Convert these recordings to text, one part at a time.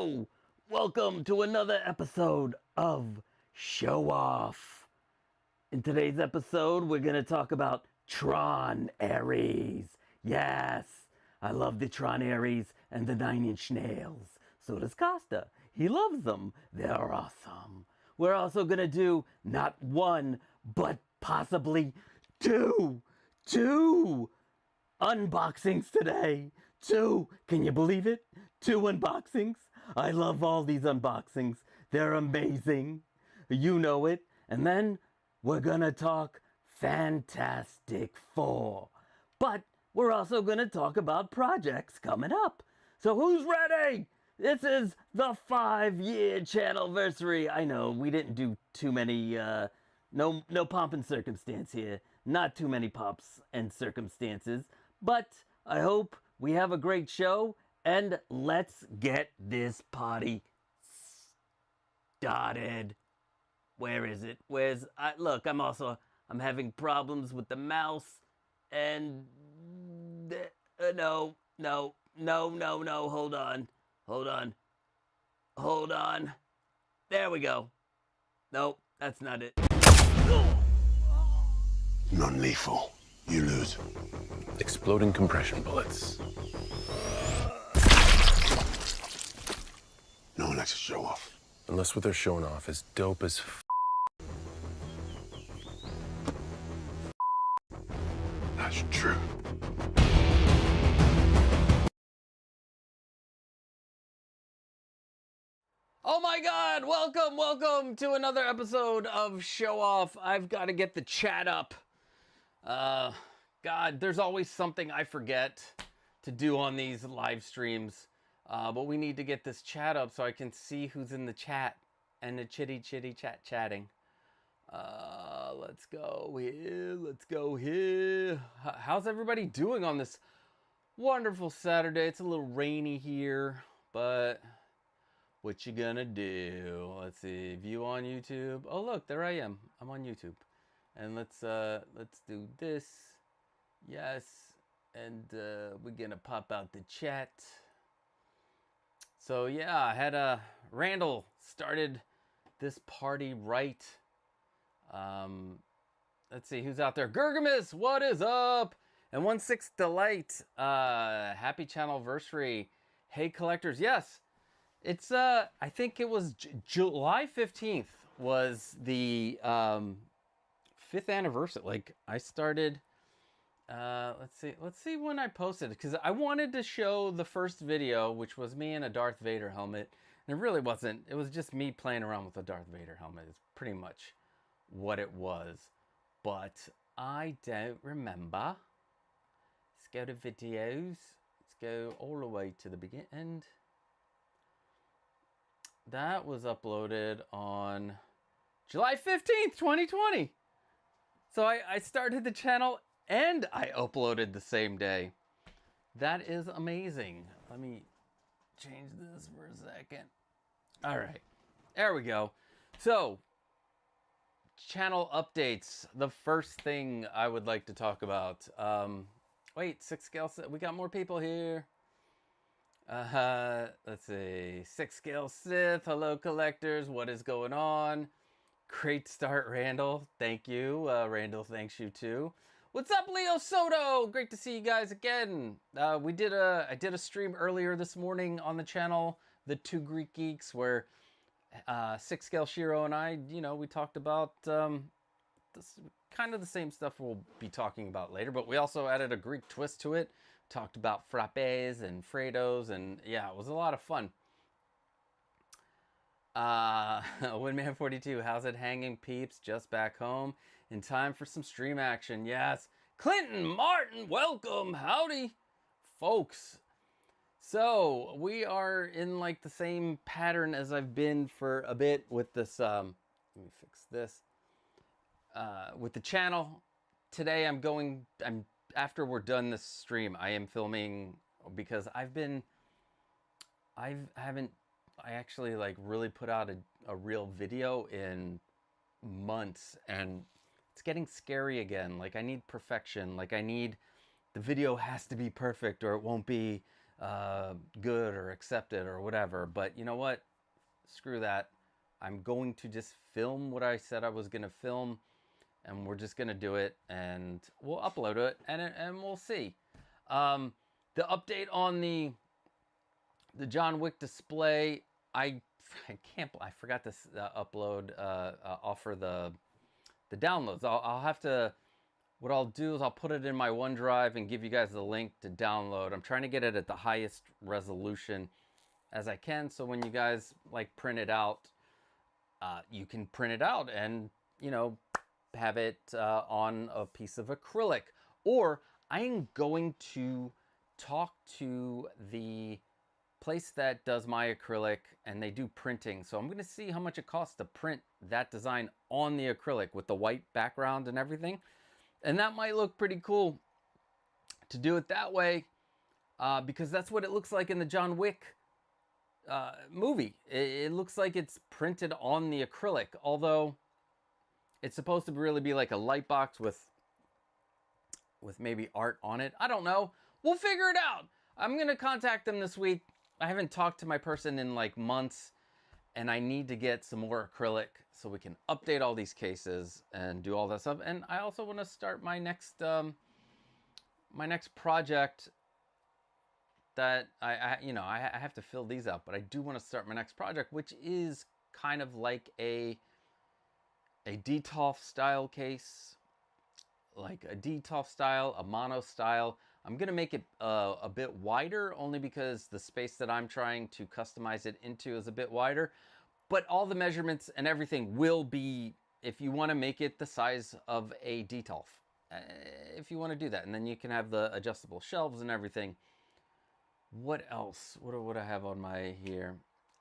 Hello! Welcome to another episode of Show Off. In today's episode, we're going to talk about Tron Ares. Yes, I love the Tron Ares and the 9-inch nails. So does Costa. He loves them. They're awesome. We're also going to do not one, but possibly two unboxings today. Two. Can you believe it? 2 unboxings. I love all these unboxings. They're amazing. You know it. And then we're gonna talk Fantastic Four. But we're also gonna talk about projects coming up. So who's ready? This is the 5-year Channelversary. I know we didn't do too many no pomp and circumstance here. Not too many pomps and circumstances. But I hope we have a great show, and let's get this party started. Where is it? Look, I'm having problems with the mouse, and no, hold on. There we go. Nope, that's not it. Non-lethal. You lose. Exploding compression bullets. No one likes to show off. Unless what they're showing off is dope as That's true. Oh my God! Welcome to another episode of Show Off. I've got to get the chat up. God, there's always something I forget to do on these live streams. But we need to get this chat up so I can see who's in the chat and the chitty chatting. Let's go here. How's everybody doing on this wonderful Saturday? It's a little rainy here, but what you gonna do? Let's see, view on YouTube. Oh look, there I am. I'm on YouTube. And let's do this. Yes. And we're gonna pop out the chat. So yeah, I had Randall started this party right. Let's see who's out there. Gurgamus, what is up? And 16 Delight, happy Channelversary. Hey collectors, yes. It's I think it was July 15th was the 5th anniversary. Like I started let's see when I posted it, because I wanted to show the first video, which was me in a Darth Vader helmet. And it really wasn't. It was just me playing around with a Darth Vader helmet. It's pretty much what it was. But I don't remember. Let's go to videos. Let's go all the way to the beginning. That was uploaded on July 15th, 2020. So I started the channel and I uploaded the same day. That is amazing. Let me change this for a second. All right, there we go. So, channel updates. The first thing I would like to talk about. Wait, 6 scale. We got more people here. Let's see. 6 scale Sith. Hello, collectors. What is going on? Great start, Randall. Thank you. Randall thanks you too. What's up, Leo Soto? Great to see you guys again. I did a stream earlier this morning on the channel, The Two Greek Geeks, where 6 Scale Shiro and I, we talked about this, kind of the same stuff we'll be talking about later, but we also added a Greek twist to it. Talked about frappes and Fredos, and yeah, it was a lot of fun. Windman42, how's it hanging, peeps? Just back home in time for some stream action. Yes. Clinton Martin, welcome. Howdy, folks. So we are in like the same pattern as I've been for a bit with this. Let me fix this. With the channel today, after we're done this stream, I am filming because I actually like really put out a real video in months, and it's getting scary again. Like I need perfection. Like the video has to be perfect or it won't be good or accepted or whatever. But you know what? Screw that. I'm going to just film what I said I was going to film, and we're just going to do it, and we'll upload it, and we'll see. The update on the John Wick display, I forgot to upload, offer the downloads. I'll have to, what I'll do is I'll put it in my OneDrive and give you guys the link to download. I'm trying to get it at the highest resolution as I can, so when you guys like print it out, you can print it out and, you know, have it on a piece of acrylic. Or I am going to talk to the place that does my acrylic, and they do printing. So I'm going to see how much it costs to print that design on the acrylic with the white background and everything. And that might look pretty cool to do it that way, because that's what it looks like in the John Wick movie. It looks like it's printed on the acrylic, although it's supposed to really be like a light box with maybe art on it. I don't know. We'll figure it out. I'm going to contact them this week. I haven't talked to my person in like months, and I need to get some more acrylic so we can update all these cases and do all that stuff. And I also want to start my next project that I have to fill these out, but I do want to start my next project, which is kind of like a DTOF style case, like a DTOF style, a mono style. I'm going to make it a bit wider, only because the space that I'm trying to customize it into is a bit wider. But all the measurements and everything will be, if you want to make it the size of a DTOF, if you want to do that. And then you can have the adjustable shelves and everything. What else? What do I have on my here?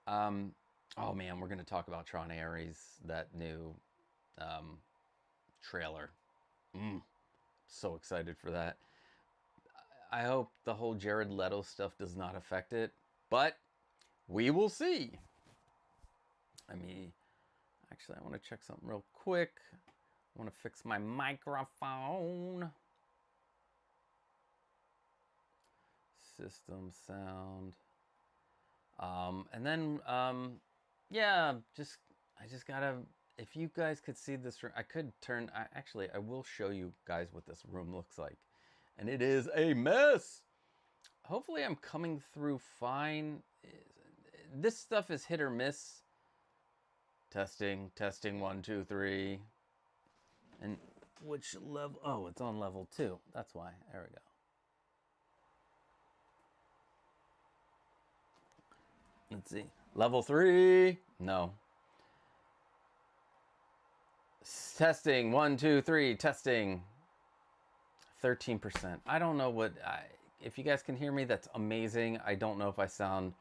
Oh man, we're going to talk about Tron Ares, that new trailer. So excited for that. I hope the whole Jared Leto stuff does not affect it, but we will see. Actually, I want to check something real quick. I want to fix my microphone. System sound. And then, yeah, I just gotta, if you guys could see this room, I could turn, I will show you guys what this room looks like. And it is a mess. Hopefully I'm coming through fine. This stuff is hit or miss. Testing, 1, 2, 3. And which level? Oh, it's on level 2. That's why. There we go. Let's see. Level 3. No. Testing, 1, 2, 3. Testing. 13%. I don't know what, if you guys can hear me, that's amazing. I don't know if I sound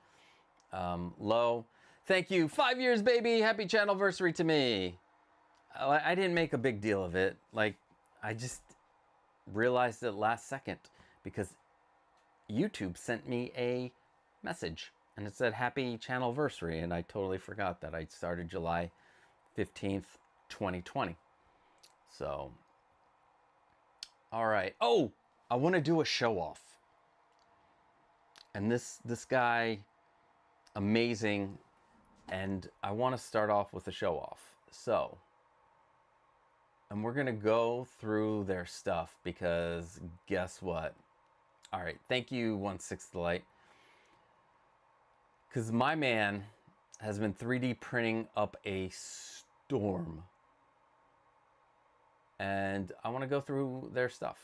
low. Thank you. 5 years, baby. Happy channelversary to me. I didn't make a big deal of it. Like, I just realized it last second because YouTube sent me a message and it said happy channelversary, and I totally forgot that I started July 15th, 2020. So, all right. Oh, I want to do a show off. And this guy, amazing. And I want to start off with a show off. So, and we're going to go through their stuff because guess what? All right. Thank you, 1/6 Light. Because my man has been 3D printing up a storm. And I want to go through their stuff.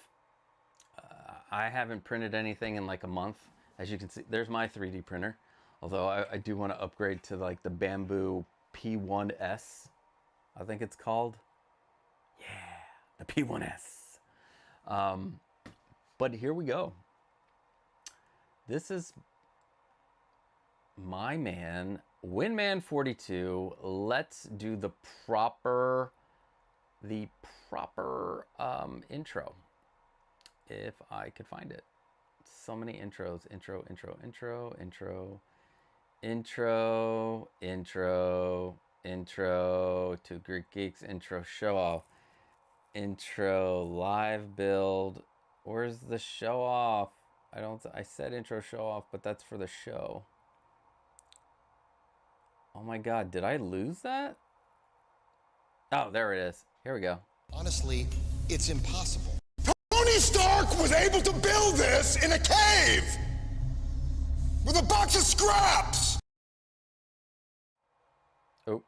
I haven't printed anything in like a month. As you can see, there's my 3D printer. Although I do want to upgrade to like the Bamboo P1S, I think it's called. Yeah, the P1S. But here we go. This is my man, Winman42. Let's do the proper intro, if I could find it. So many intros. Intro to Greek Geeks, intro show off, intro live build. Where's the show off? I said intro show off, but that's for the show. Oh my God, did I lose that? Oh, there it is. Here we go. Honestly, it's impossible. Tony Stark was able to build this in a cave with a box of scraps. Oh.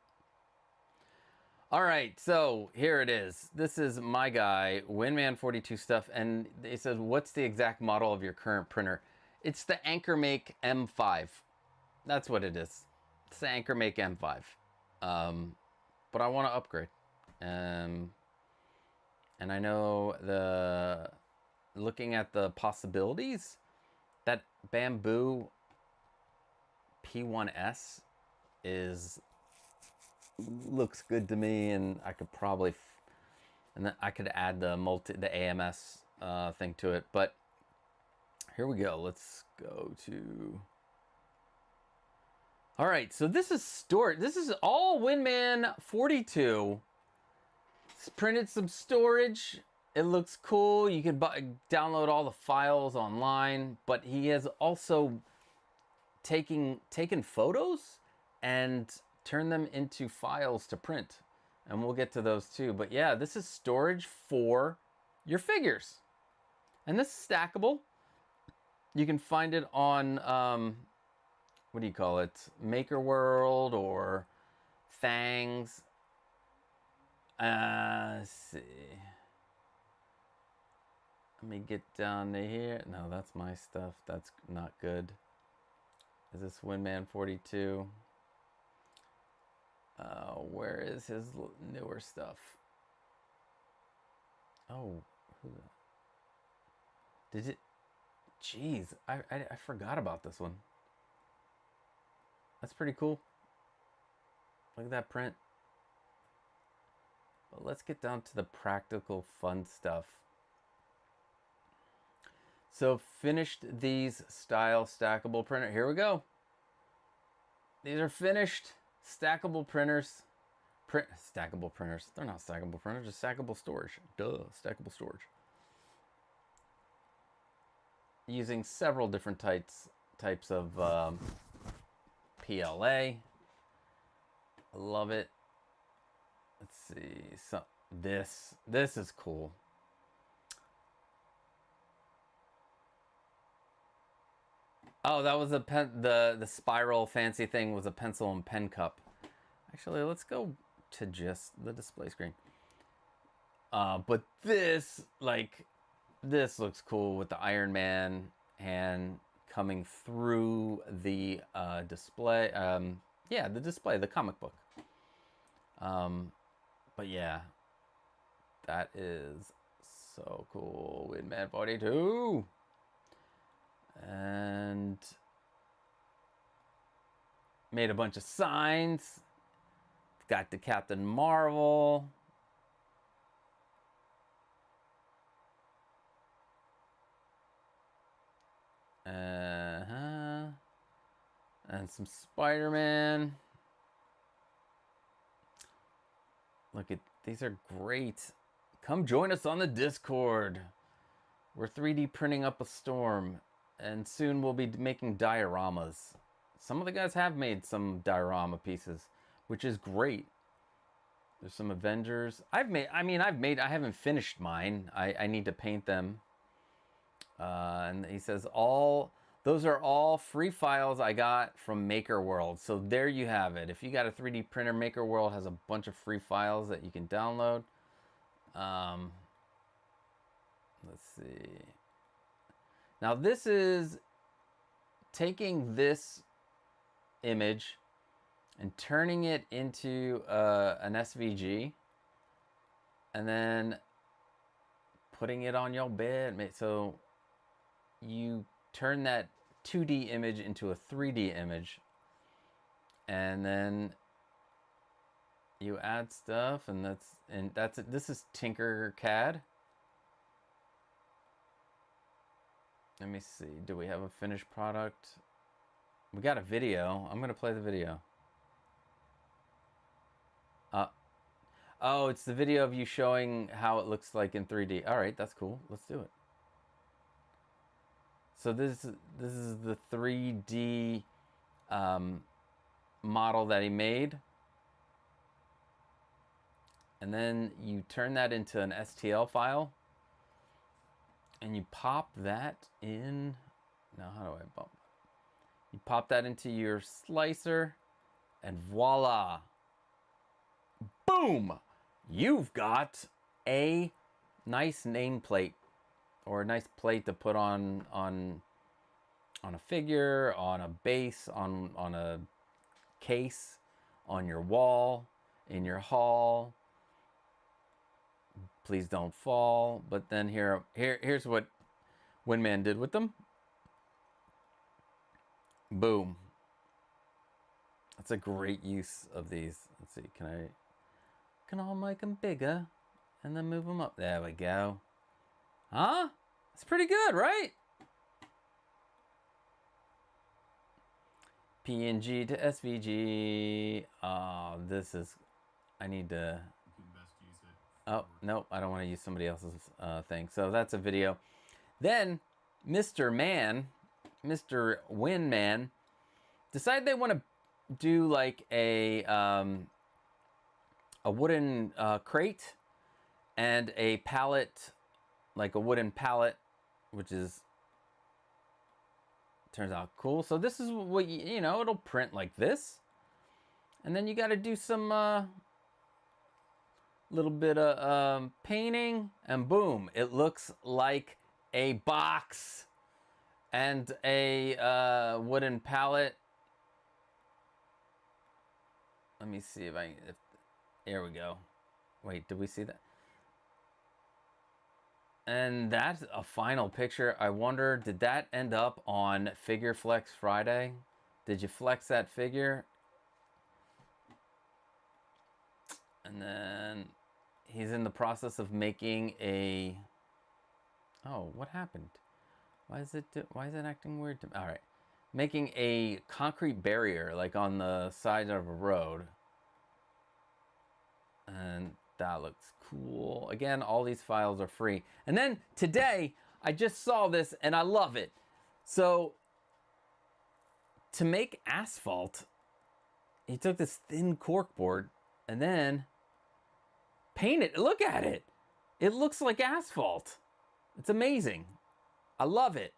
All right, so here it is. This is my guy, Winman42 stuff, and it says, what's the exact model of your current printer? It's the Anchormake M5. That's what it is. It's the Anchormake M5. But I want to upgrade. And I know looking at the possibilities, that Bamboo P1S looks good to me, and I could probably, and then I could add the AMS thing to it. But here we go. Let's go to. All right, so this is storage. This is all Winman42. It's printed some storage. It looks cool. You can download all the files online, but he has also taken photos and turned them into files to print. And we'll get to those too. But yeah, this is storage for your figures. And this is stackable. You can find it on, what do you call it? Maker World or Fangs. Let's see. Let me get down to here. No, that's my stuff. That's not good. Is this Winman42? Where is his newer stuff? Oh, who's that? Did it? Jeez, I forgot about this one. That's pretty cool. Look at that print. But let's get down to the practical fun stuff. So finished these style stackable printer. Here we go. These are finished stackable printers. Stackable printers. They're not stackable printers, just stackable storage. Duh, stackable storage. Using several different types of PLA. I love it. Let's see. So this is cool. Oh, that was a pen. The spiral fancy thing was a pencil and pen cup. Actually, let's go to just the display screen. But this looks cool with the Iron Man hand coming through the display. Yeah, the display, the comic book. But yeah, that is so cool. Winman42. And made a bunch of signs. Got the Captain Marvel. And some Spider-Man. Look at these, are great. Come join us on the Discord. We're 3D printing up a storm, and soon we'll be making dioramas. Some of the guys have made some diorama pieces, which is great. There's some Avengers. I haven't finished mine. I need to paint them. And he says those are all free files I got from Maker World. So there you have it. If you got a 3D printer, Maker World has a bunch of free files that you can download. Let's see. Now this is taking this image and turning it into an SVG, and then putting it on your bed. So you turn that 2D image into a 3D image, and then you add stuff, and that's it. This is Tinkercad. Let me see. Do we have a finished product? We got a video. I'm gonna play the video. Oh, it's the video of you showing how it looks like in 3D. All right, that's cool. Let's do it. So this is the 3D model that he made. And then you turn that into an STL file. And you pop that in. Now, how do I bump? You pop that into your slicer. And voila. Boom! You've got a nice nameplate. Or a nice plate to put on a figure, on a base, on a case, on your wall, in your hall. Please don't fall. But then here's what Windman did with them. Boom. That's a great use of these. Let's see, can I make them bigger and then move them up? There we go. Huh? It's pretty good, right? PNG to SVG. Oh, this is, I need to, oh, no, I don't want to use somebody else's thing. So that's a video. Then Mr. Windman, decide they want to do like a wooden crate and a pallet, like a wooden pallet, which is, turns out cool. So this is what, you know, it'll print like this. And then you got to do some little bit of painting, and boom, it looks like a box and a wooden pallet. Let me see if here we go. Wait, did we see that? And that's a final picture. I wonder, did that end up on Figure Flex Friday? Did you flex that figure? And then he's in the process of making a, oh, what happened? Why is it acting weird to me? All right. Making a concrete barrier, like on the side of a road. And that looks cool. Again, all these files are free. And then today, I just saw this and I love it. So, to make asphalt, he took this thin corkboard and then painted. Look at it. It looks like asphalt. It's amazing. I love it.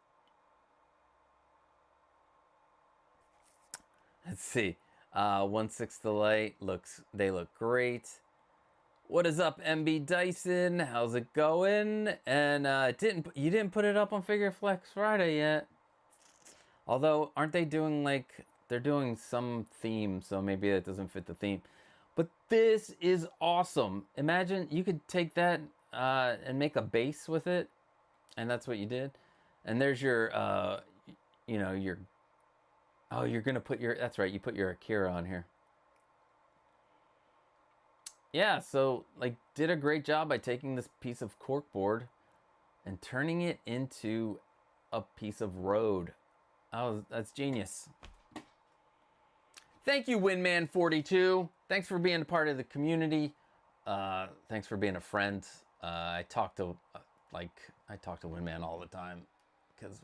Let's see. 1/6 the light. They look great. What is up, MB Dyson? How's it going? And you didn't put it up on Figure Flex Friday yet. Although, aren't they doing like, they're doing some theme, so maybe that doesn't fit the theme. But this is awesome. Imagine you could take that and make a base with it, and that's what you did. And there's your, you know, your, oh, you're gonna put your, that's right, you put your Akira on here. Yeah, so like did a great job by taking this piece of corkboard and turning it into a piece of road. Oh, that's genius. Thank you, Windman42. Thanks for being a part of the community. Thanks for being a friend. I talk to Windman all the time because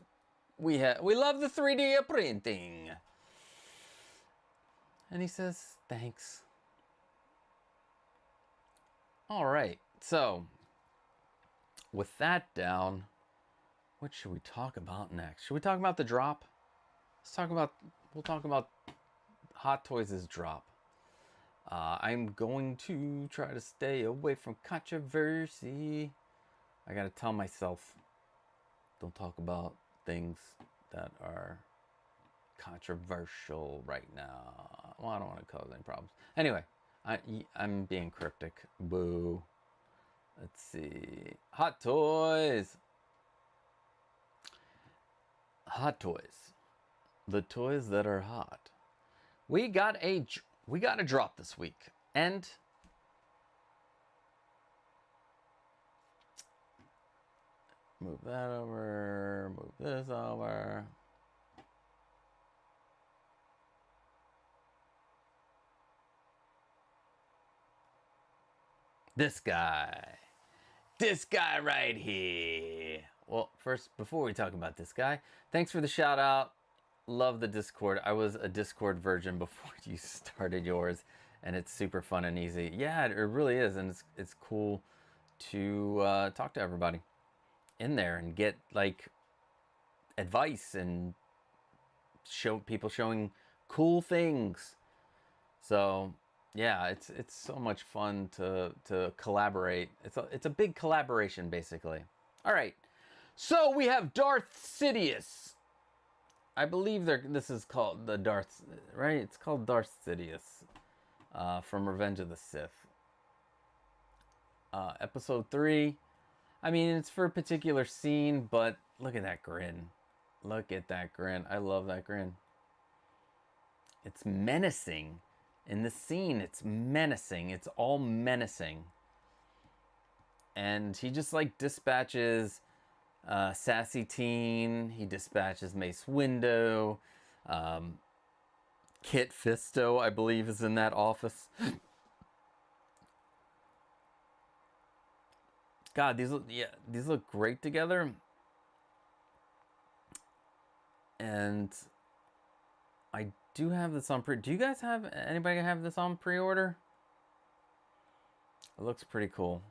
we love the 3D printing. And he says, thanks. All right, so with that down, what should we talk about next? Should we talk about the drop? We'll talk about Hot Toys' drop. I'm going to try to stay away from controversy. I gotta tell myself, don't talk about things that are controversial right now. Well, I don't want to cause any problems. Anyway, I'm being cryptic. Boo. Let's see. Hot Toys. Hot Toys. The toys that are hot. We got a drop this week. And move that over. Move this over. This guy right here. well, first, before we talk about this guy, thanks for the shout out. Love the Discord. I was a Discord virgin before you started yours, and it's super fun and easy. Yeah, it really is, and it's cool to talk to everybody in there and get like advice and show people showing cool things. So yeah, it's so much fun to collaborate. It's a big collaboration basically. All right, so we have Darth Sidious. I believe this is called the Darth, right? It's called Darth Sidious from Revenge of the Sith. Episode 3. I mean, it's for a particular scene, but look at that grin. Look at that grin. I love that grin. It's menacing. In the scene, it's menacing. It's all menacing. And he just like dispatches Sassy Teen. He dispatches Mace Windu. Kit Fisto, I believe, is in that office. God, these look great together. And I do have this on do you guys have, anybody have this on pre-order? It looks pretty cool.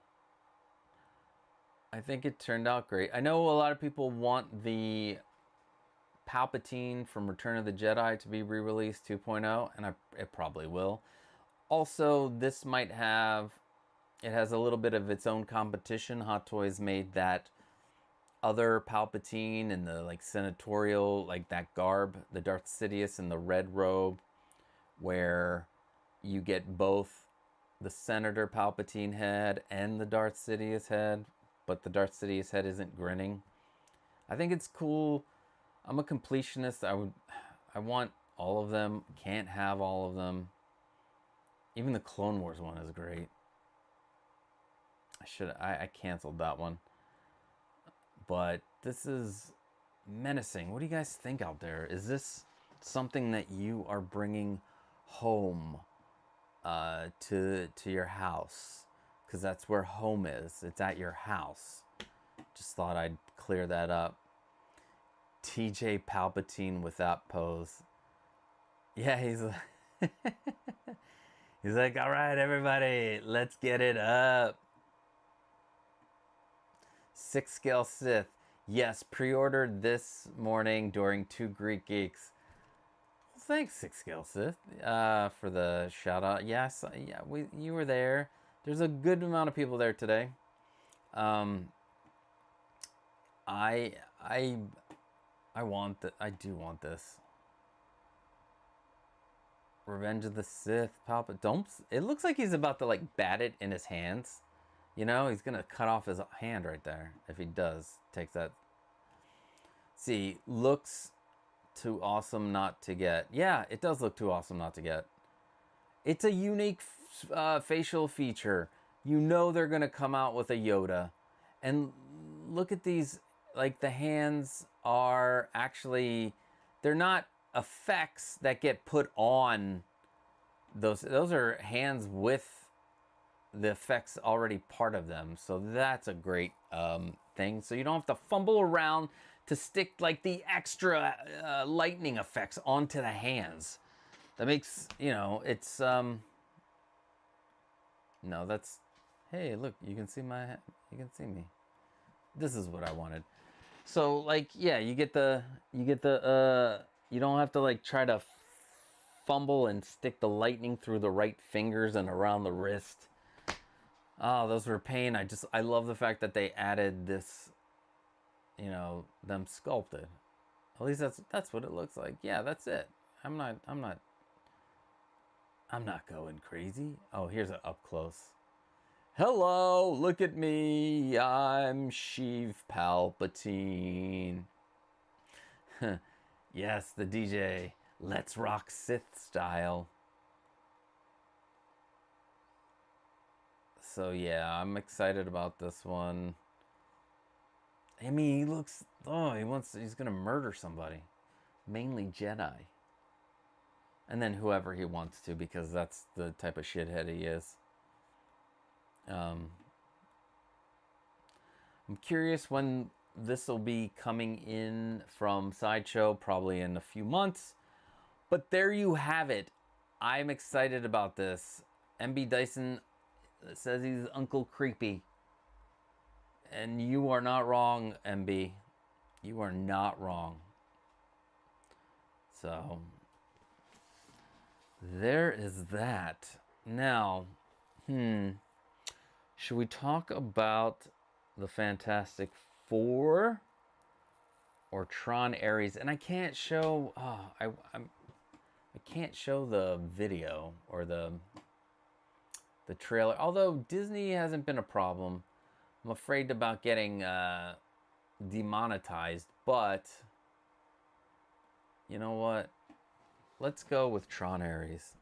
I think it turned out great. I know a lot of people want the Palpatine from Return of the Jedi to be re-released 2.0, and it probably will. Also, this might have, it has a little bit of its own competition. Hot Toys made that other Palpatine in the like senatorial, like that garb, the Darth Sidious in the red robe, where you get both the Senator Palpatine head and the Darth Sidious head, but the Darth Sidious head isn't grinning. I think it's cool. I'm a completionist. I want all of them. Can't have all of them. Even the Clone Wars one is great. I canceled that one. But this is menacing. What do you guys think out there? Is this something that you are bringing home to your house? Because that's where home is. It's at your house. Just thought I'd clear that up. TJ Palpatine with that pose. Yeah, he's he's like, all right, everybody, let's get it up. 6 scale Sith. Yes, pre-ordered this morning during 2 Greek Geeks. Well, thanks, 6 scale Sith, for the shout out. Yes, yeah, you were there. There's a good amount of people there today. I want that. I do want this. Revenge of the Sith. Palpatine. It looks like he's about to like bat it in his hands. You know, he's gonna cut off his hand right there. If he does, takes that. See, looks too awesome not to get. Yeah, it does look too awesome not to get. It's a unique facial feature. You know they're gonna come out with a Yoda. And look at these, like the hands are actually, they're not effects that get put on those are hands with the effects already part of them. So that's a great thing. So you don't have to fumble around to stick like the extra lightning effects onto the hands. That makes, you know, it's no, that's, hey, look, you can see you can see me. This is what I wanted. So like, yeah, you don't have to like try to fumble and stick the lightning through the right fingers and around the wrist. Oh, those were pain. I love the fact that they added this, you know, them sculpted. At least that's what it looks like. Yeah, that's it. I'm not going crazy. Oh, here's an up close. Hello, look at me. I'm Sheev Palpatine. Yes, the DJ. Let's rock Sith style. So yeah, I'm excited about this one. I mean, he looks, he's gonna murder somebody. Mainly Jedi. And then whoever he wants to, because that's the type of shithead he is. I'm curious when this will be coming in from Sideshow probably in a few months. But there you have it. I'm excited about this. MB Dyson says he's Uncle Creepy. And you are not wrong, MB. You are not wrong. So, there is that. Now, should we talk about the Fantastic Four or Tron Ares? And I can't show, I can't show the video or the trailer. Although Disney hasn't been a problem. I'm afraid about getting demonetized, but you know what? Let's go with Tron Ares.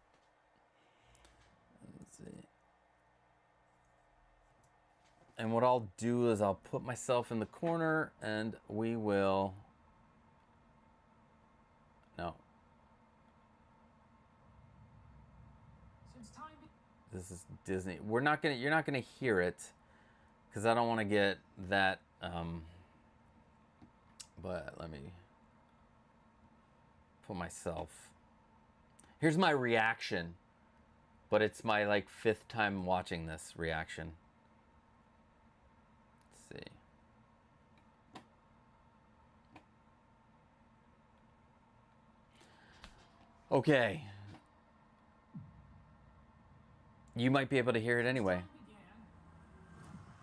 Let's see. And what I'll do is I'll put myself in the corner and we will... No. This is Disney. You're not gonna hear it because I don't want to get that. But let me put myself. Here's my reaction, but it's my like 5th time watching this reaction. Let's see. Okay. You might be able to hear it anyway.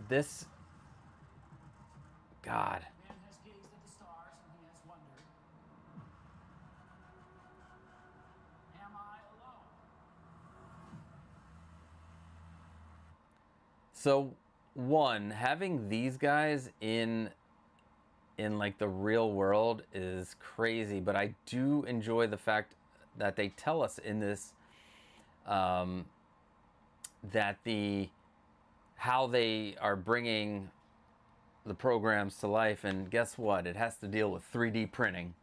This... God. Man has gazed at the stars and he has wondered, am I alone? So, one, having these guys in like the real world is crazy, but I do enjoy the fact that they tell us in this that how they are bringing the programs to life, and guess what? It has to deal with 3D printing.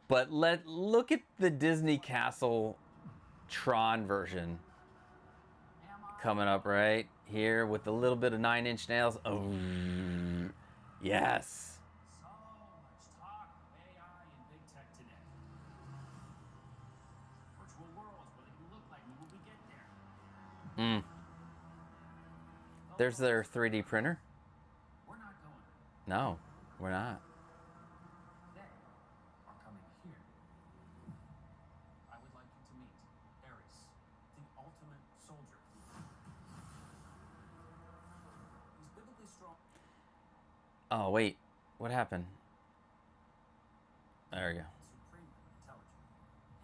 But look at the Disney Castle Tron version coming up right here with a little bit of 9-inch nails. Oh, yes. So much talk of AI and big tech today. Virtual worlds, what it will look like when we get there. There's their 3D printer. We're not going. No, we're not. They are coming here. I would like you to meet Ares, the ultimate soldier. He's biblically strong. Oh, wait. What happened? There we go. Supremely intelligent.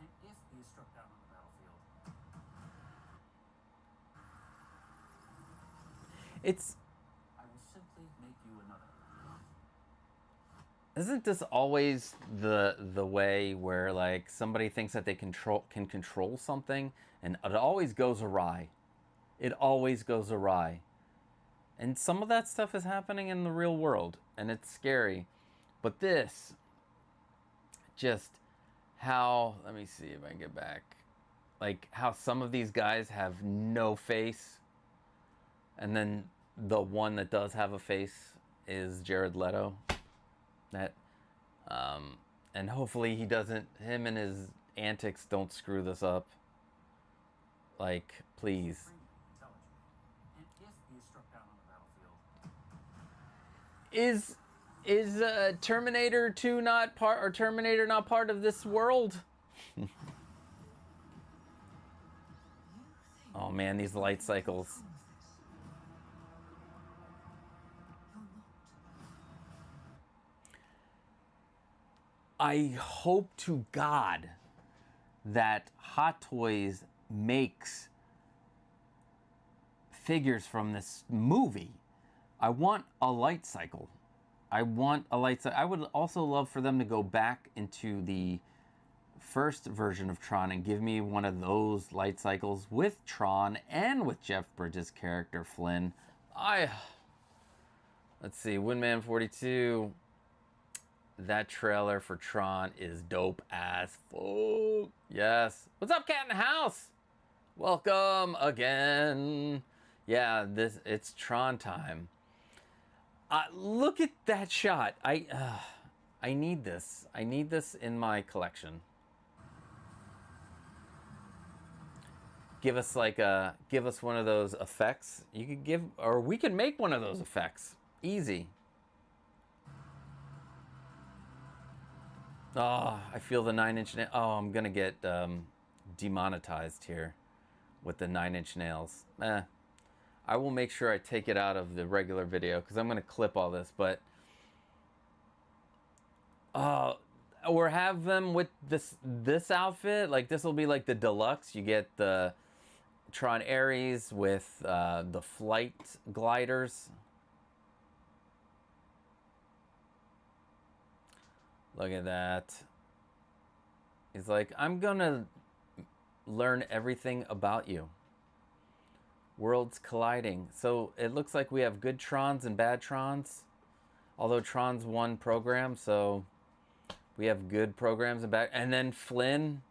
And if he is struck down on the battlefield, It's... I will simply make you another. Isn't this always the way where like somebody thinks that they can control something and it always goes awry? It always goes awry. And some of that stuff is happening in the real world and it's scary. But this, just how, let me see if I can get back, like how some of these guys have no face, and then the one that does have a face is Jared Leto. That, and hopefully he doesn't, him and his antics don't screw this up. Like, please. Supremely intelligent. And if he is struck down on the battlefield, Is Terminator 2 not part, or Terminator not part of this world? Oh man, these light cycles. I hope to God that Hot Toys makes figures from this movie. I want a light cycle. I want a light cycle. I would also love for them to go back into the first version of Tron and give me one of those light cycles with Tron and with Jeff Bridges' character Flynn. Let's see, Windman 42. That trailer for Tron is dope as fuck. Yes. What's up, cat in the house? Welcome again. Yeah, it's Tron time. Look at that shot. I need this. I need this in my collection. Give us one of those effects. You could give, or we can make one of those effects. Easy. Oh, I feel the 9-inch nail. Oh, I'm gonna get demonetized here with the 9-inch nails. I will make sure I take it out of the regular video because I'm gonna clip all this, but or have them with this outfit. Like this will be like the deluxe. You get the Tron Ares with the flight gliders. Look at that. He's like, I'm gonna learn everything about you. Worlds colliding. So it looks like we have good Trons and bad Trons. Although Tron's one program, so we have good programs and bad. And then Flynn.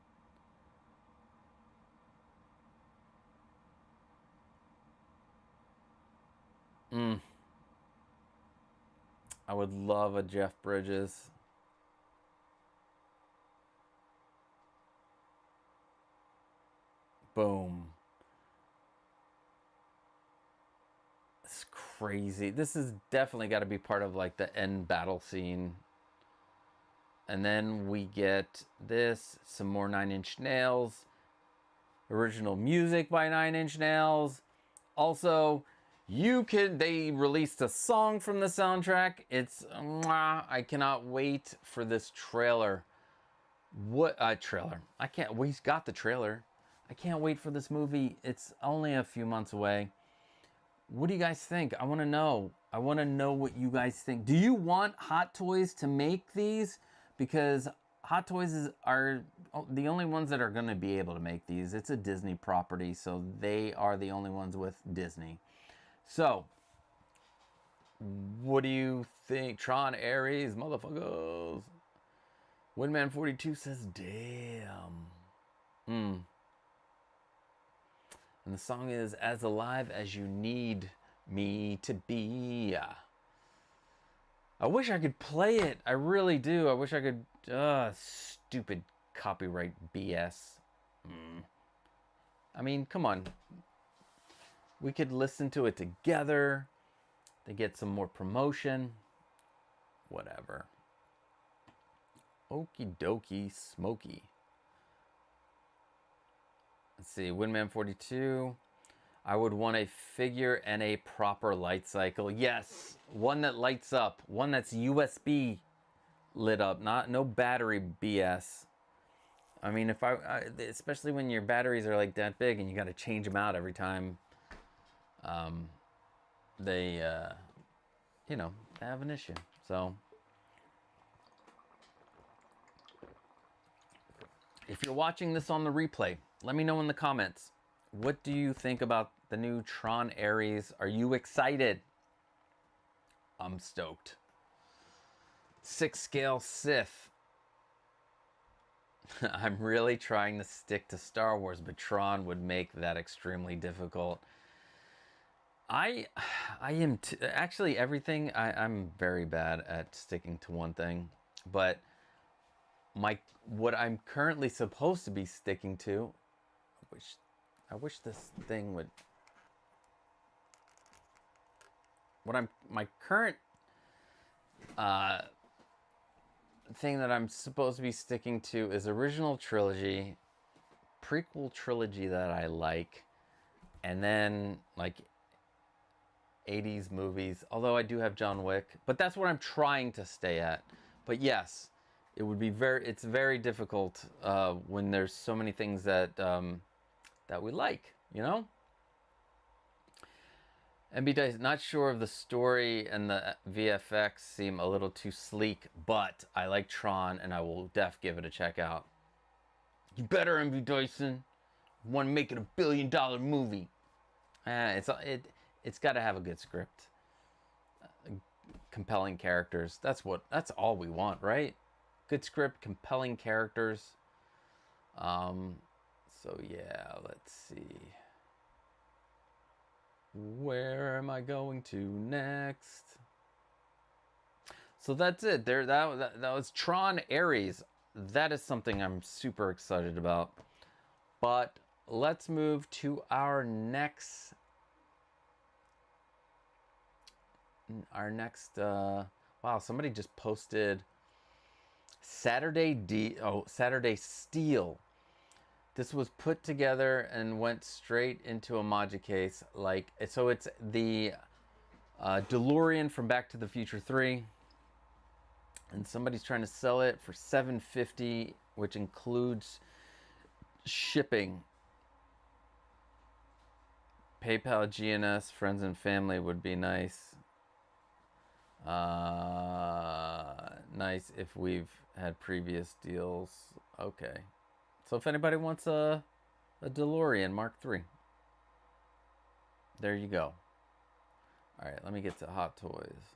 I would love a Jeff Bridges. Boom. It's crazy. This is definitely got to be part of like the end battle scene. And then we get this, some more 9-inch nails. Original music by 9-inch nails. Also, they released a song from the soundtrack. It's, I cannot wait for this trailer. What trailer? We got the trailer. I can't wait for this movie. It's only a few months away. What do you guys think? I want to know. I want to know what you guys think. Do you want Hot Toys to make these? Because Hot Toys are the only ones that are going to be able to make these. It's a Disney property, so they are the only ones with Disney. So, what do you think? Tron Ares, motherfuckers. Windman42 says, damn. And the song is As Alive As You Need Me to Be. I wish I could play it. I really do. I wish I could. Stupid copyright BS. I mean, come on. We could listen to it together to get some more promotion. Whatever. Okie dokie smoky. Let's see, Windman42. I would want a figure and a proper light cycle. Yes, one that lights up. One that's USB lit up. No battery BS. I mean, especially when your batteries are like that big and you got to change them out every time they have an issue. So if you're watching this on the replay, let me know in the comments. What do you think about the new Tron Ares? Are you excited? I'm stoked. 6-scale Sith. I'm really trying to stick to Star Wars, but Tron would make that extremely difficult. I am actually everything. I'm very bad at sticking to one thing, but what I'm currently supposed to be sticking to, I wish this thing would. My current thing that I'm supposed to be sticking to is original trilogy, prequel trilogy that I like, and then like 80s movies. Although I do have John Wick, but that's what I'm trying to stay at. But yes, it would be it's very difficult when there's so many things that that we like, you know? MB Dice, not sure of the story and the VFX seem a little too sleek, but I like Tron and I will give it a check out. You better, MB Dyson. Want to make it $1 billion movie. It's got to have a good script. Compelling characters. That's all we want, right? Good script, compelling characters. So yeah, let's see. Where am I going to next? So that's it. That was Tron Ares. That is something I'm super excited about. But let's move to our next wow, somebody just posted Saturday Steel. This was put together and went straight into a Maja case. So it's the DeLorean from Back to the Future 3. And somebody's trying to sell it for $750, which includes shipping. PayPal, GNS, friends and family would be nice. Nice if we've had previous deals. Okay. So if anybody wants a DeLorean Mark III, there you go. All right, let me get to Hot Toys.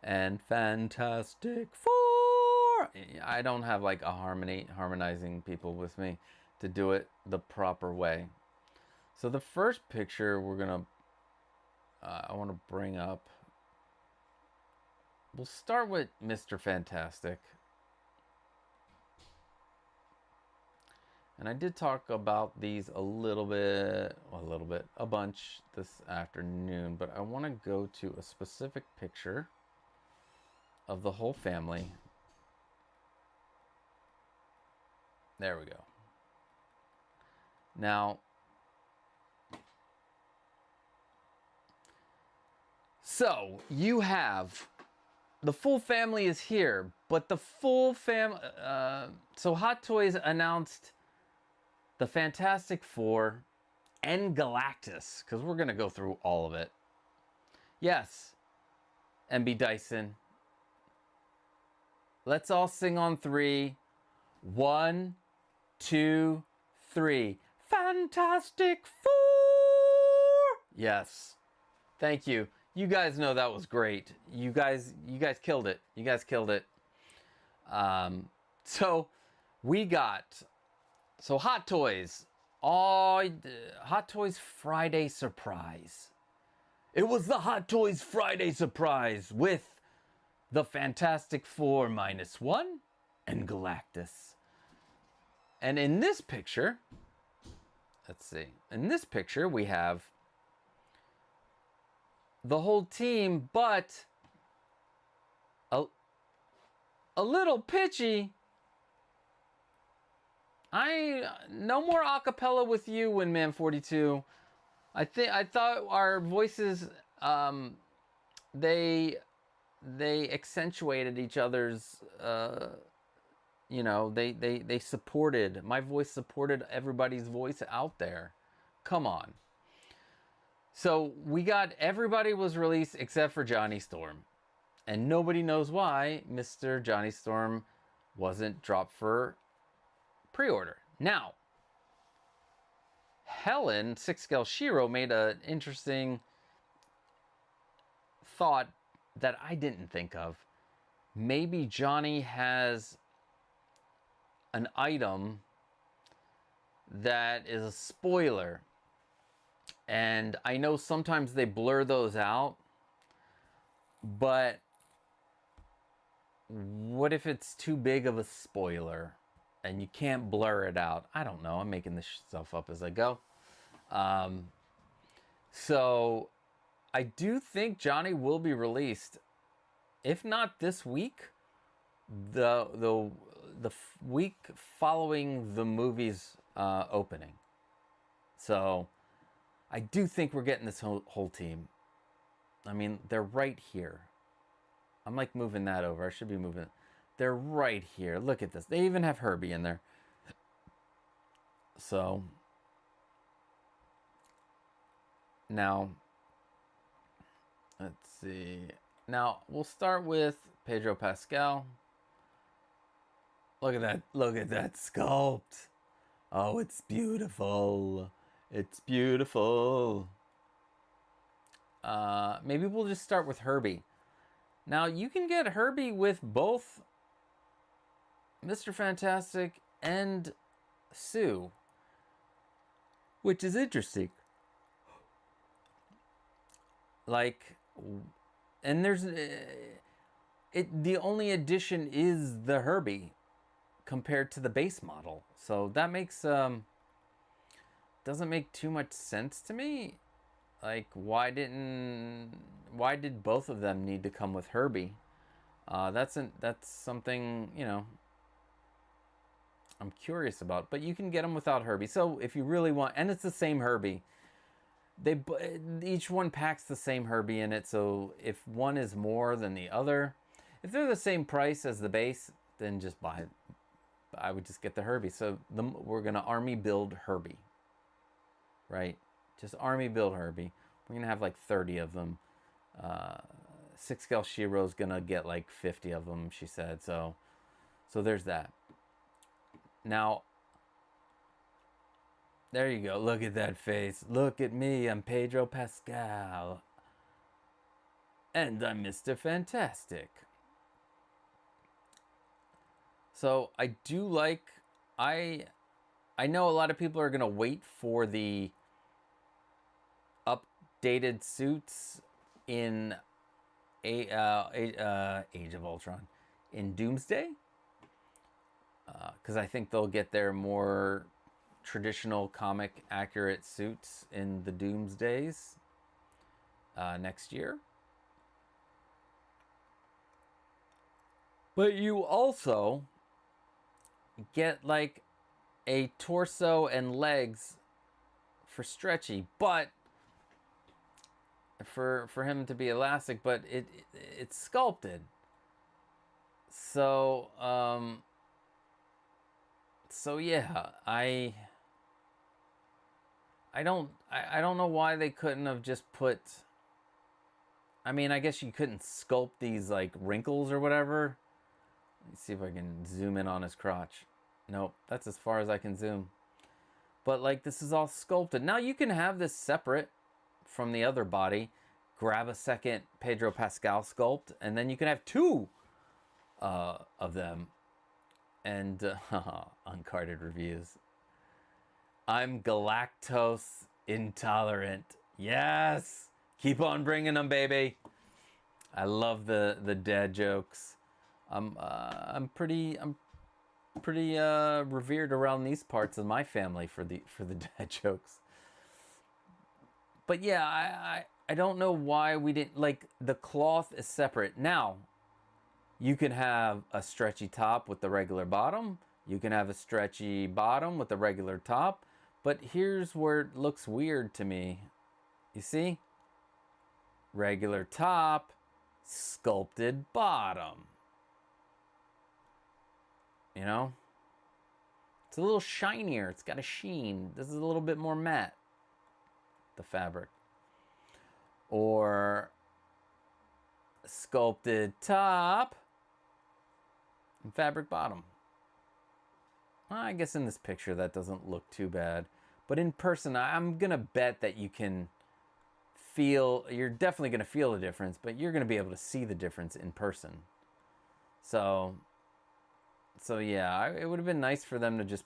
And Fantastic Four. I don't have like a harmonizing people with me to do it the proper way. So the first picture we're gonna, I want to bring up. We'll start with Mr. Fantastic. And I did talk about these a bunch this afternoon, but I want to go to a specific picture of the whole family. There we go. Now, so you have the full family is here, but the full so Hot Toys announced the Fantastic Four and Galactus, because we're going to go through all of it. Yes, MB Dyson. Let's all sing on 3. 1, 2, 3. Fantastic Four! Yes. Thank you. You guys know that was great. You guys killed it. You guys killed it. So we got Hot Toys. Hot Toys Friday surprise. It was the Hot Toys Friday surprise with the Fantastic Four -1 and Galactus. And in this picture, let's see. In this picture, we have the whole team, but a little pitchy. No more acapella with you, Windman 42. I thought our voices, they accentuated each other's, they supported, my voice supported everybody's voice out there. Come on. So we got, everybody was released except for Johnny Storm. And nobody knows why Mr. Johnny Storm wasn't dropped for pre-order. Now, Helen, 6-Scale Shiro, made an interesting thought that I didn't think of. Maybe Johnny has an item that is a spoiler. And I know sometimes they blur those out, but what if it's too big of a spoiler and you can't blur it out? I don't know. I'm making this stuff up as I go. So I do think Johnny will be released, if not this week, the week following the movie's opening. So I do think we're getting this whole team. I mean, they're right here. I'm like moving that over. I should be moving it. They're right here. Look at this. They even have Herbie in there. So now, let's see. Now we'll start with Pedro Pascal. Look at that. Look at that sculpt. Oh, it's beautiful. It's beautiful. Maybe we'll just start with Herbie. Now, you can get Herbie with both Mr. Fantastic and Sue, which is interesting. Like, and there's, the only addition is the Herbie compared to the base model. So that makes doesn't make too much sense to me. Like, why did both of them need to come with Herbie? That's something, you know, I'm curious about. But you can get them without Herbie. So if you really want, and it's the same Herbie. Each one packs the same Herbie in it. So if one is more than the other, if they're the same price as the base, then just buy it. I would just get the Herbie. So we're gonna army build Herbie, right? Just army build Herbie. We're gonna have like 30 of them. 6-scale Shiro's gonna get like 50 of them, she said. So there's that. Now, there you go. Look at that face. Look at me. I'm Pedro Pascal. And I'm Mr. Fantastic. So I do like, I know a lot of people are going to wait for the updated suits in Age of Ultron, in Doomsday. Because I think they'll get their more traditional comic accurate suits in the Doomsdays next year. But you also get like a torso and legs for Stretchy, but for him to be elastic, but it's sculpted. So yeah, I don't know why they couldn't have just put, I mean, I guess you couldn't sculpt these like wrinkles or whatever. Let's see if I can zoom in on his crotch. Nope, that's as far as I can zoom. But like, this is all sculpted. Now you can have this separate from the other body. Grab a second Pedro Pascal sculpt, and then you can have two of them. And uncarded reviews. I'm galactose intolerant. Yes, keep on bringing them, baby. I love the dad jokes. I'm pretty revered around these parts of my family for the dad jokes. But yeah, I don't know why we didn't, like, the cloth is separate. Now, you can have a stretchy top with the regular bottom. You can have a stretchy bottom with the regular top. But here's where it looks weird to me. You see? Regular top, sculpted bottom. You know? It's a little shinier. It's got a sheen. This is a little bit more matte, the fabric. Or sculpted top and fabric bottom. I guess in this picture that doesn't look too bad. But in person, I'm going to bet that you can feel, you're definitely going to feel the difference, but you're going to be able to see the difference in person. So yeah, it would have been nice for them to just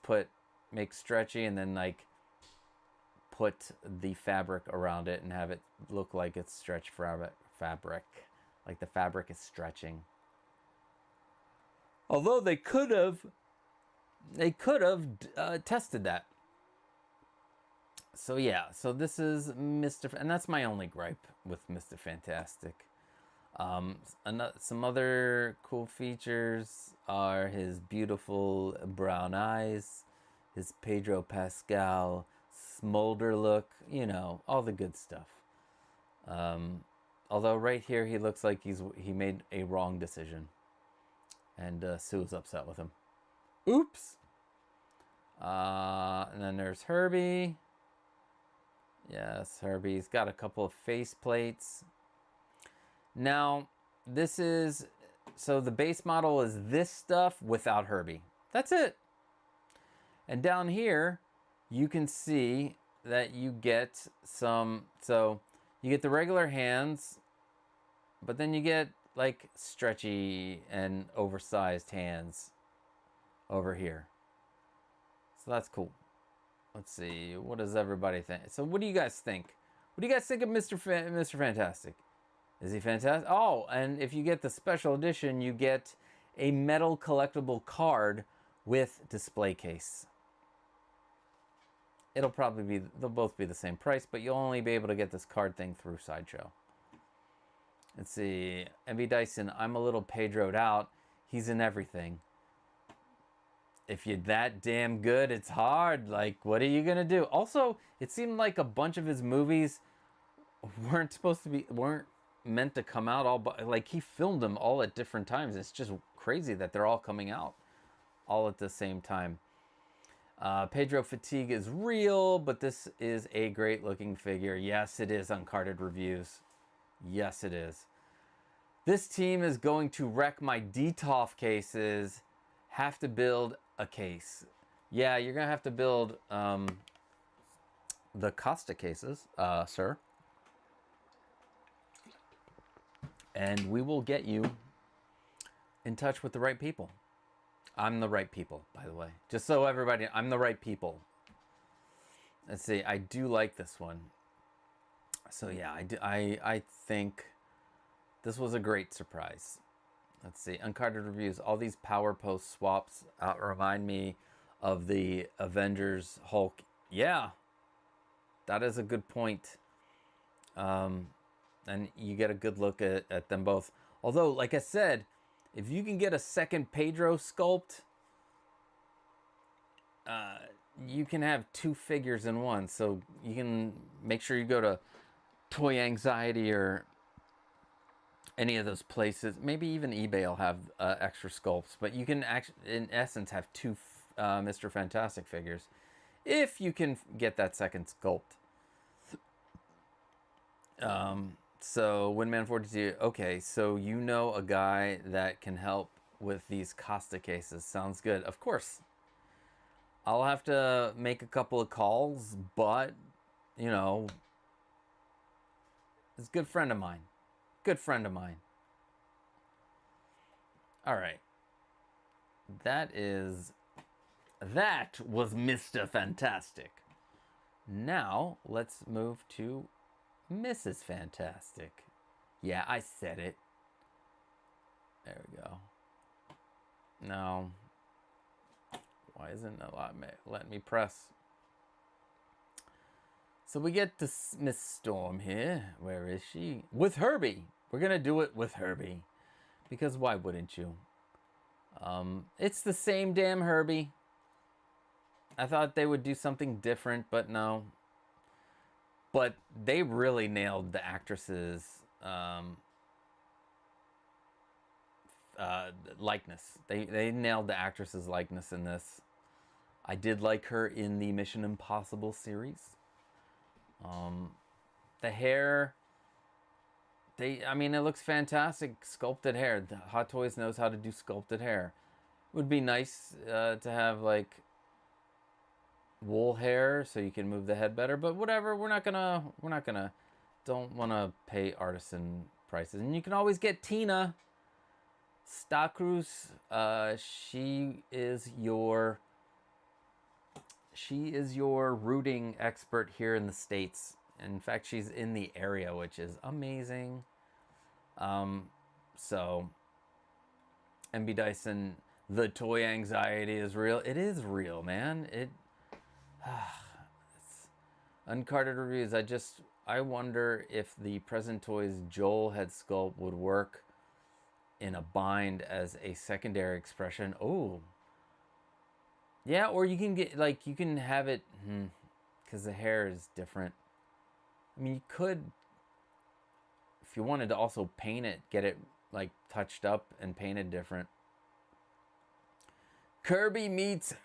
make stretchy and then like put the fabric around it and have it look like it's stretch fabric. Like the fabric is stretching. Although they could have tested that. So yeah, so this is Mr. And that's my only gripe with Mr. Fantastic. Some other cool features are his beautiful brown eyes, his Pedro Pascal smolder look, you know, all the good stuff. Although right here he looks like he made a wrong decision. And Sue's upset with him. Oops! And then there's Herbie. Yes, Herbie's got a couple of face plates. Now, this is... So the base model is this stuff without Herbie. That's it. And down here, you can see that you get some... So, you get the regular hands, but then you get, like, stretchy and oversized hands over here. So that's cool. Let's see. What does everybody think? So what do you guys think? What do you guys think of Mr. Fantastic? Is he fantastic? Oh, and if you get the special edition, you get a metal collectible card with display case. It'll probably be, they'll both be the same price, but you'll only be able to get this card thing through Sideshow. Let's see, MB Dyson, I'm a little Pedro'd out. He's in everything. If you're that damn good, it's hard. Like, what are you gonna do? Also, it seemed like a bunch of his movies weren't meant to come out all, but like he filmed them all at different times. It's just crazy that they're all coming out all at the same time. Pedro fatigue is real, but this is a great looking figure. Yes, it is. Uncarded reviews. Yes, it is. This team is going to wreck my DTOF cases. Have to build a case. Yeah, you're gonna have to build the Costa cases, sir. And we will get you in touch with the right people. I'm the right people, by the way. Just so everybody, I'm the right people. Let's see, I do like this one. So yeah, I think this was a great surprise. Let's see, Uncarded reviews. All these Power Post swaps remind me of the Avengers Hulk. Yeah, that is a good point. And you get a good look at them both. Although, like I said, if you can get a second Pedro sculpt, you can have two figures in one. So you can make sure you go to Toy Anxiety or any of those places. Maybe even eBay will have extra sculpts. But you can actually, in essence, have two Mr. Fantastic figures if you can get that second sculpt. So Windman 42, okay, so you know a guy that can help with these Costa cases. Sounds good. Of course. I'll have to make a couple of calls, but, you know, it's a good friend of mine. Good friend of mine. All right. That was Mr. Fantastic. Now, let's move to Mrs. Fantastic. Yeah, I said it. There we go. No. Why isn't it letting me press? So we get to Miss Storm here. Where is she? With Herbie. We're going to do it with Herbie. Because why wouldn't you? It's the same damn Herbie. I thought they would do something different, but no. But they really nailed the actress's likeness. They nailed the actress's likeness in this. I did like her in the Mission Impossible series. The hair, I mean, it looks fantastic. Sculpted hair. The Hot Toys knows how to do sculpted hair. It would be nice to have like wool hair so you can move the head better, but whatever, don't want to pay artisan prices. And you can always get Tina Stacruz. She is your rooting expert here in the States. In fact, she's in the area, which is amazing. So MB Dyson, the toy anxiety is real. It is real, man. It's Uncarded reviews. I wonder if the Present Toys Joel head sculpt would work in a bind as a secondary expression. Oh, yeah, or you can get, like, you can have it, because the hair is different. I mean, you could, if you wanted to also paint it, get it, like, touched up and painted different. Kirby meets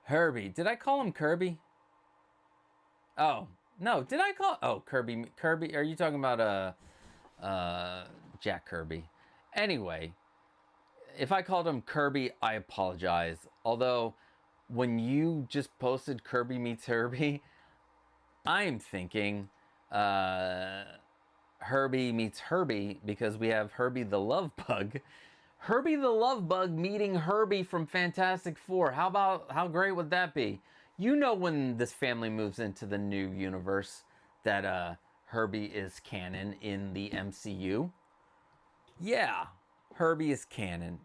Herbie. Did I call him Kirby? Oh, no, did I call, oh, Kirby, are you talking about, Jack Kirby? Anyway, if I called him Kirby, I apologize. Although, when you just posted Kirby meets Herbie, I'm thinking Herbie meets Herbie because we have Herbie the Love Bug. Herbie the Love Bug meeting Herbie from Fantastic Four. How great would that be? You know when this family moves into the new universe that Herbie is canon in the MCU. Yeah, Herbie is canon.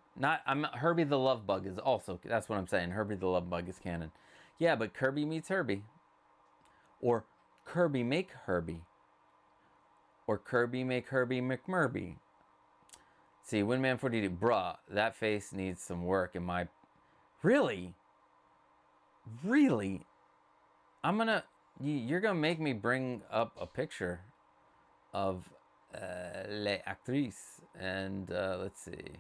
Herbie the Love Bug is also, that's what I'm saying. Herbie the Love Bug is canon. Yeah, but Kirby meets Herbie. Or Kirby make Herbie. Or Kirby make Herbie McMurby. See, Windman 42, bruh, that face needs some work in my... Really? Really? You're gonna make me bring up a picture of les actrices. And let's see.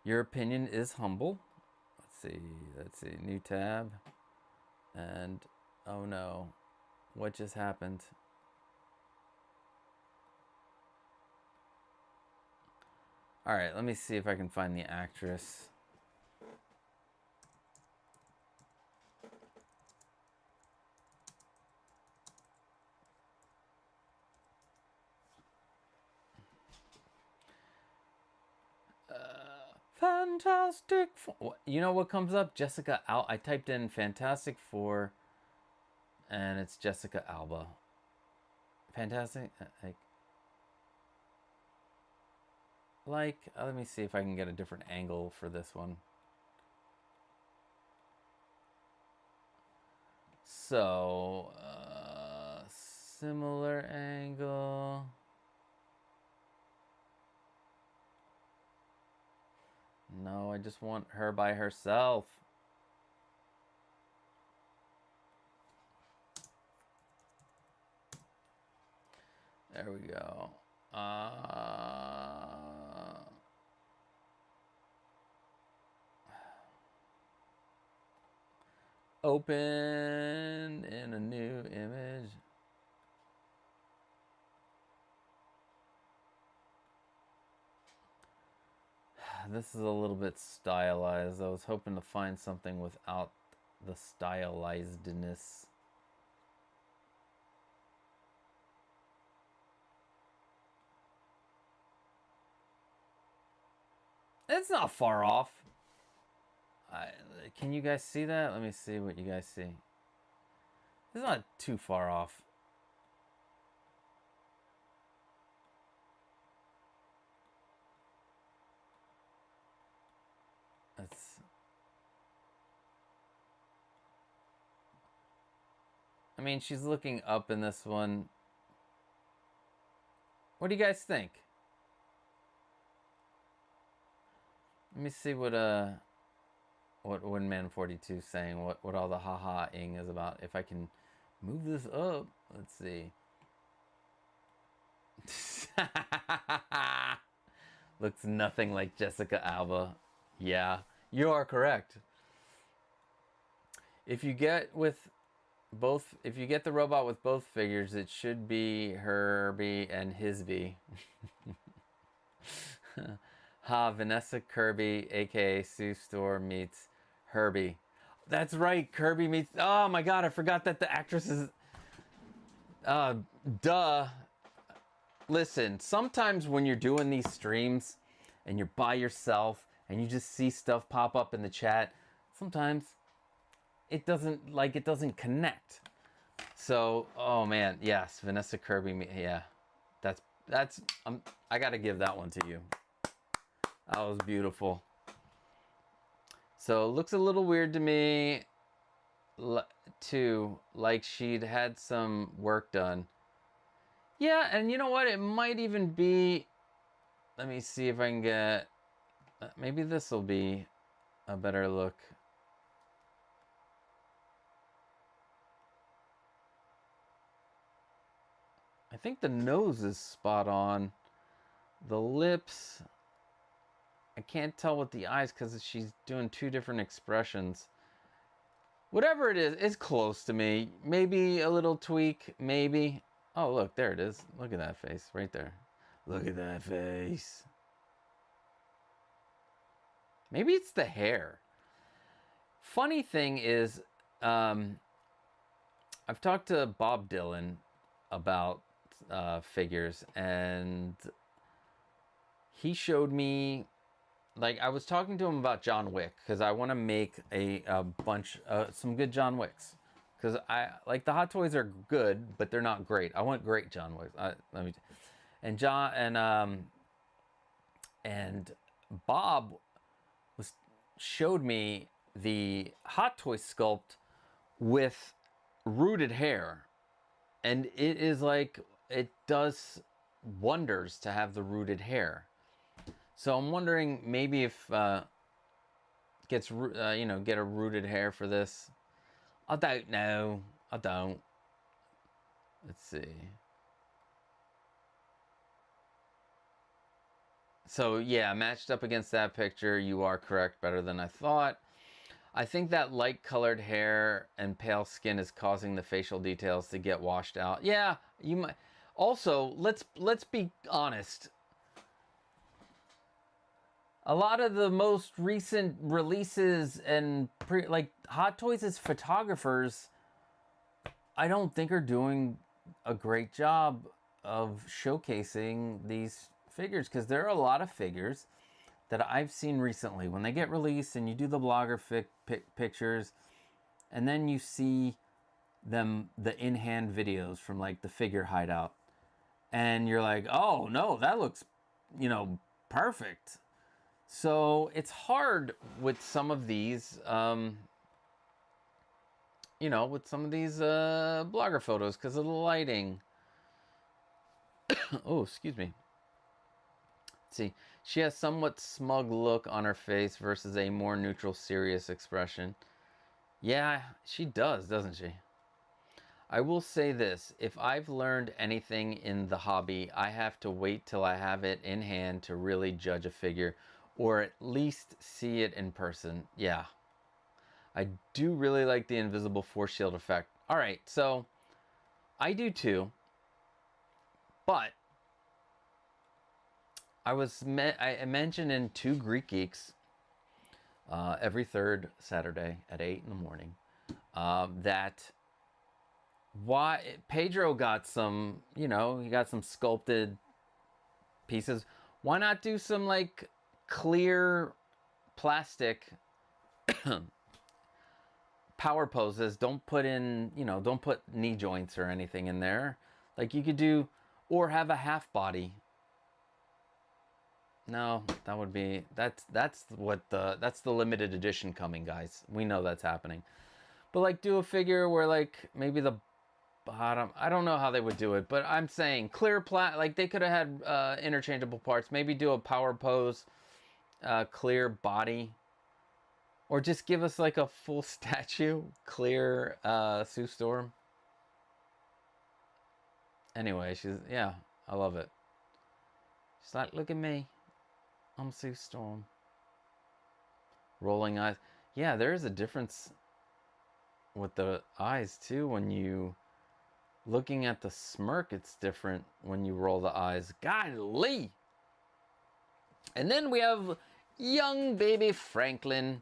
Your opinion is humble. Let's see, new tab. And, oh no, what just happened? All right, let me see if I can find the actress. Fantastic Four. You know what comes up? Jessica Alba. I typed in Fantastic Four, and it's Jessica Alba. Fantastic. Let me see if I can get a different angle for this one. So, similar angle. No, I just want her by herself. There we go. Open in a new image. This is a little bit stylized. I was hoping to find something without the stylizedness. It's not far off. Can you guys see that? Let me see what you guys see. It's not too far off. I mean, she's looking up in this one. What do you guys think? Let me see what Windman 42 is saying, what all the ha-ha-ing is about. If I can move this up, let's see. Looks nothing like Jessica Alba. Yeah, you are correct. If you get the robot with both figures, it should be Herbie and Hisby. Ha, Vanessa Kirby, aka Sue Storr, meets Herbie. That's right, Kirby meets... Oh my god, I forgot that the actress is... Duh. Listen, sometimes when you're doing these streams and you're by yourself and you just see stuff pop up in the chat, sometimes it doesn't connect. So, oh man, yes, Vanessa Kirby, yeah. That's I gotta give that one to you. That was beautiful. So it looks a little weird to me too, like she'd had some work done. Yeah, and you know what? It might even be, let me see if I can get, maybe this will be a better look. I think the nose is spot on. The lips, I can't tell with the eyes because she's doing two different expressions. Whatever it is, it's close to me. Maybe a little tweak, maybe. Oh, look, there it is. Look at that face right there. Look at that face. Maybe it's the hair. Funny thing is, I've talked to Bob Dylan about figures, and he showed me, like, I was talking to him about John Wick because I want to make a bunch some good John Wicks. because I like the Hot Toys are good, but they're not great. I want great John Wick. And John and Bob showed me the Hot Toy sculpt with rooted hair, and it is like it does wonders to have the rooted hair. So I'm wondering maybe if get a rooted hair for this. I don't know. I don't. Let's see. So yeah, matched up against that picture, you are correct. Better than I thought. I think that light colored hair and pale skin is causing the facial details to get washed out. Yeah, you might. Also, let's be honest. A lot of the most recent releases and like Hot Toys' photographers, I don't think are doing a great job of showcasing these figures, because there are a lot of figures that I've seen recently when they get released and you do the blogger pictures, and then you see them, the in-hand videos from like the figure hideout, and you're like, oh no, that looks, perfect. So it's hard with some of these, with some of these blogger photos because of the lighting. Oh, excuse me. Let's see, she has somewhat smug look on her face versus a more neutral, serious expression. Yeah, she does, doesn't she? I will say this, if I've learned anything in the hobby, I have to wait till I have it in hand to really judge a figure, or at least see it in person. Yeah. I do really like the invisible force shield effect. All right, so I do too. But I mentioned in Two Greek Geeks every third Saturday at 8 in the morning that why Pedro got some, he got some sculpted pieces. Why not do some like clear plastic power poses? Don't put in, don't put knee joints or anything in there. Like you could do, or have a half body. No, that would be, that's the limited edition coming, guys. We know that's happening. But like do a figure where like maybe the bottom, I don't know how they would do it, but I'm saying clear like they could have had interchangeable parts. Maybe do a power pose, clear body, or just give us like a full statue, clear Sue Storm. Anyway, I love it. She's like, look at me, I'm Sue Storm. Rolling eyes. Yeah, there is a difference with the eyes too. When you looking at the smirk, it's different when you roll the eyes. Golly! And then we have young baby Franklin.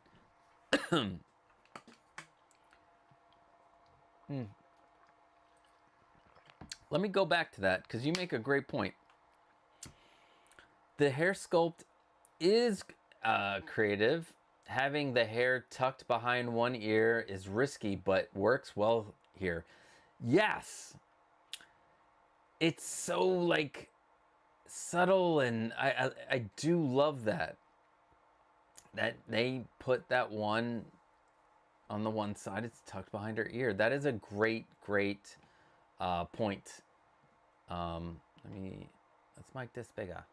Let me go back to that because you make a great point. The hair sculpt is creative. Having the hair tucked behind one ear is risky, but works well here. Yes. It's so like subtle, and I do love that they put that one on the one side. It's tucked behind her ear. That is a great point. Let's make this bigger.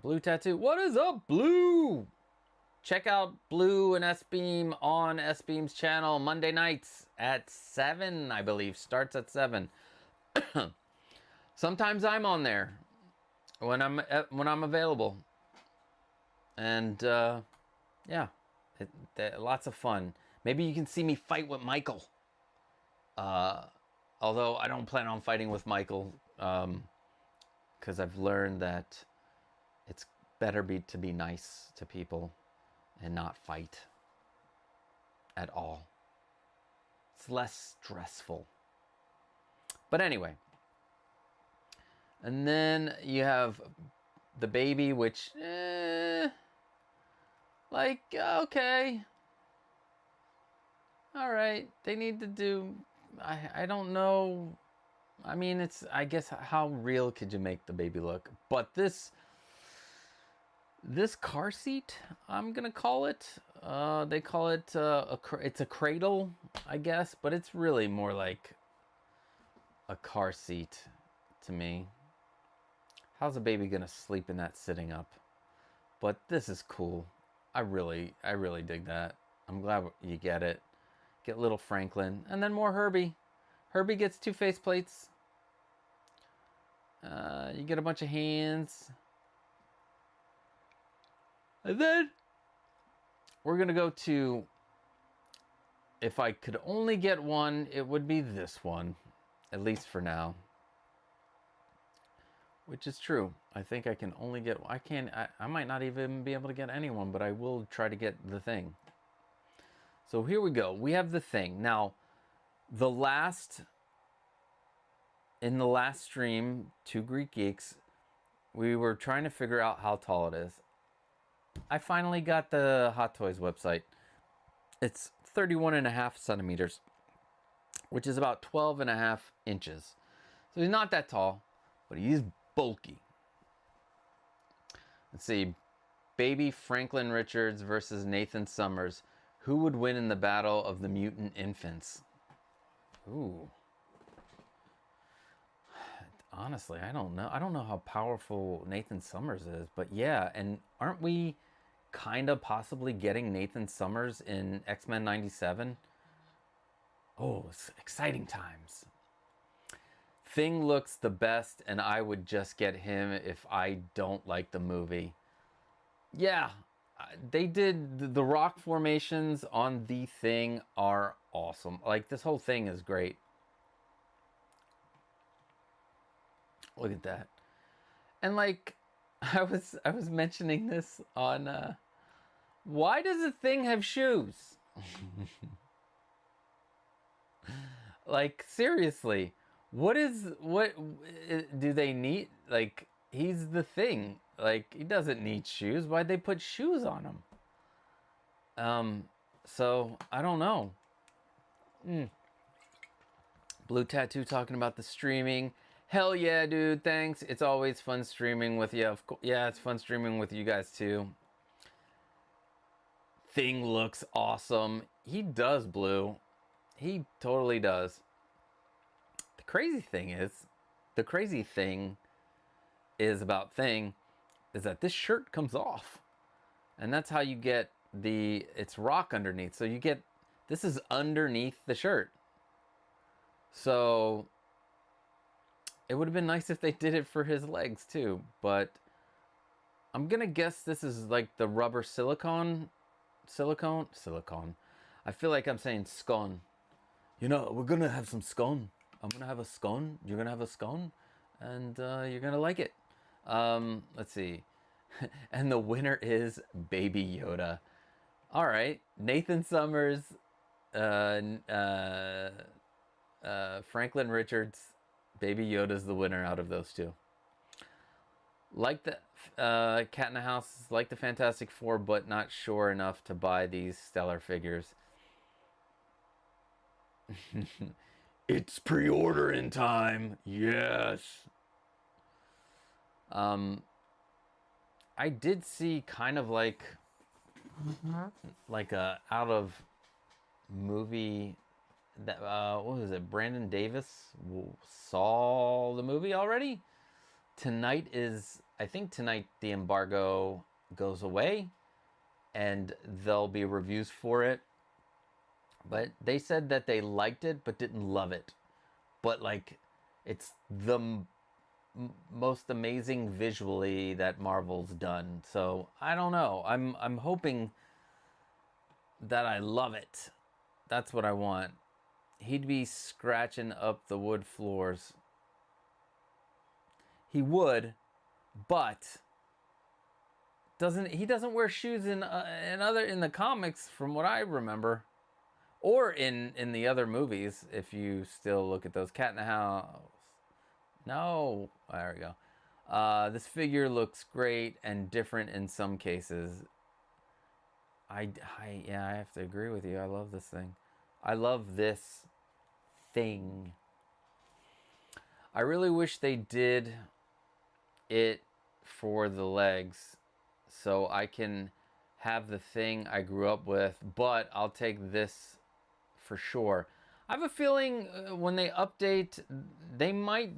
Blue tattoo. What is up, Blue? Check out Blue and S-Beam on S-Beam's channel Monday nights at 7, I believe. Starts at 7. Sometimes I'm on there when I'm available. And yeah, lots of fun. Maybe you can see me fight with Michael. Although I don't plan on fighting with Michael, because I've learned that it's better to be nice to people and not fight at all. It's less stressful. But anyway. And then you have the baby, which, okay. All right, they need to do. I don't know. I mean, it's. I guess how real could you make the baby look? But this car seat, I'm gonna call it. They call it it's a cradle, I guess, but it's really more like a car seat to me. How's a baby gonna sleep in that sitting up? But this is cool. I really dig that. I'm glad you get it. Get little Franklin, and then more Herbie. Herbie gets 2 faceplates. You get a bunch of hands. And then we're gonna go to, if I could only get one, it would be this one, at least for now. Which is true. I think I can only get, I might not even be able to get anyone, but I will try to get the Thing. So here we go. We have the Thing. Now, in the last stream, 2 Greek Geeks, we were trying to figure out how tall it is. I finally got the Hot Toys website. It's 31.5 centimeters, which is about 12.5 inches. So he's not that tall, but he's bulky. Let's see. Baby Franklin Richards versus Nathan Summers. Who would win in the battle of the mutant infants? Ooh. Honestly, I don't know. I don't know how powerful Nathan Summers is, but yeah, and aren't we kind of possibly getting Nathan Summers in X-Men 97? Oh, it's exciting times. Thing looks the best, and I would just get him if I don't like the movie. Yeah, they did, the rock formations on the Thing are awesome. Like, this whole thing is great. Look at that. And like, I was mentioning this on, why does the Thing have shoes? Like, seriously, what do they need? Like, he's the Thing. Like, he doesn't need shoes. Why'd they put shoes on him? So, I don't know. Blue Tattoo talking about the streaming. Hell yeah, dude, thanks. It's always fun streaming with you. Yeah, it's fun streaming with you guys too. Thing looks awesome. He does, Blue. He totally does. The crazy thing is about Thing is that this shirt comes off. And that's how you get it's rock underneath. So you get, this is underneath the shirt. So it would have been nice if they did it for his legs too, but I'm gonna guess this is like the rubber silicone. I feel like I'm saying scone. You know, we're gonna have some scone. I'm gonna have a scone. You're gonna have a scone, and you're gonna like it. Let's see. And the winner is Baby Yoda. All right, Nathan Summers, Franklin Richards, Baby Yoda's the winner out of those two. Like the Cat in the House, like the Fantastic Four, but not sure enough to buy these stellar figures. It's pre-ordering time. Yes. I did see kind of like a out of movie that what was it? Brandon Davis saw the movie already. I think tonight the embargo goes away and there'll be reviews for it. But they said that they liked it but didn't love it. But like, it's the most amazing visually that Marvel's done. So I don't know. I'm hoping that I love it. That's what I want. He'd be scratching up the wood floors. He would, but he doesn't wear shoes in the comics from what I remember, or in the other movies. If you still look at those, Cat in the House. No, there we go. This figure looks great and different in some cases. Yeah, I have to agree with you. I love this thing. I love this thing. I really wish they did it for the legs so I can have the thing I grew up with, but I'll take this for sure. I have a feeling when they update, they might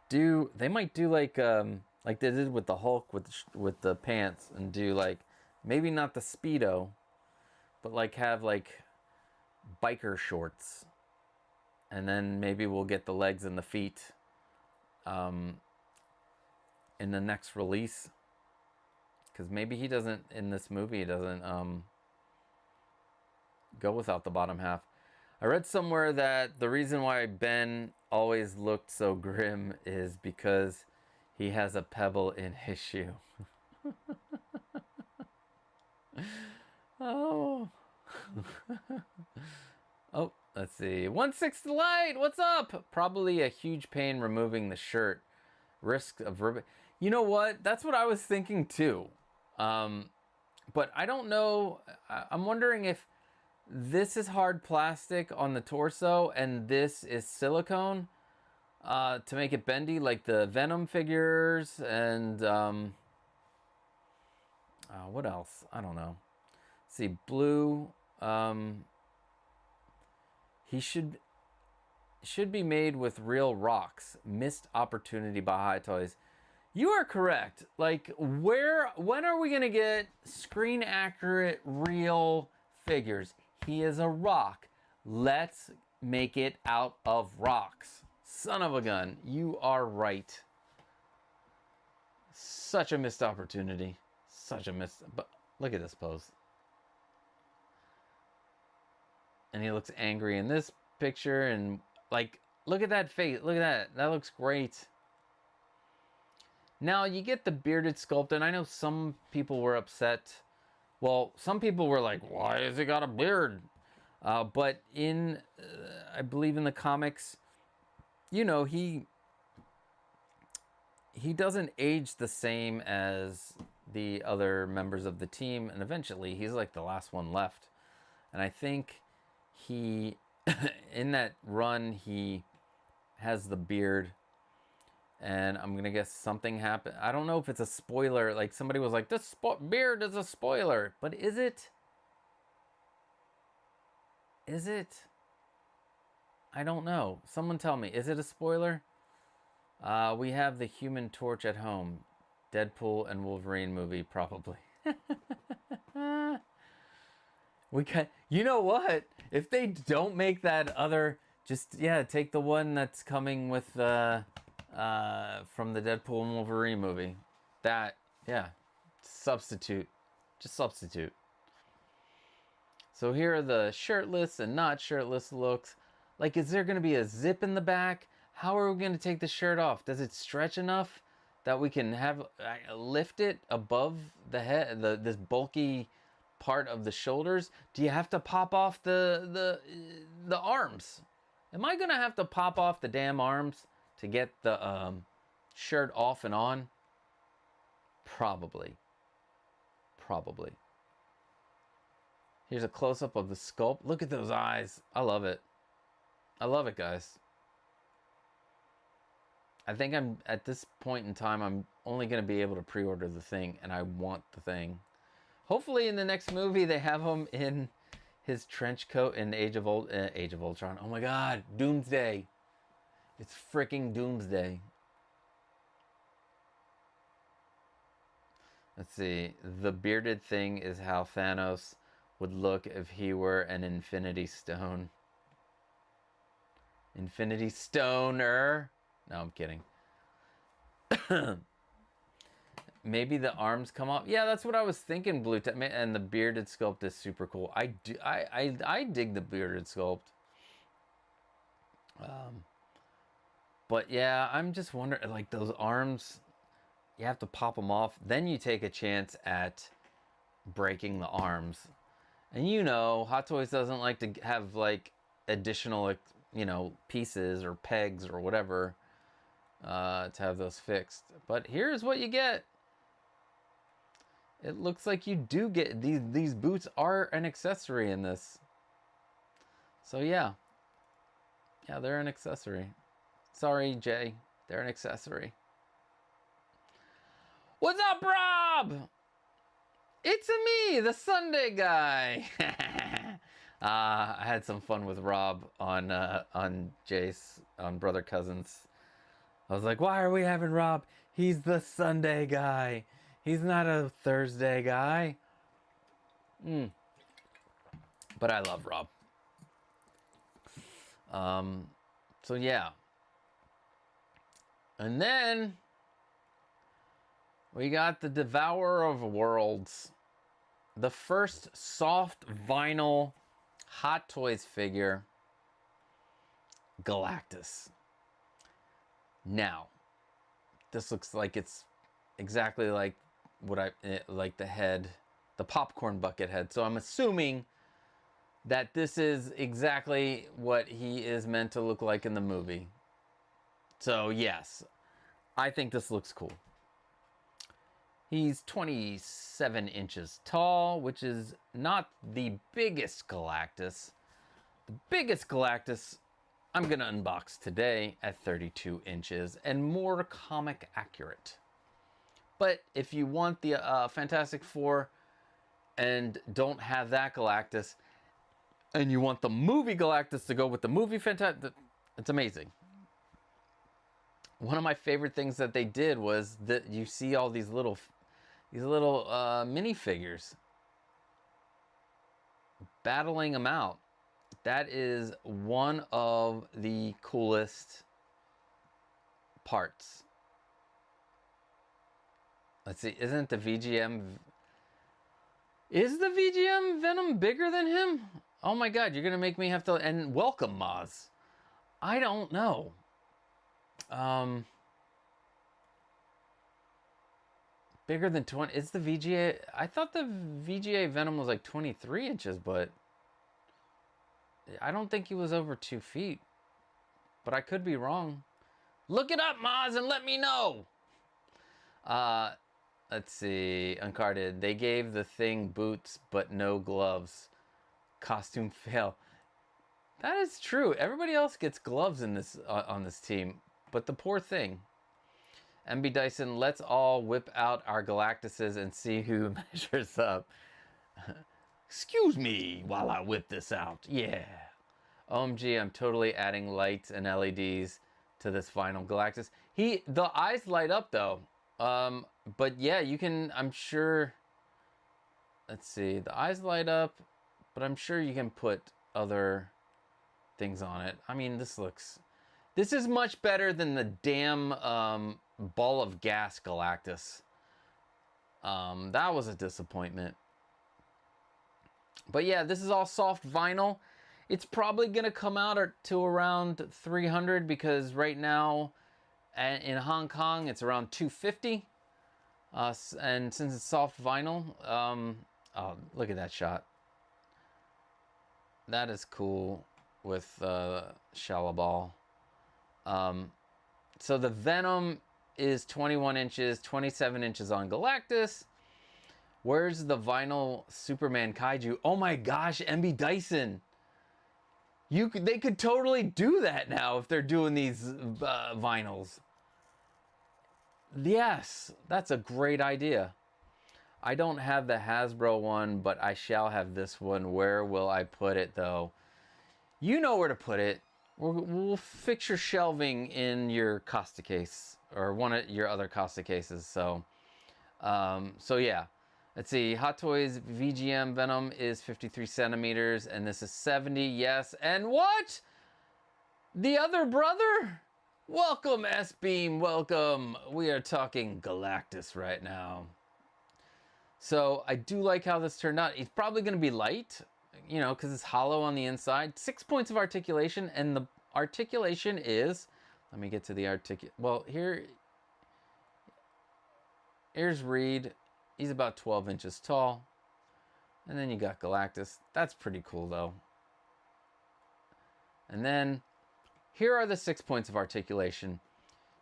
do like they did with the Hulk with the pants, and do like maybe not the Speedo, but like have like biker shorts, and then maybe we'll get the legs and the feet in the next release, because maybe he doesn't, in this movie, he doesn't go without the bottom half. I read somewhere that the reason why Ben always looked so grim is because he has a pebble in his shoe. Oh. Oh, let's see. 1/6 Delight, what's up? Probably a huge pain removing the shirt. Risk of You know what? That's what I was thinking too. But I don't know. I'm wondering if this is hard plastic on the torso and this is silicone to make it bendy, like the Venom figures, and what else? I don't know. Let's see, blue. He should be made with real rocks. Missed opportunity by High Toys. You are correct. Like, when are we gonna get screen accurate real figures? He is a rock. Let's make it out of rocks. Son of a gun. You are right. Such a missed opportunity. Such a missed. But look at this pose. And he looks angry in this picture. And like, look at that face. Look at that. That looks great. Now you get the bearded sculpt. And I know some people were upset. Well, some people were like, why has he got a beard? But in, I believe in the comics, you know, he doesn't age the same as the other members of the team. And eventually he's like the last one left. And I think he, in that run, he has the beard. And I'm going to guess something happened. I don't know if it's a spoiler. Like, somebody was like, this beard is a spoiler. But is it? Is it? I don't know. Someone tell me. Is it a spoiler? We have the Human Torch at home. Deadpool and Wolverine movie, probably. We can. You know what? If they don't make that other, just, yeah, take the one that's coming with from the Deadpool and Wolverine movie. That, yeah, substitute. Just substitute. So here are the shirtless and not shirtless looks. Like, is there going to be a zip in the back? How are we going to take the shirt off? Does it stretch enough that we can have lift it above the head, this bulky part of the shoulders? Do you have to pop off the arms? Am I going to have to pop off the damn arms to get the shirt off and on? Probably. Probably. Here's a close-up of the sculpt. Look at those eyes. I love it. I love it, guys. I think I'm, at this point in time, I'm only going to be able to pre-order the thing, and I want the thing. Hopefully in the next movie, they have him in his trench coat in Age of Ultron. Oh my God, Doomsday. It's freaking Doomsday. Let's see. The bearded thing is how Thanos would look if he were an Infinity Stone. Infinity Stoner. No, I'm kidding. Maybe the arms come off. Yeah, that's what I was thinking, Blue. And the bearded sculpt is super cool. I dig the bearded sculpt. But yeah, I'm just wondering, like, those arms, you have to pop them off. Then you take a chance at breaking the arms. And you know, Hot Toys doesn't like to have, like, additional, you know, pieces or pegs or whatever to have those fixed. But here's what you get. It looks like you do get, these boots are an accessory in this. So yeah. Yeah, they're an accessory. Sorry, Jay. They're an accessory. What's up, Rob? It's me, the Sunday guy. I had some fun with Rob on Jace, on Brother Cousins. I was like, why are we having Rob? He's the Sunday guy. He's not a Thursday guy. But I love Rob. So yeah. And then we got the Devourer of Worlds. The first soft vinyl Hot Toys figure, Galactus. Now, this looks like it's exactly like what like the head, the popcorn bucket head. So I'm assuming that this is exactly what he is meant to look like in the movie. So yes, I think this looks cool. He's 27 inches tall, which is not the biggest Galactus. The biggest Galactus I'm gonna unbox today at 32 inches and more comic accurate. But if you want the Fantastic Four and don't have that Galactus, and you want the movie Galactus to go with the movie Fantastic, it's amazing. One of my favorite things that they did was that you see all these little minifigures battling them out. That is one of the coolest parts. Let's see, isn't the VGM... Is the VGM Venom bigger than him? Oh my god, you're gonna make me have to... And welcome, Maz. I don't know. Bigger than 20... Is the VGA... I thought the VGA Venom was like 23 inches, but... I don't think he was over 2 feet. But I could be wrong. Look it up, Maz, and let me know! Let's see. Uncarded. They gave the Thing boots, but no gloves. Costume fail. That is true. Everybody else gets gloves in this on this team, but the poor Thing. MB Dyson, let's all whip out our Galactuses and see who measures up. Excuse me while I whip this out. Yeah. OMG, I'm totally adding lights and LEDs to this vinyl Galactus. The eyes light up though. But yeah, you can, I'm sure, let's see, the eyes light up, but I'm sure you can put other things on it. I mean, this is much better than the damn ball of gas Galactus. That was a disappointment. But yeah, this is all soft vinyl. It's probably gonna come out to around 300 because right now in Hong Kong it's around 250. And since it's soft vinyl, oh, look at that shot. That is cool with Shalabal. So the Venom is 21 inches, 27 inches on Galactus. Where's the vinyl Superman Kaiju? Oh my gosh, MB Dyson. They could totally do that now if they're doing these vinyls. Yes, that's a great idea. I don't have the Hasbro one, but I shall have this one. Where will I put it though? You know where to put it. We'll fix your shelving in your Costa case or one of your other Costa cases. So yeah. Let's see, Hot Toys VGM Venom is 53 centimeters, and this is 70, yes. And what? The other brother? Welcome, S-Beam, welcome. We are talking Galactus right now. So I do like how this turned out. It's probably gonna be light, you know, because it's hollow on the inside. 6 points of articulation, and the articulation is, let me get to the well, here's Reed. He's about 12 inches tall. And then you got Galactus. That's pretty cool though. And then here are the 6 points of articulation.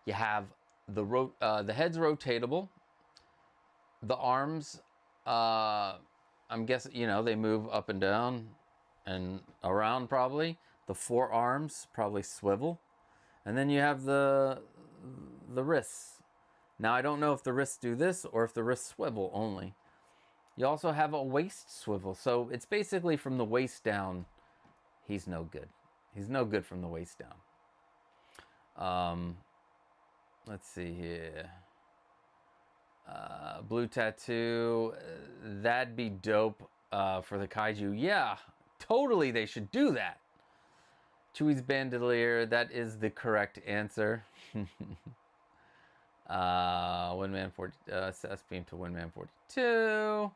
You have the head's rotatable. The arms, I'm guessing, you know, they move up and down. and around probably. The 4 arms probably swivel. And then you have the wrists. Now I don't know if the wrists do this or if the wrists swivel only. You also have a waist swivel. So it's basically from the waist down, he's no good. He's no good from the waist down. Let's see here. Blue tattoo. That'd be dope for the kaiju. Yeah, totally they should do that. Chewie's bandolier. That is the correct answer. Windman 40. S-Beam to Windman 42.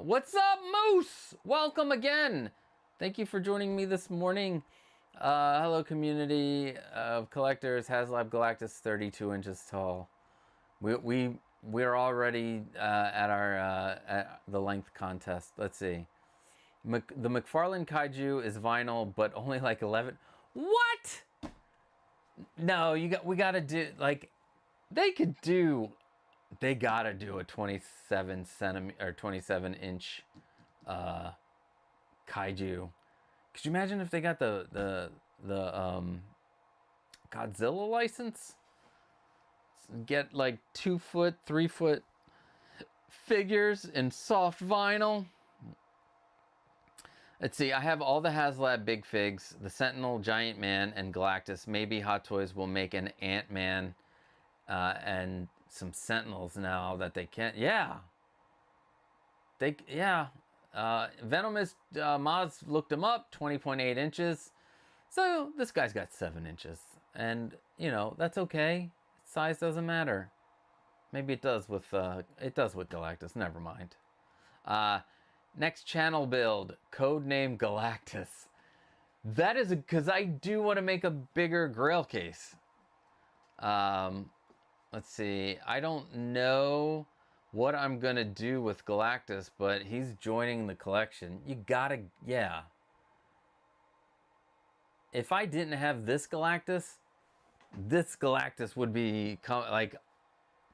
What's up, Moose? Welcome again. Thank you for joining me this morning. Hello, community of collectors. Haslab Galactus, 32 inches tall. We're already at the length contest. Let's see. The McFarlane Kaiju is vinyl, but only like 11. What? No, we gotta do like they gotta do a 27 centimeter or 27 inch kaiju. Could you imagine if they got the Godzilla license? Get like 2 foot, 3 foot figures in soft vinyl. Let's see, I have all the Haslab big figs, the Sentinel, Giant Man, and Galactus. Maybe Hot Toys will make an Ant-Man and some Sentinels now that they can't. Yeah. Venomous Moz looked him up, 20.8 inches. So this guy's got 7 inches. And, you know, that's okay. Size doesn't matter. Maybe it does with Galactus. Never mind. Next channel build, codename Galactus. That is because I do want to make a bigger Grail case. Let's see. I don't know what I'm gonna do with Galactus, but he's joining the collection. You gotta, yeah. If I didn't have this Galactus would be like,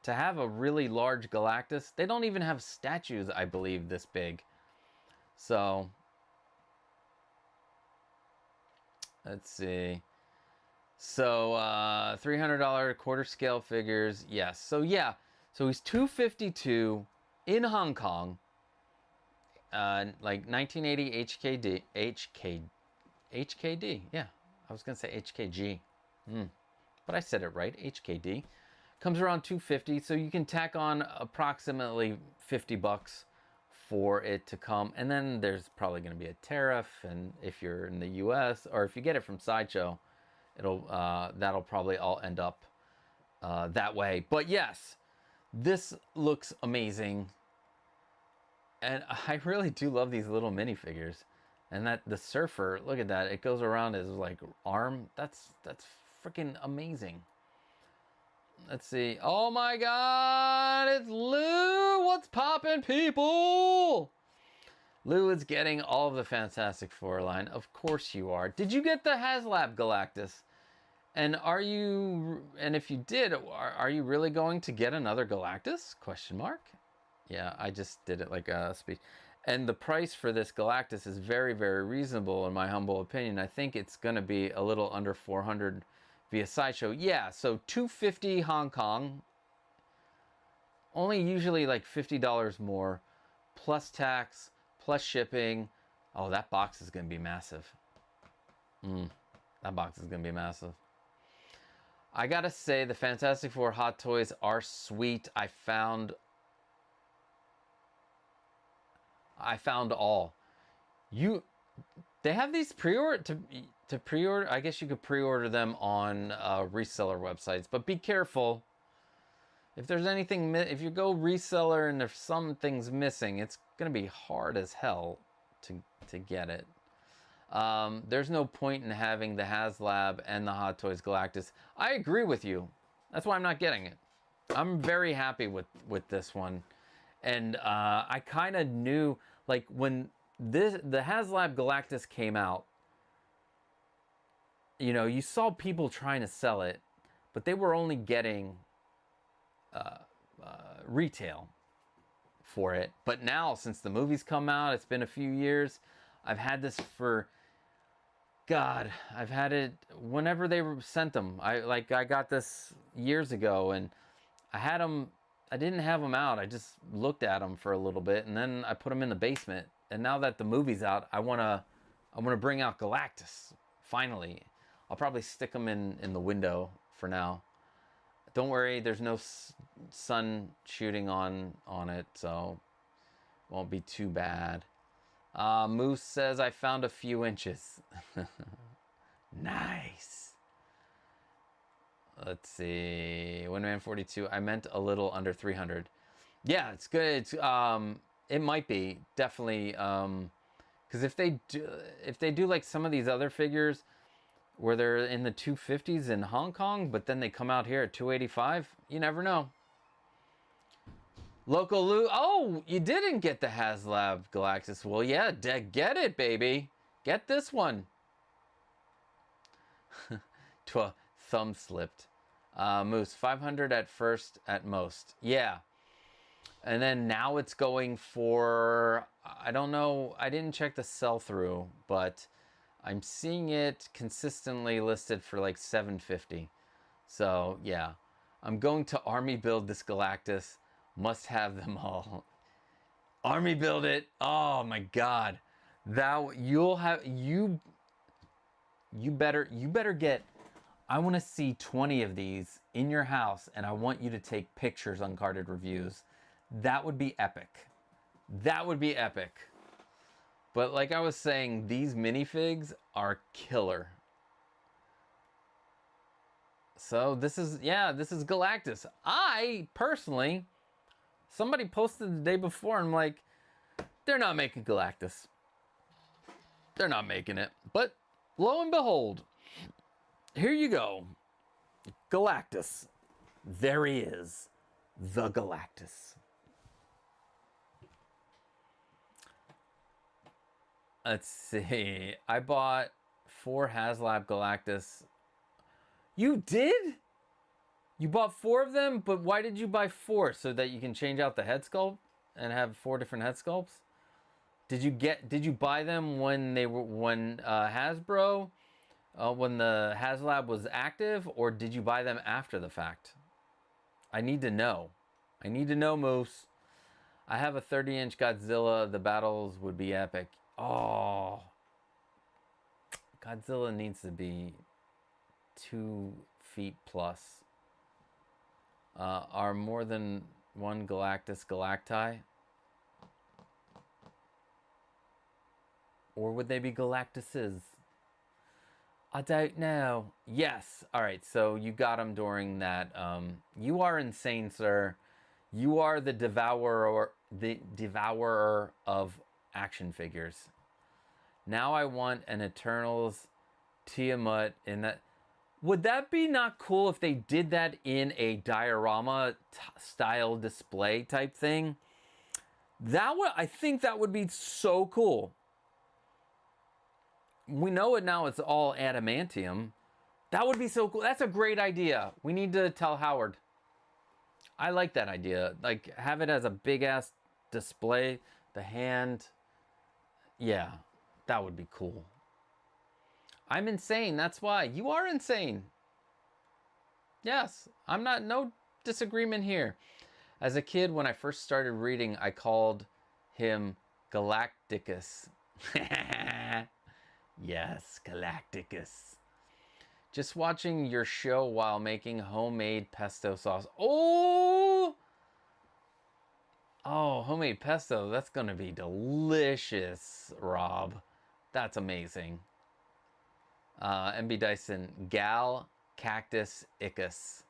to have a really large Galactus. They don't even have statues, I believe, this big. So, let's see. So, $300 quarter scale figures. Yes. So, yeah. So, he's $252 in Hong Kong. Like 1980 HKD. Yeah. I was going to say HKG. But I said it right. HKD. Comes around $250. So, you can tack on approximately $50 for it to come, and then there's probably going to be a tariff, and if you're in the US or if you get it from Sideshow, that'll probably all end up that way. But yes, this looks amazing, and I really do love these little minifigures. And that the surfer, look at that, it goes around his like arm. That's freaking amazing. Let's see. Oh my God, it's Lou. What's poppin', people? Lou is getting all of the Fantastic Four line. Of course you are. Did you get the Haslab Galactus? And if you did, are you really going to get another Galactus? Question mark. Yeah, I just did it like a speech. And the price for this Galactus is very, very reasonable in my humble opinion. I think it's going to be a little under 400 via Sideshow. Yeah, so $250 Hong Kong. Only usually like $50 more. Plus tax, plus shipping. Oh, that box is going to be massive. That box is going to be massive. I got to say, the Fantastic Four Hot Toys are sweet. I found all. They have these pre-order to pre-order. I guess you could pre-order them on reseller websites, but be careful. If there's anything, if you go reseller and there's some things missing, it's gonna be hard as hell to get it. There's no point in having the Haslab and the Hot Toys Galactus. I agree with you. That's why I'm not getting it. I'm very happy with this one, and I kind of knew, like, when the Haslab Galactus came out, you know, you saw people trying to sell it, but they were only getting retail for it. But now, since the movie's come out, it's been a few years, I've had this for, God, I've had it whenever they sent them. I got this years ago, and I had them. I didn't have them out. I just looked at them for a little bit, and then I put them in the basement. And now that the movie's out, I wanna bring out Galactus. Finally, I'll probably stick them in the window for now. Don't worry, there's no sun shooting on it, so won't be too bad. Moose says, I found a few inches. Nice. Let's see. Windman 42. I meant a little under 300. Yeah, it's good. It's it might be definitely because if they do like some of these other figures where they're in the 250s in Hong Kong, but then they come out here at 285, you never know. Local Lou, oh, you didn't get the Haslab Galactus. Well, yeah, get it, baby. Get this one. To a thumb slipped. Moose, 500 at first, at most. Yeah. And then now it's going for, I don't know, I didn't check the sell-through, but I'm seeing it consistently listed for like 750. So, yeah. I'm going to army build this Galactus. Must have them all. Army build it. Oh my God. That you'll have you better get, I want to see 20 of these in your house, and I want you to take pictures on Carded Reviews. That would be epic. That would be epic. But like I was saying, these minifigs are killer. So this is Galactus. I personally, somebody posted the day before, and I'm like, they're not making Galactus. They're not making it. But lo and behold, here you go. Galactus. There he is. The Galactus. Let's see. I bought 4 Haslab Galactus. You did? You bought 4 of them, but why did you buy 4? So that you can change out the head sculpt and have 4 different head sculpts? Did you buy them when they were, Hasbro, when the Haslab was active, or did you buy them after the fact? I need to know. I need to know, Moose. I have a 30-inch Godzilla. The battles would be epic. Oh. Godzilla needs to be 2 feet plus. Are more than one Galactus Galacti? Or would they be Galactuses? I don't know. Yes. All right. So you got them during that. You are insane, sir. You are the devourer of action figures. Now I want an Eternals Tiamat in that. Would that be not cool if they did that in a diorama style display type thing? I think that would be so cool. We know it now, it's all adamantium. That would be so cool. That's a great idea. We need to tell Howard. I like that idea. Like, have it as a big ass display. The hand. Yeah, that would be cool. I'm insane. That's why. You are insane. Yes, I'm not, no disagreement here. As a kid, when I first started reading, I called him Galacticus. Yes, Galacticus. Just watching your show while making homemade pesto sauce. Oh, homemade pesto. That's going to be delicious, Rob. That's amazing. MB Dyson, Gal Cactus Icus.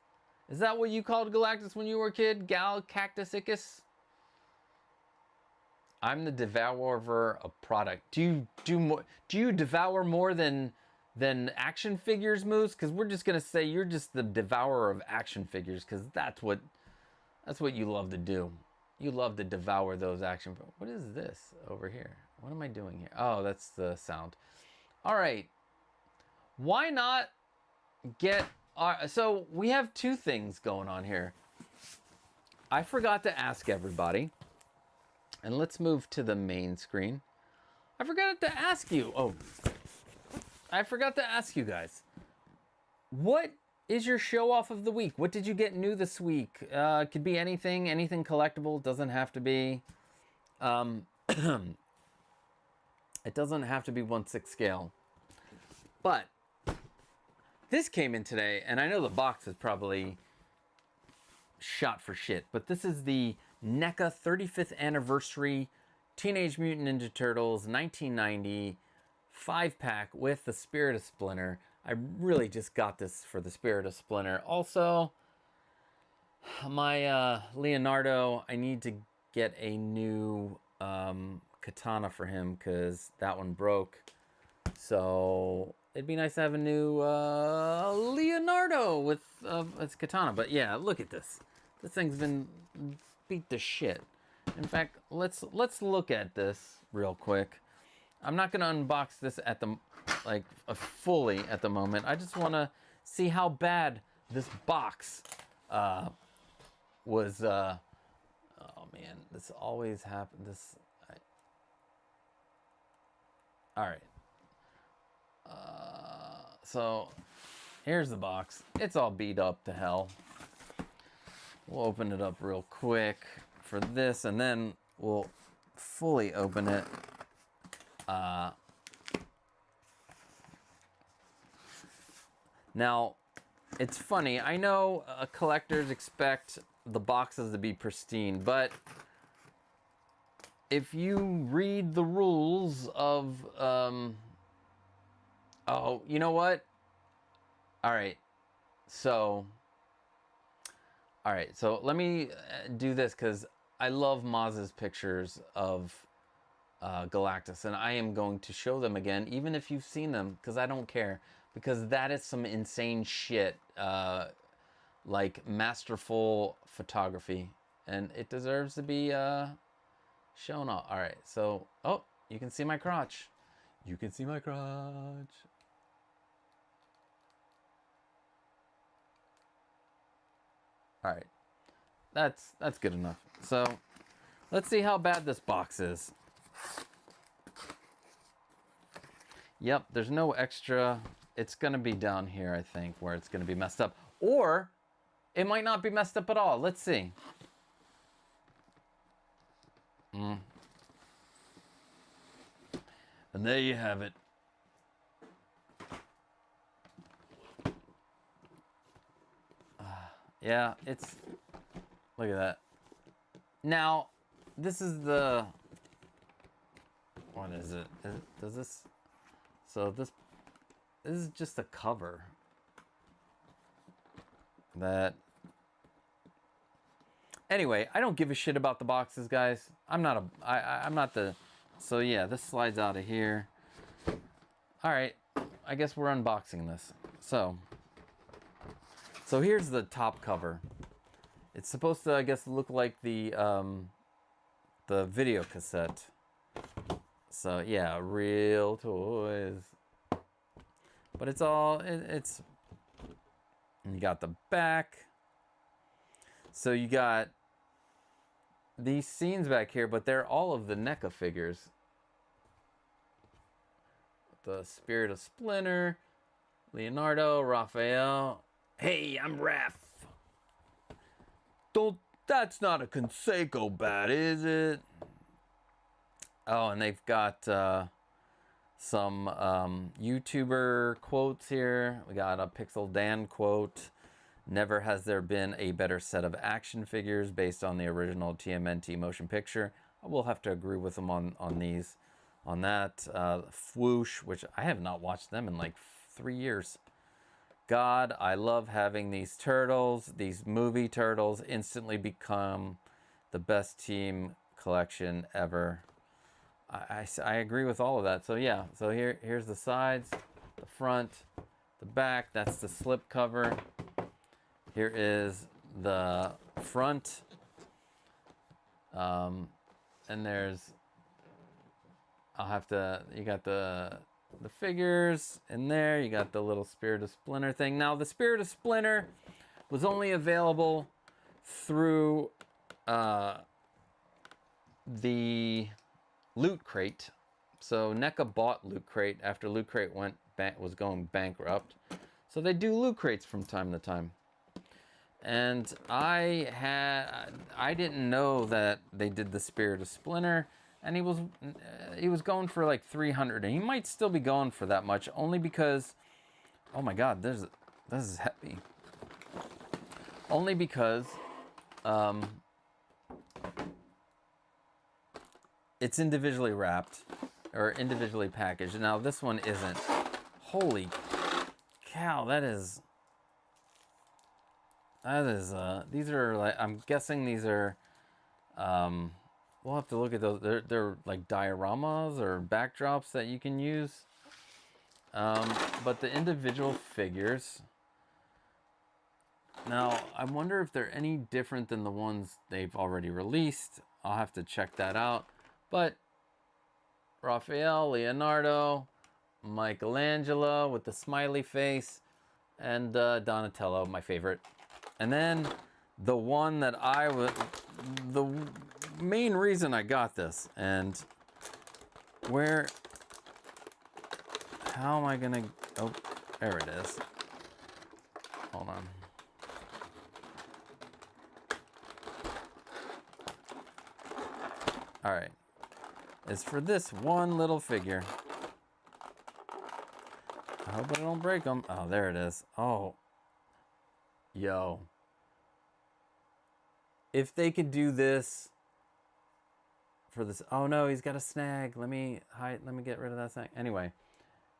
Is that what you called Galactus when you were a kid? Gal Cactus Icus? I'm the devourer of product. Do you devour more than action figures, Moose? Because we're just gonna say you're just the devourer of action figures, because that's what you love to do. You love to devour those action. What is this over here? What am I doing here? Oh, that's the sound. All right. Why not get so we have 2 things going on here. I forgot to ask everybody. And let's move to the main screen. I forgot to ask you. Oh, I forgot to ask you guys. What is your show off of the week? What did you get new this week? It could be anything collectible. Doesn't have to be. It doesn't have to be 1/6 scale. But this came in today, and I know the box is probably shot for shit, but this is the NECA 35th anniversary Teenage Mutant Ninja Turtles 1990 5-pack with the Spirit of Splinter. I really just got this for the Spirit of Splinter. Also, my Leonardo, I need to get a new katana for him because that one broke. So it'd be nice to have a new Leonardo with its katana. But yeah, look at this. This thing's been beat to shit. In fact, let's look at this real quick. I'm not gonna unbox this at the fully at the moment. I just want to see how bad this box was. Oh man, this always happens. All right. So here's the box. It's all beat up to hell. We'll open it up real quick for this, and then we'll fully open it. Now, it's funny. I know collectors expect the boxes to be pristine, but if you read the rules of, oh, you know what? All right, so let me do this because I love Maz's pictures of Galactus, and I am going to show them again, even if you've seen them, because I don't care, because that is some insane shit, like masterful photography, and it deserves to be shown off. All right, so, oh, you can see my crotch. You can see my crotch. All right, that's good enough. So let's see how bad this box is. Yep, there's no extra. It's gonna be down here, I think, where it's gonna be messed up, or it might not be messed up at all. Let's see. And there you have it. Yeah, it's, look at that. Now, this is the, what is it? Does this, so this is just a cover that, anyway, I don't give a shit about the boxes, guys. I'm not the, so yeah, this slides out of here. All right, I guess we're unboxing this. So here's the top cover. It's supposed to, I guess, look like the video cassette. So yeah, real toys. But it's all, it's, and you got the back. So you got these scenes back here, but they're all of the NECA figures. The Spirit of Splinter, Leonardo, Raphael. Hey, I'm Raph. That's not a Conseco bat, is it? Oh, and they've got some YouTuber quotes here. We got a Pixel Dan quote. Never has there been a better set of action figures based on the original TMNT motion picture. I will have to agree with them on these. On that, Fwoosh, which I have not watched them in like 3 years. God, I love having these turtles. These movie turtles instantly become the best team collection ever. I agree with all of that. So yeah, so here's the sides, the front, the back. That's the slip cover. Here is the front. And there's, you got the figures in there. You got the little Spirit of Splinter thing. Now, the Spirit of Splinter was only available through the Loot Crate So NECA bought Loot Crate after Loot Crate was going bankrupt. So they do loot crates from time to time. And I didn't know that they did the Spirit of Splinter, and he was going for like 300, and he might still be going for that much, only because, oh my God, this is heavy. Only because it's individually wrapped or individually packaged. Now this one isn't. Holy cow, that is, these are like, I'm guessing these are, we'll have to look at those. They're like dioramas or backdrops that you can use. But the individual figures, now I wonder if they're any different than the ones they've already released. I'll have to check that out. But Raphael, Leonardo, Michelangelo with the smiley face, and Donatello, my favorite. And then the one that the main reason I got this, and how am I gonna, oh, there it is. Hold on. All right, it's for this one little figure. I hope I don't break them. Oh, there it is. Oh, yo. If they could do this for this, oh no, he's got a snag. Let me get rid of that snag. Anyway,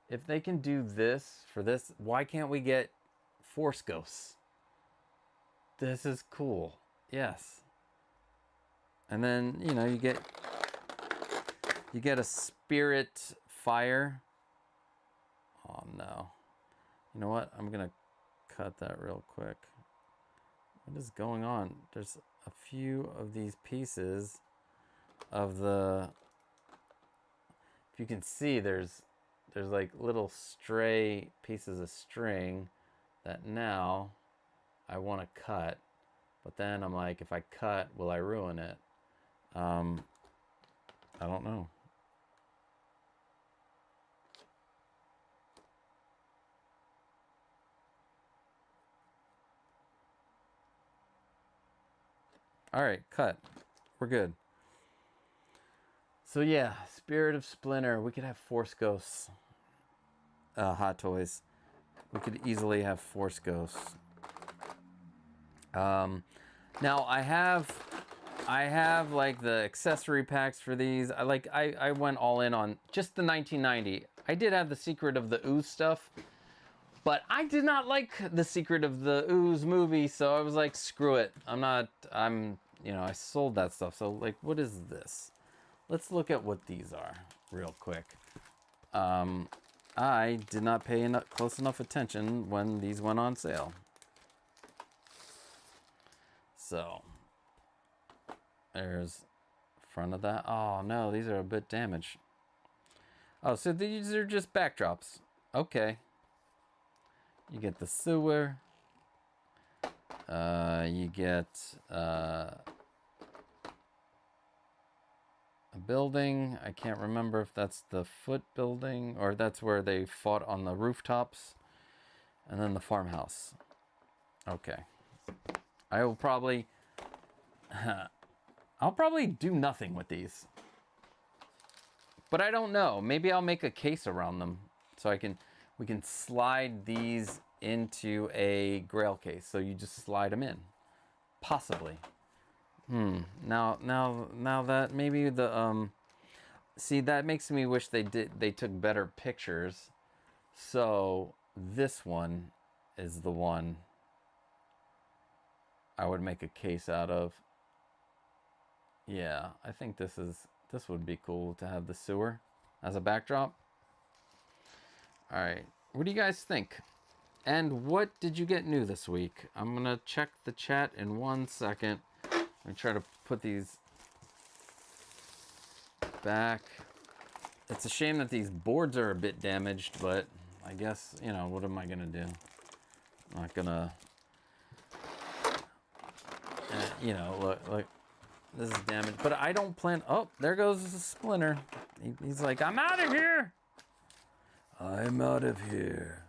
if they can do this for this, why can't we get Force Ghosts? This is cool. Yes. And then, you know, you get a Spirit Fire. Oh no. You know what? I'm gonna cut that real quick. What is going on? There's a few of these pieces of the, if you can see, there's like little stray pieces of string that now I want to cut, but then I'm like, if I cut, will I ruin it? I don't know. All right, cut. We're good. So yeah, Spirit of Splinter. We could have Force Ghosts. Hot Toys. We could easily have Force Ghosts. Now I have like the accessory packs for these. I went all in on just the 1990. I did have the Secret of the Ooze stuff, but I did not like the Secret of the Ooze movie, so I was like, screw it. You know, I sold that stuff. So like, what is this? Let's look at what these are real quick. I did not pay close enough attention when these went on sale. So there's front of that. Oh no, these are a bit damaged. Oh, so these are just backdrops. Okay. You get the sewer. You get a building. I can't remember if that's the foot building or that's where they fought on the rooftops. And then the farmhouse. Okay. I will probably I'll probably do nothing with these. But I don't know. Maybe I'll make a case around them so we can slide these into a grail case. So you just slide them in. Possibly. Now that maybe the see, that makes me wish they took better pictures. So this one is the one I would make a case out of. Yeah, I think this would be cool to have the sewer as a backdrop. All right, what do you guys think? And what did you get new this week? I'm gonna check the chat in 1 second. I'm try to put these back. It's a shame that these boards are a bit damaged, but I guess, you know, what am I gonna do? I'm not gonna, you know, look, this is damaged, but I don't plan, oh, there goes the splinter. He's like, I'm out of here. I'm out of here.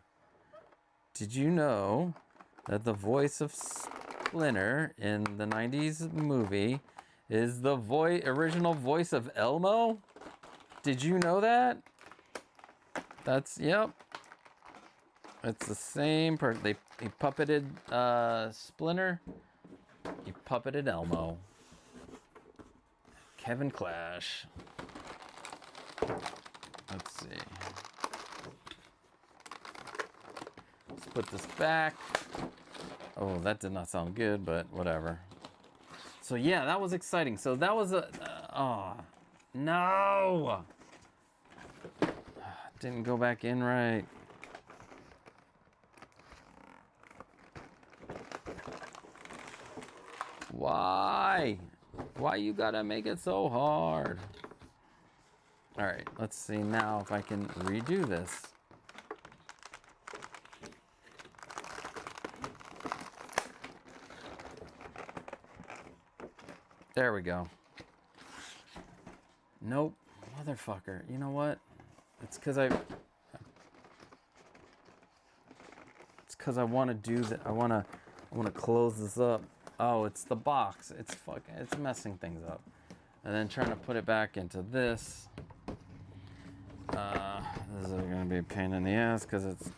Did you know that the voice of Splinter in the 90s movie is the original voice of Elmo? Did you know that? Yep. It's the same person. He puppeted Splinter. He puppeted Elmo. Kevin Clash. Let's see. Let's put this back. Oh, that did not sound good, but whatever. So yeah, that was exciting. So that was oh, no. Didn't go back in right. Why? Why you gotta make it so hard? All right, let's see now if I can redo this. There we go. Nope, motherfucker. You know what? It's because I want to do that. I want to close this up. Oh, it's the box. It's messing things up. And then trying to put it back into this. This is going to be a pain in the ass because it's...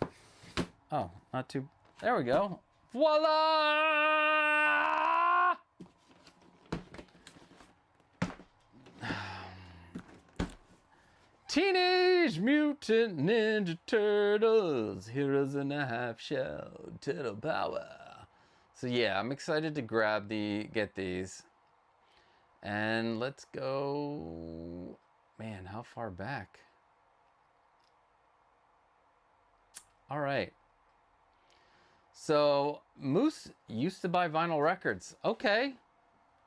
Oh, not too... There we go. Voila! Teenage Mutant Ninja Turtles. Heroes in a Half Shell. Turtle Power. So yeah, I'm excited to get these. And let's go... Man, how far back? All right. So Moose used to buy vinyl records. Okay.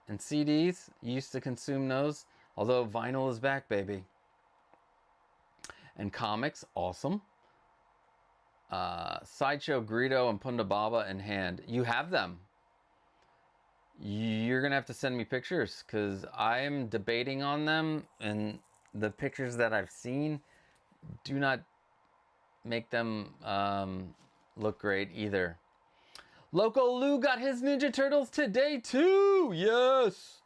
And CDs, used to consume those. Although vinyl is back, baby. And comics, awesome. Sideshow Greedo and Punda Baba in hand. You have them. You're going to have to send me pictures because I'm debating on them. And the pictures that I've seen do not make them look great either. Loco Lou got his Ninja Turtles today too. Yes.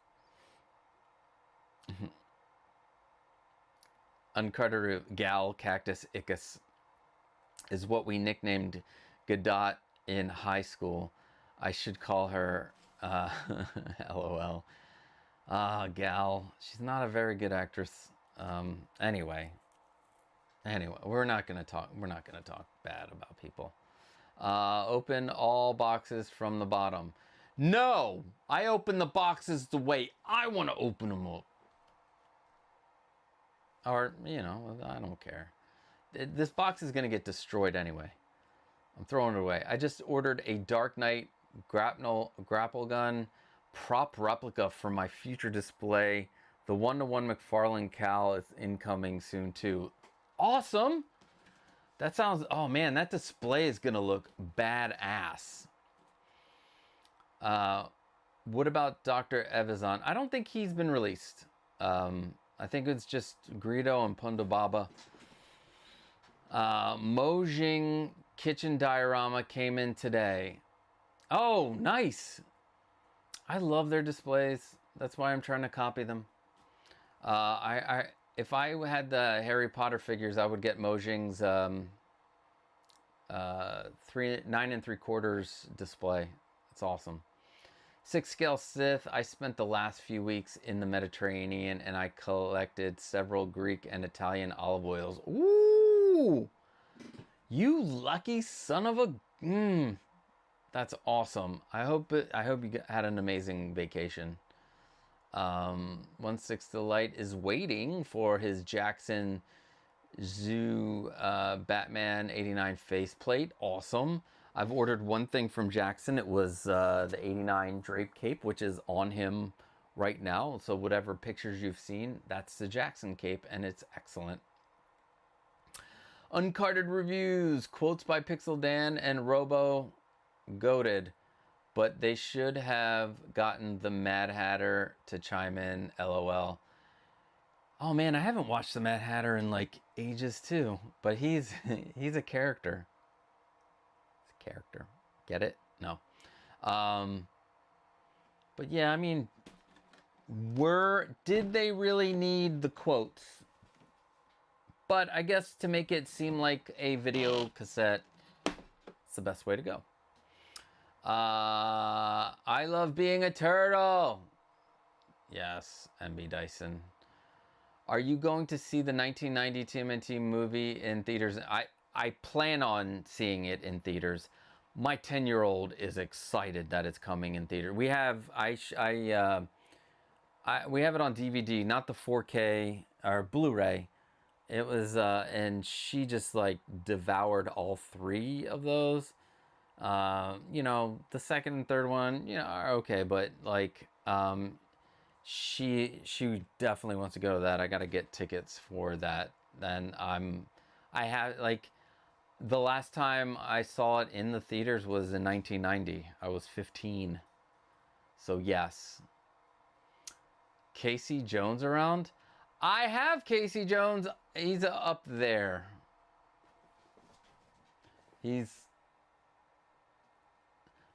Uncarter Gal Cactus Icus is what we nicknamed Godot in high school. I should call her LOL. Gal. She's not a very good actress. Anyway, we're not gonna talk bad about people. Open all boxes from the bottom. No, I open the boxes the way I want to open them up. Or, you know, I don't care. This box is gonna get destroyed anyway. I'm throwing it away. I just ordered a Dark Knight grapple gun prop replica for my future display. The 1-to-1 McFarlane Cal is incoming soon too. Awesome! That sounds, oh man, that display is gonna look badass. What about Dr. Evazan? I don't think he's been released. I think it's just Greedo and Punda Baba. Mojing Kitchen Diorama came in today. Oh, nice. I love their displays. That's why I'm trying to copy them. If I had the Harry Potter figures, I would get Mojing's 9 3/4 display. It's awesome. 6 scale Sith. I spent the last few weeks in the Mediterranean and I collected several Greek and Italian olive oils. Ooh, you lucky son of a. That's awesome. I hope you had an amazing vacation. 16 Delight is waiting for his Jackson Zoo Batman 89 faceplate. Awesome. I've ordered one thing from Jackson. It was the 89 drape cape, which is on him right now. So whatever pictures you've seen, that's the Jackson cape, and it's excellent. Uncarded reviews, quotes by Pixel Dan and Robo, goated, but they should have gotten the Mad Hatter to chime in, LOL. Oh man, I haven't watched the Mad Hatter in like ages too. But he's he's a character. He's a character. Get it? No. But yeah, I mean, did they really need the quotes? But I guess to make it seem like a video cassette, it's the best way to go. I love being a turtle. Yes, MB Dyson. Are you going to see the 1990 TMNT movie in theaters? I plan on seeing it in theaters. My 10-year-old is excited that it's coming in theater. We have we have it on DVD, not the 4K or Blu-ray. It was and she just like devoured all 3 of those. You know, the second and third one, you know, are okay, but like she definitely wants to go to that. I got to get tickets for that. Then I have like the last time I saw it in the theaters was in 1990. I was 15. So yes. Casey Jones around? I have Casey Jones. He's up there. He's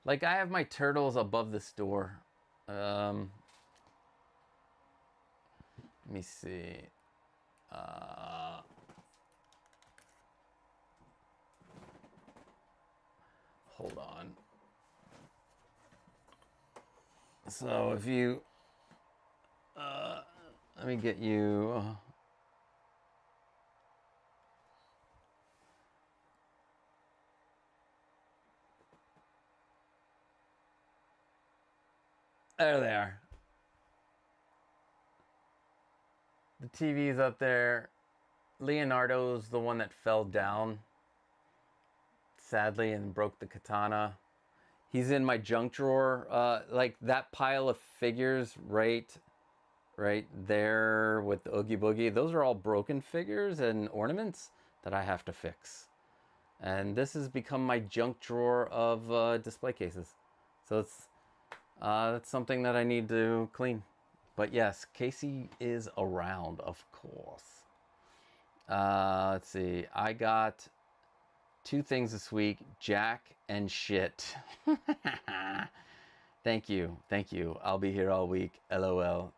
like, I have my turtles above this door. Let me see. Hold on. So if you, let me get you. There they are. The TV's up there. Leonardo's the one that fell down, sadly, and broke the katana. He's in my junk drawer. Like that pile of figures right there with the Oogie Boogie. Those are all broken figures and ornaments that I have to fix. And this has become my junk drawer of display cases. So it's that's something that I need to clean. But yes, Casey is around, of course. Let's see. I got 2 things this week. Jack and shit. Thank you. Thank you. I'll be here all week. LOL.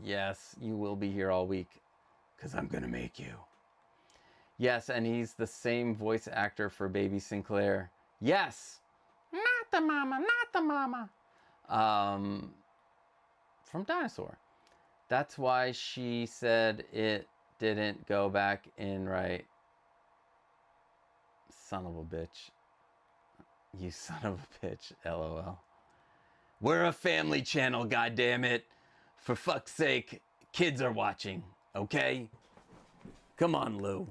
Yes, you will be here all week. Because I'm going to make you. Yes, and he's the same voice actor for Baby Sinclair. Yes! Not the mama, not the mama. From Dinosaur. That's why she said it didn't go back in right. Son of a bitch. You son of a bitch. LOL. We're a family channel, goddammit. For fuck's sake, kids are watching, okay? Come on, Lou.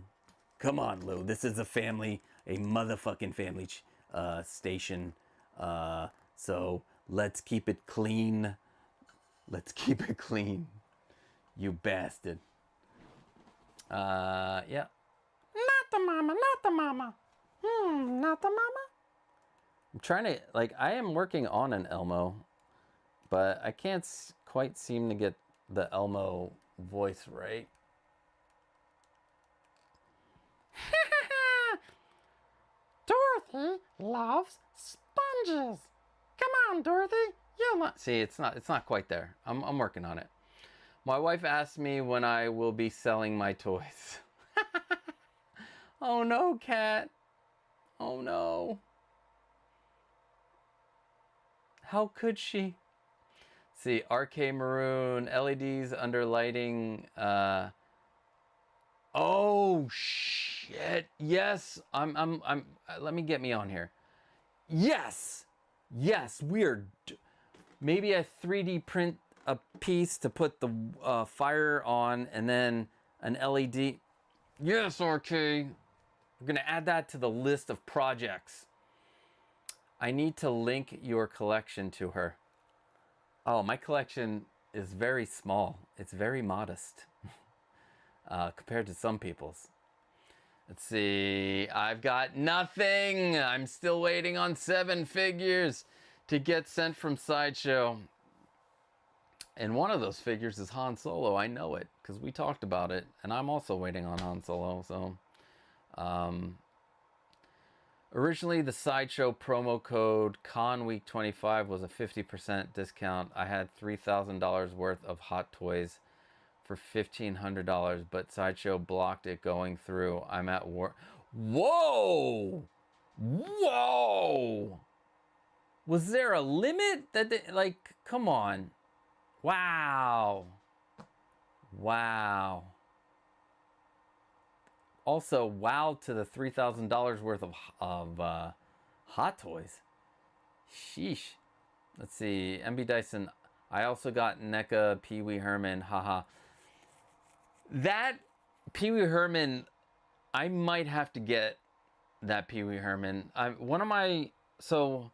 Come on, Lou. This is a motherfucking family station. So let's keep it clean. Let's keep it clean. You bastard. Yeah. Not the mama, not the mama. Not the mama. I'm trying to, like, I am working on an Elmo, but I can't quite seem to get the Elmo voice right. Dorothy loves sponges. Come on, Dorothy. You'll not see. It's not quite there. I'm working on it. My wife asked me when I will be selling my toys. Oh no, cat. Oh no. How could she? See, RK Maroon, LEDs under lighting. Oh shit. Yes. I'm let me get me on here. Yes. Yes, weird. Maybe I 3D print a piece to put the fire on and then an LED. Yes, RK. We're gonna add that to the list of projects. I need to link your collection to her. Oh, my collection is very small. It's very modest compared to some people's. Let's see. I've got nothing. I'm still waiting on 7 figures to get sent from Sideshow. And one of those figures is Han Solo. I know it. because we talked about it, and I'm also waiting on Han Solo. So, originally the Sideshow promo code Con Week 25 was a 50% discount. I had $3,000 worth of Hot Toys for $1,500, but Sideshow blocked it going through. I'm at war. Whoa! Whoa! Was there a limit that they, like, come on. Wow. Wow. Also, wow to the $3,000 worth of Hot Toys. Sheesh. Let's see. MB Dyson. I also got NECA Pee Wee Herman. Haha. That Pee Wee Herman, I might have to get that Pee Wee Herman. So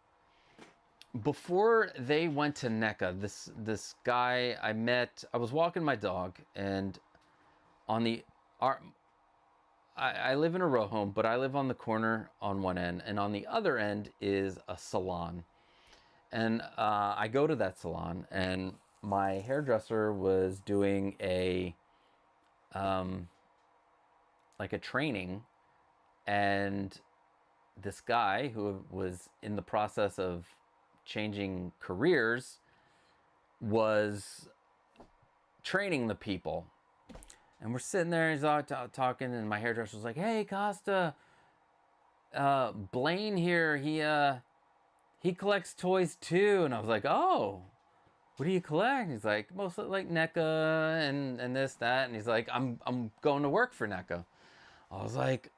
before they went to NECA, this guy I met, I was walking my dog, and on the I live in a row home, but I live on the corner on one end, and on the other end is a salon. And I go to that salon, and my hairdresser was doing a like a training, and this guy who was in the process of changing careers was training the people. And we're sitting there, he's all talking, and my hairdresser was like, "Hey, Costa, Blaine here, he collects toys too." And I was like, "Oh, what do you collect?" He's like, "Mostly like NECA and this, that." And he's like, I'm going to work for NECA. I was like,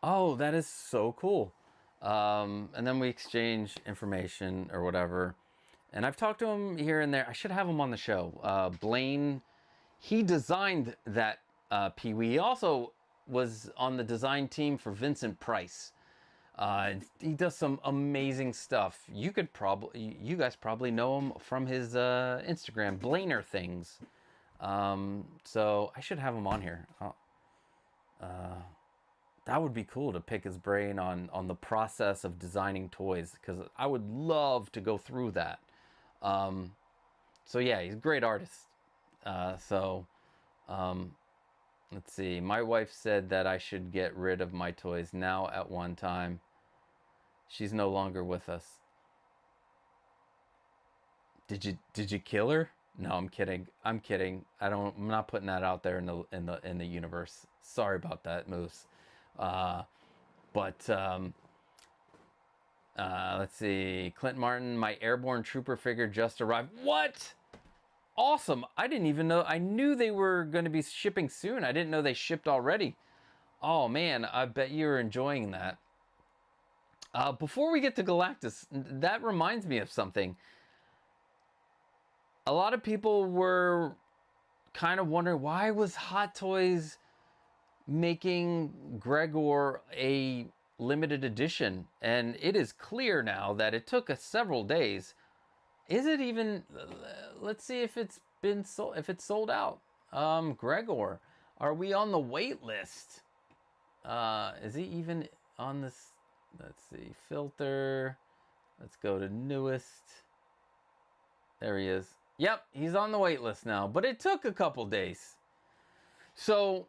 "Oh, that is so cool." And then we exchange information or whatever. And I've talked to him here and there. I should have him on the show. Blaine, he designed that Pee Wee. He also was on the design team for Vincent Price. He does some amazing stuff. You guys probably know him from his Instagram, Blainer Things. So I should have him on here. That would be cool to pick his brain on the process of designing toys, because I would love to go through that. So yeah, he's a great artist. Let's see. My wife said that I should get rid of my toys now at one time. She's no longer with us. Did you kill her? No, I'm kidding. I'm not putting that out there in the universe. Sorry about that, Moose. Let's see. Clint Martin, my Airborne Trooper figure just arrived. What? Awesome. I didn't even know. I knew they were going to be shipping soon. I didn't know they shipped already. Oh man, I bet you're enjoying that. Before we get to Galactus, that reminds me of something. A lot of people were kind of wondering, why was Hot Toys making Gregor a limited edition? And it is clear now that it took us several days. Is it even, let's see if it's been sold, if it's sold out. Gregor, are we on the wait list? Is he even on this? Let's see, filter. Let's go to newest. There he is. Yep, he's on the wait list now, but it took a couple days. So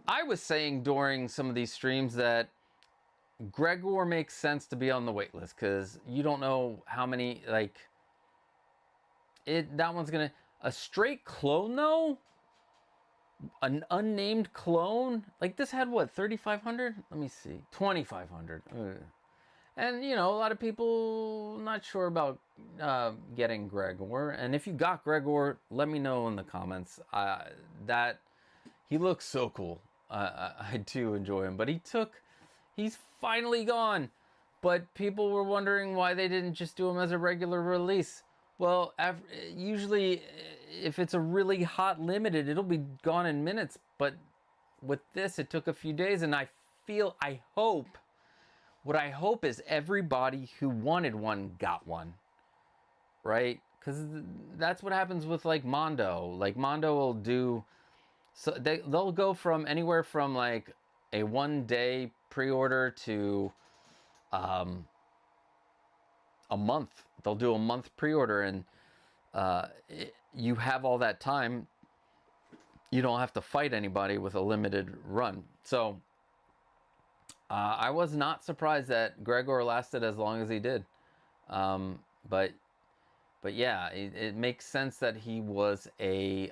I was saying during some of these streams that Gregor makes sense to be on the wait list, because you don't know how many, like, that one's gonna, a straight clone though? An unnamed clone? Like, this had what, 3,500? Let me see, 2,500. And you know, a lot of people not sure about getting Gregor. And if you got Gregor, let me know in the comments. That he looks so cool. I do enjoy him, but he's finally gone. But people were wondering why they didn't just do him as a regular release. Well, usually if it's a really hot limited, it'll be gone in minutes. But with this, it took a few days, and I hope is everybody who wanted one got one, right? Because that's what happens with like Mondo. Like Mondo will do, so they'll go from anywhere from like a 1-day pre-order to a month. They'll do a month pre-order, and you have all that time you don't have to fight anybody with a limited run. So I was not surprised that Gregor lasted as long as he did. But yeah, it makes sense that he was a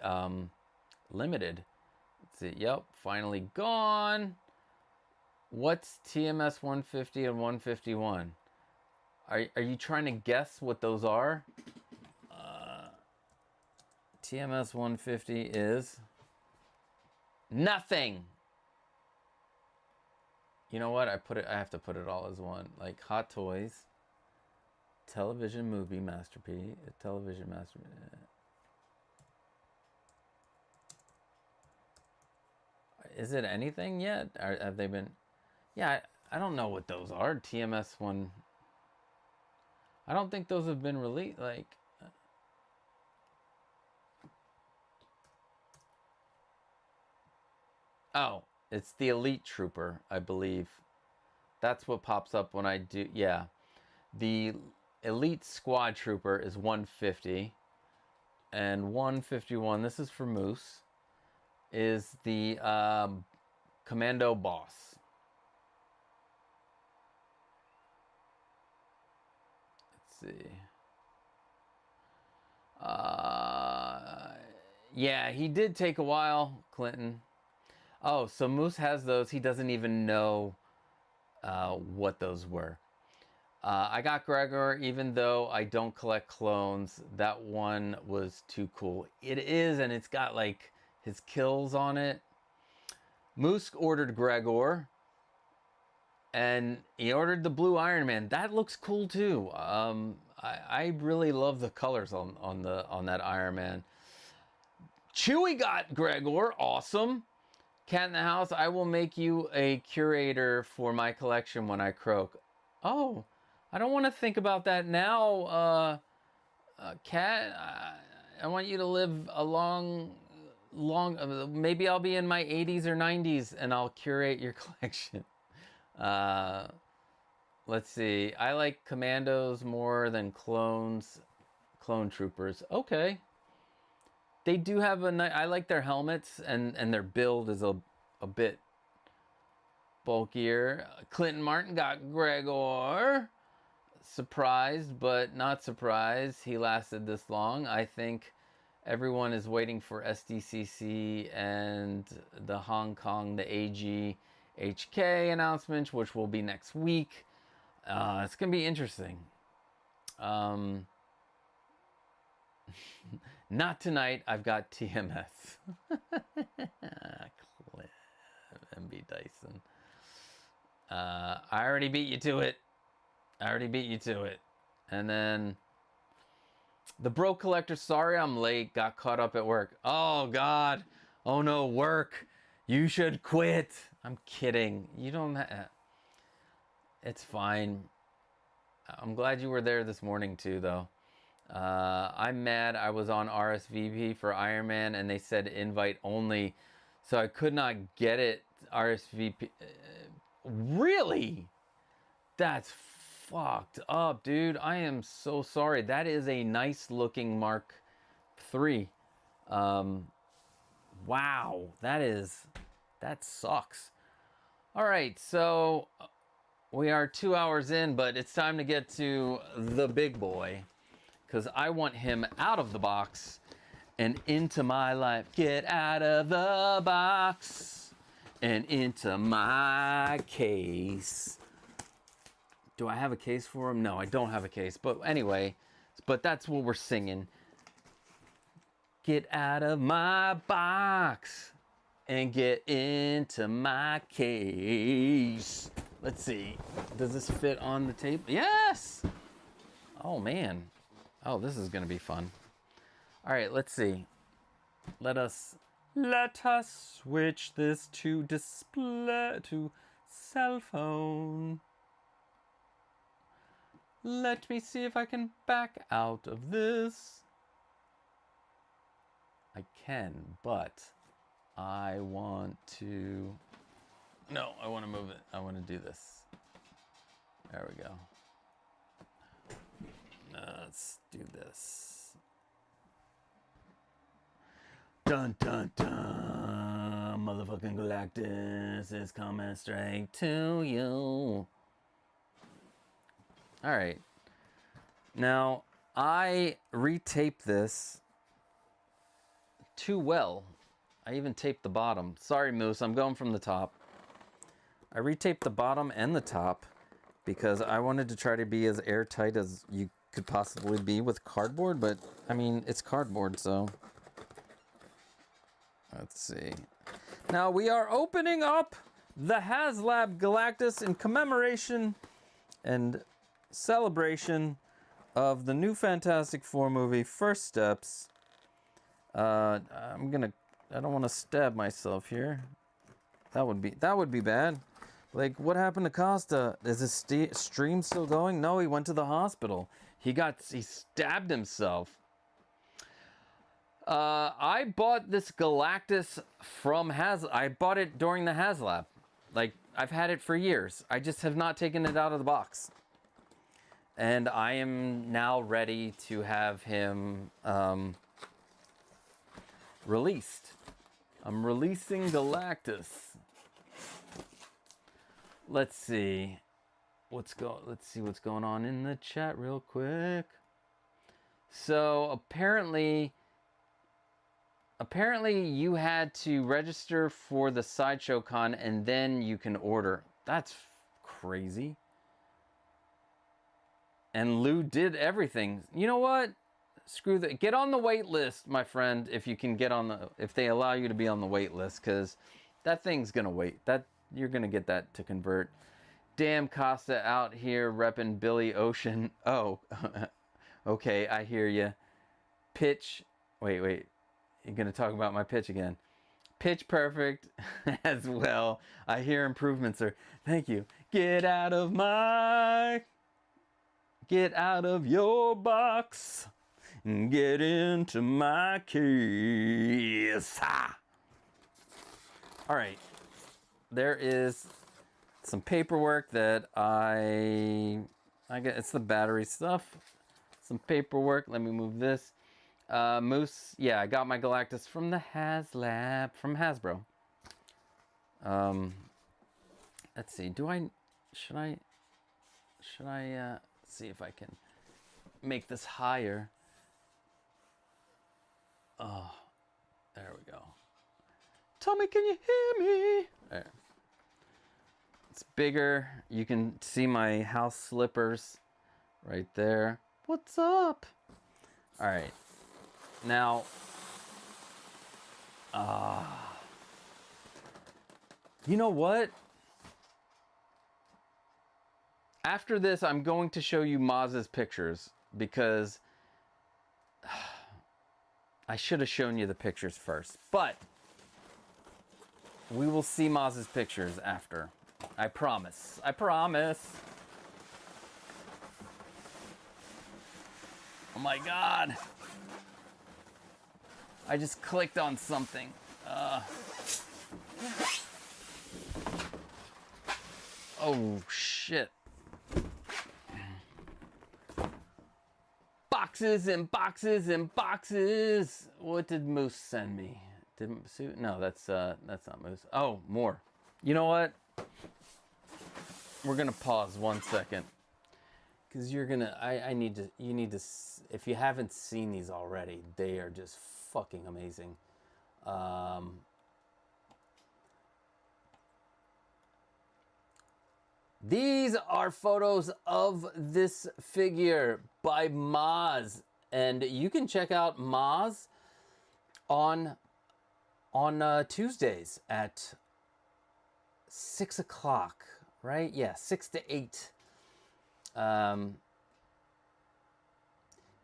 limited. Let's see. Yep, finally gone. What's TMS 150 and 151? Are you trying to guess what those are? TMS 150 is nothing. You know what? I have to put it all as one. Like Hot Toys, television movie masterpiece, television masterpiece. Is it anything yet? Have they been? Yeah, I don't know what those are. TMS 1. I don't think those have been released. Like, oh, it's the Elite Trooper, I believe. That's what pops up when I do. Yeah, the Elite Squad Trooper is 150, and 151. This is for Moose. Is the Commando Boss. Let's see. Yeah, he did take a while, Clinton. Oh, so Moose has those. He doesn't even know what those were. I got Gregor, even though I don't collect clones. That one was too cool. It is, and it's got like his kills on it. Moose ordered Gregor, and he ordered the blue Iron Man. That looks cool too. I really love the colors on that Iron Man. Chewie got Gregor, awesome. Cat in the House, I will make you a curator for my collection when I croak. Oh, I don't want to think about that now, Cat. I want you to live a long, maybe I'll be in my 80s or 90s and I'll curate your collection. Let's see. I like commandos more than clone troopers. Okay. They do have I like their helmets, and their build is a bit bulkier. Clinton Martin got Gregor. Surprised, but not surprised he lasted this long. I think everyone is waiting for SDCC and the Hong Kong, the AGHK announcement, which will be next week. It's going to be interesting. Not tonight. I've got TMS. MB Dyson. I already beat you to it. And then the Bro Collector, sorry I'm late, got caught up at work. Oh God. Oh no, work. You should quit. I'm kidding. You don't it's fine. I'm glad you were there this morning too though. I'm mad I was on RSVP for Iron Man and they said invite only, so I could not get it RSVP. Really? That's fucked up, dude. I am so sorry. That is a nice looking Mark III. Wow, that sucks. All right, so we are 2 hours in, but it's time to get to the big boy, because I want him out of the box and into my life. Get out of the box and into my case. Do I have a case for him? No, I don't have a case. But anyway, that's what we're singing. Get out of my box and get into my case. Let's see. Does this fit on the table? Yes! Oh, man. Oh, this is going to be fun. All right, let's see. Let us switch this to cell phone. Let me see if I can back out of this. I can, but I want to... No, I want to move it. I want to do this. There we go. Let's do this. Dun dun dun. Motherfucking Galactus is coming straight to you. Alright. Now, I retaped this too well. I even taped the bottom. Sorry, Moose, I'm going from the top. I retaped the bottom and the top because I wanted to try to be as airtight as you could possibly be with cardboard, but I mean, it's cardboard, so let's see. Now we are opening up the Haslab Galactus in commemoration and celebration of the new Fantastic Four movie, First Steps. I don't want to stab myself here. That would be bad. Like, what happened to Costa? Is his stream still going? No, he went to the hospital. He stabbed himself. I bought this Galactus from I bought it during the Haslab. Like, I've had it for years. I just have not taken it out of the box. And I am now ready to have him released. I'm releasing Galactus. Let's see what's going on in the chat real quick. So apparently you had to register for the Sideshow Con and then you can order. That's crazy. And Lou did everything. You know what? Screw that. Get on the wait list, my friend, if you can get on if they allow you to be on the wait list, because that thing's gonna wait. You're gonna get that to convert. Damn Costa out here repping Billy Ocean. Oh, okay, I hear you. Pitch. Wait. You're gonna talk about my pitch again. Pitch Perfect as well. I hear improvements, sir. Thank you. Get out of your box and get into my case. All right. There is some paperwork that I get. It's the battery stuff. Some paperwork. Let me move this. Moose. Yeah, I got my Galactus from the Haslab, from Hasbro. Let's see. Should I see if I can make this higher. Oh, there we go. Tommy, can you hear me? There. It's bigger. You can see my house slippers right there. What's up? All right. Now, you know what? After this, I'm going to show you Maz's pictures because I should have shown you the pictures first, but we will see Maz's pictures after. I promise. I promise. Oh my God. I just clicked on something. Oh shit. Boxes and boxes and boxes. What did Moose send me? No, that's not Moose. Oh, more. You know what? We're gonna pause 1 second. Cause you need to, if you haven't seen these already, they are just fucking amazing. These are photos of this figure by Maz, and you can check out Maz on Tuesdays at 6 o'clock, right? Yeah, 6 to 8.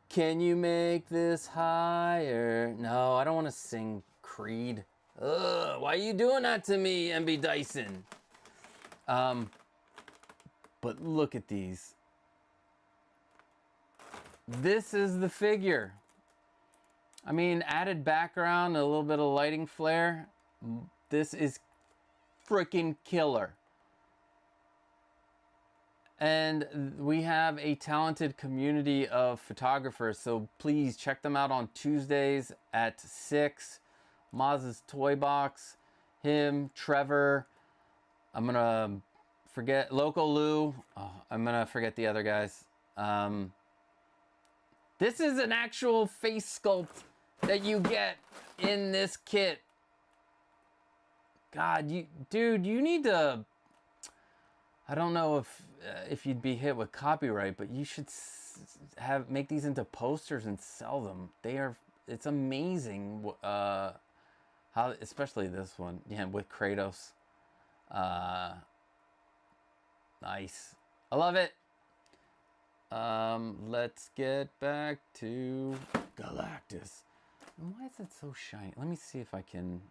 Can you make this higher? No, I don't want to sing Creed. Ugh, why are you doing that to me, MB Dyson? But look at these. This is the figure. I mean, added background, a little bit of lighting flare. This is freaking killer. And we have a talented community of photographers, so please check them out on Tuesdays at 6 Maz's toy box, him, Trevor. I'm gonna forget Loco Lou. Oh, I'm gonna forget the other guys. This is an actual face sculpt that you get in this kit. God, dude, you need to. I don't know if you'd be hit with copyright, but you should make these into posters and sell them. It's amazing. How, especially this one, yeah, with Kratos. Nice. I love it. Let's get back to Galactus. And why is it so shiny? Let me see if I can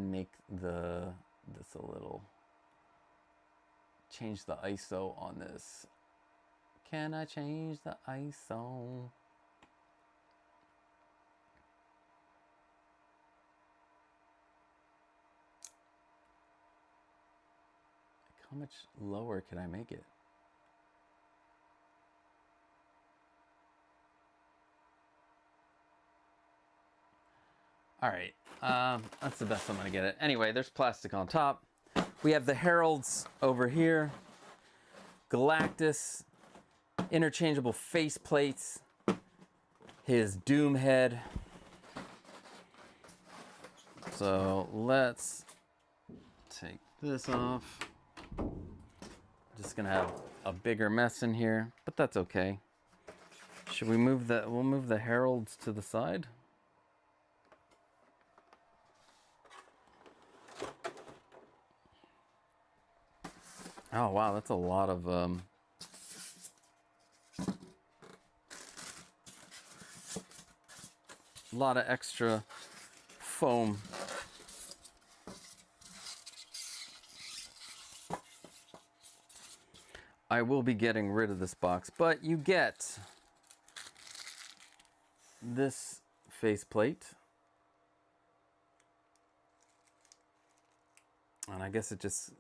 make this a little, change the ISO on this. Can I change the ISO? How much lower can I make it? All right, that's the best I'm gonna get it. Anyway, there's plastic on top. We have the heralds over here. Galactus, interchangeable face plates. His doom head. So let's take this off. Just gonna have a bigger mess in here, but that's okay. Should we move that? We'll move the heralds to the side. Oh wow, that's a lot of extra foam. I will be getting rid of this box, but you get this faceplate. And I guess it just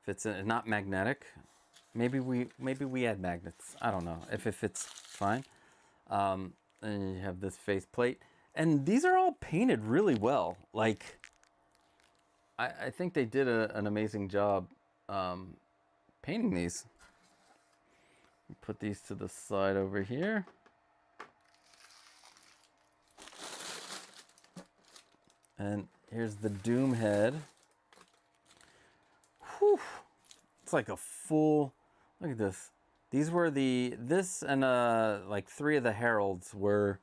fits in. It's not magnetic. Maybe we add magnets. I don't know if it fits fine. And you have this faceplate, and these are all painted really well. Like, I think they did an amazing job painting these. Put these to the side over here. And here's the Doom head. Whew. It's like a full, look at this. These were this and like 3 of the heralds were,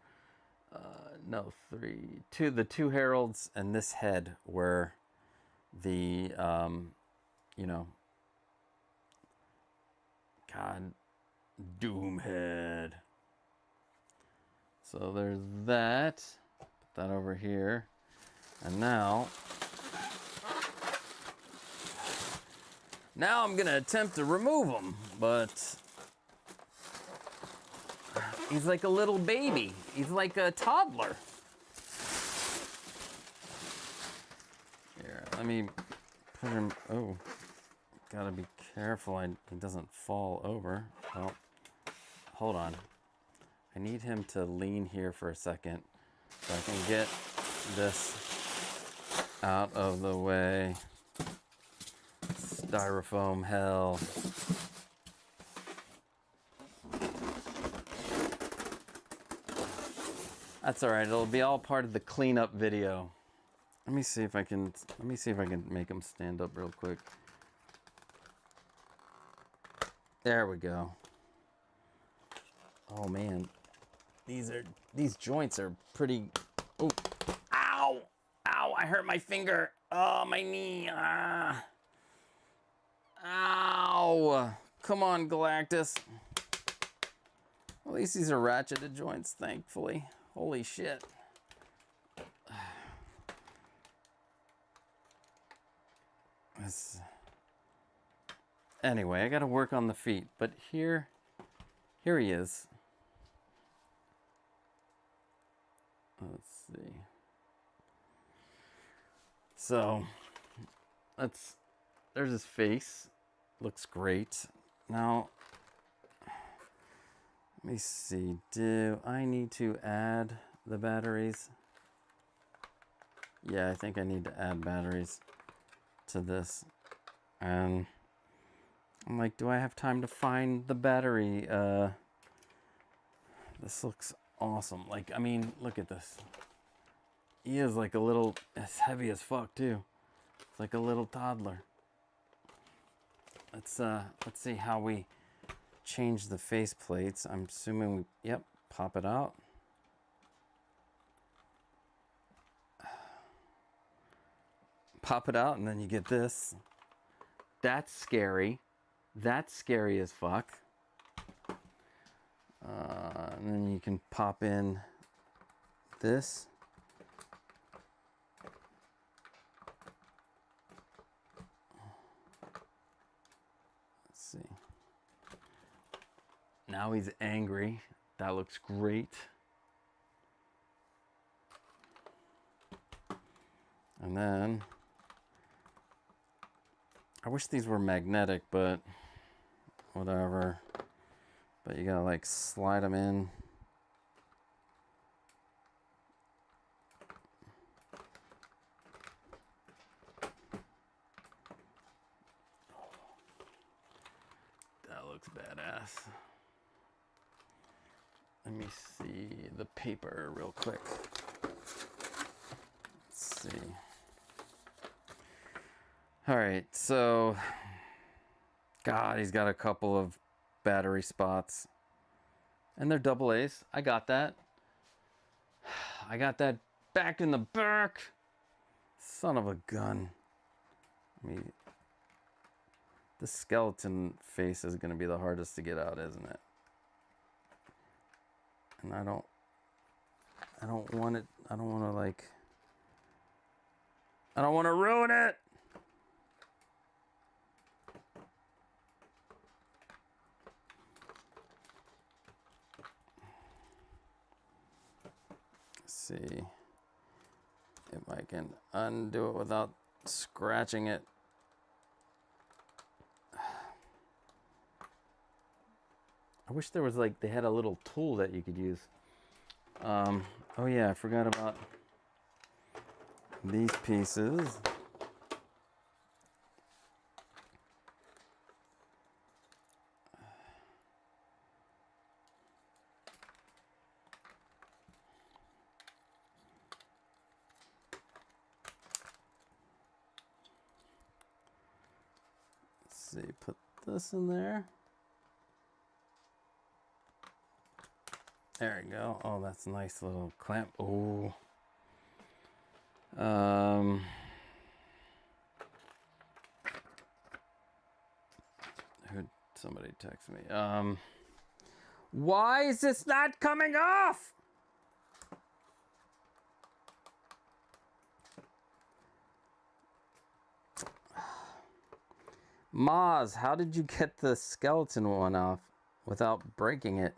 no, 3, 2, the 2 heralds and this head were the, you know, God, Doom head. So there's that. Put that over here. And now I'm gonna attempt to remove him, but he's like a little baby. He's like a toddler. Here, let me put him, oh, gotta be careful he doesn't fall over. Well, hold on. I need him to lean here for a second so I can get this out of the way. Styrofoam hell. That's all right. It'll be all part of the cleanup video. Let me see if I can make him stand up real quick. There we go. Oh man. These joints are pretty. Oh. Ow! Ow, I hurt my finger. Oh, my knee. Ah. Ow. Come on, Galactus. At least these are ratcheted joints, thankfully. Holy shit. Anyway, I gotta work on the feet, but here he is. Let's see. So, there's his face. Looks great. Now, let me see. Do I need to add the batteries. Yeah, I think I need to add batteries to this. And I'm like, do I have time to find the battery? This looks awesome. Like, I mean, look at this. He is like a little, it's heavy as fuck too. It's like a little toddler. Let's see how we change the face plates. I'm assuming we, yep, pop it out. Pop it out and then you get this. That's scary. That's scary as fuck. And then you can pop in this. Let's see. Now he's angry. That looks great. And then I wish these were magnetic, but whatever. But you gotta like slide them in. That looks badass. Let me see the paper real quick. Let's see. All right, so, God, he's got a couple of battery spots. And they're double A's. I got that. I got that back in the back. Son of a gun. I mean, this skeleton face is going to be the hardest to get out, isn't it? And I don't want it, I don't want to like, I don't want to ruin it. See if I can undo it without scratching it. I wish there was like, they had a little tool that you could use. Oh yeah, I forgot about these pieces. See, put this in there. There we go. Oh, that's a nice little clamp. Oh. Somebody text me. Why is this not coming off? Maz, how did you get the skeleton one off without breaking it?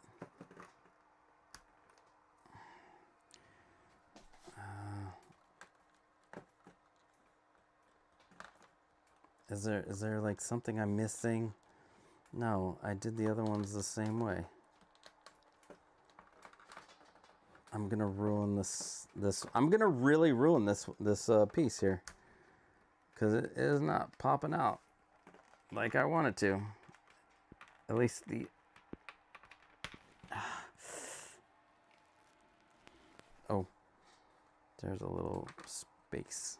Is there like something I'm missing? No, I did the other ones the same way. I'm gonna ruin this. I'm gonna really ruin this piece here, because it is not popping out like I want it to. At least the. Oh, there's a little space.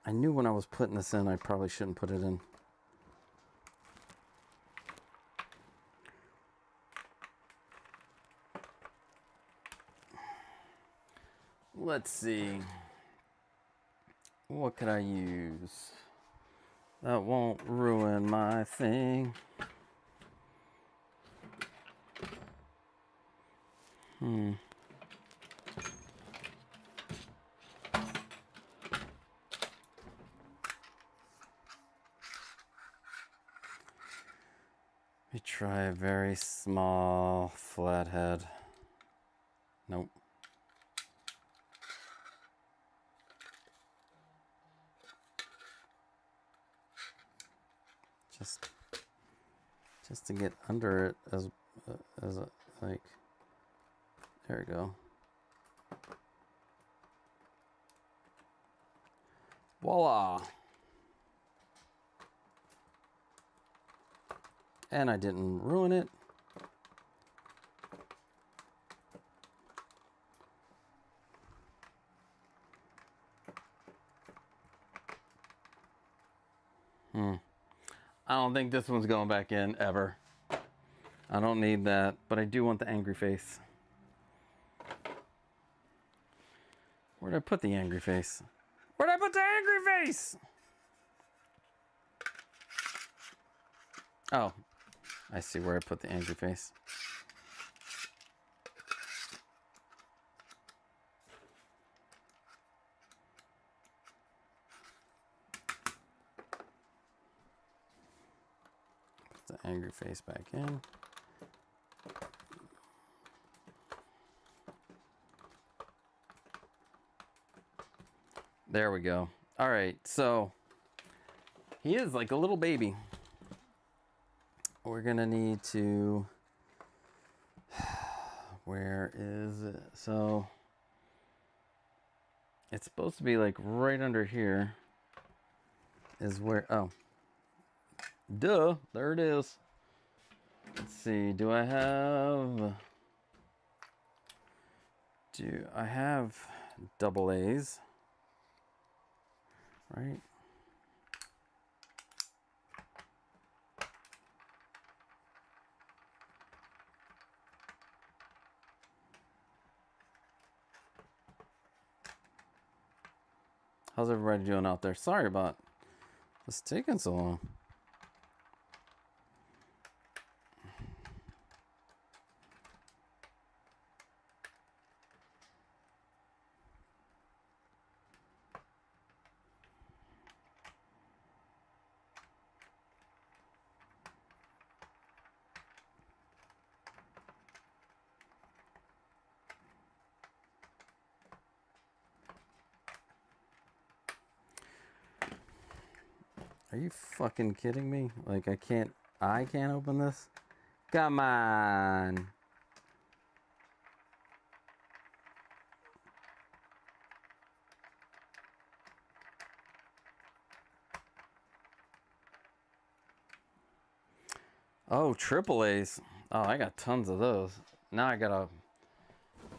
I knew when I was putting this in, I probably shouldn't put it in. Let's see. What could I use that won't ruin my thing? Let me try a very small flathead. Nope. just to get under it as a, like, there we go. Voila. And I didn't ruin it. I don't think this one's going back in ever. I don't need that, but I do want the angry face. Where'd I put the angry face? Where'd I put the angry face? Oh, I see where I put the angry face. Put the angry face back in. There we go. All right, so he is like a little baby. We're gonna need to, where is it? So it's supposed to be like right under here is where, oh, duh, there it is. Let's see, do I have double A's, right? How's everybody doing out there? Sorry about this taking so long. Are you fucking kidding me? Like, I can't open this? Come on. Oh, triple A's. Oh, I got tons of those. Now I gotta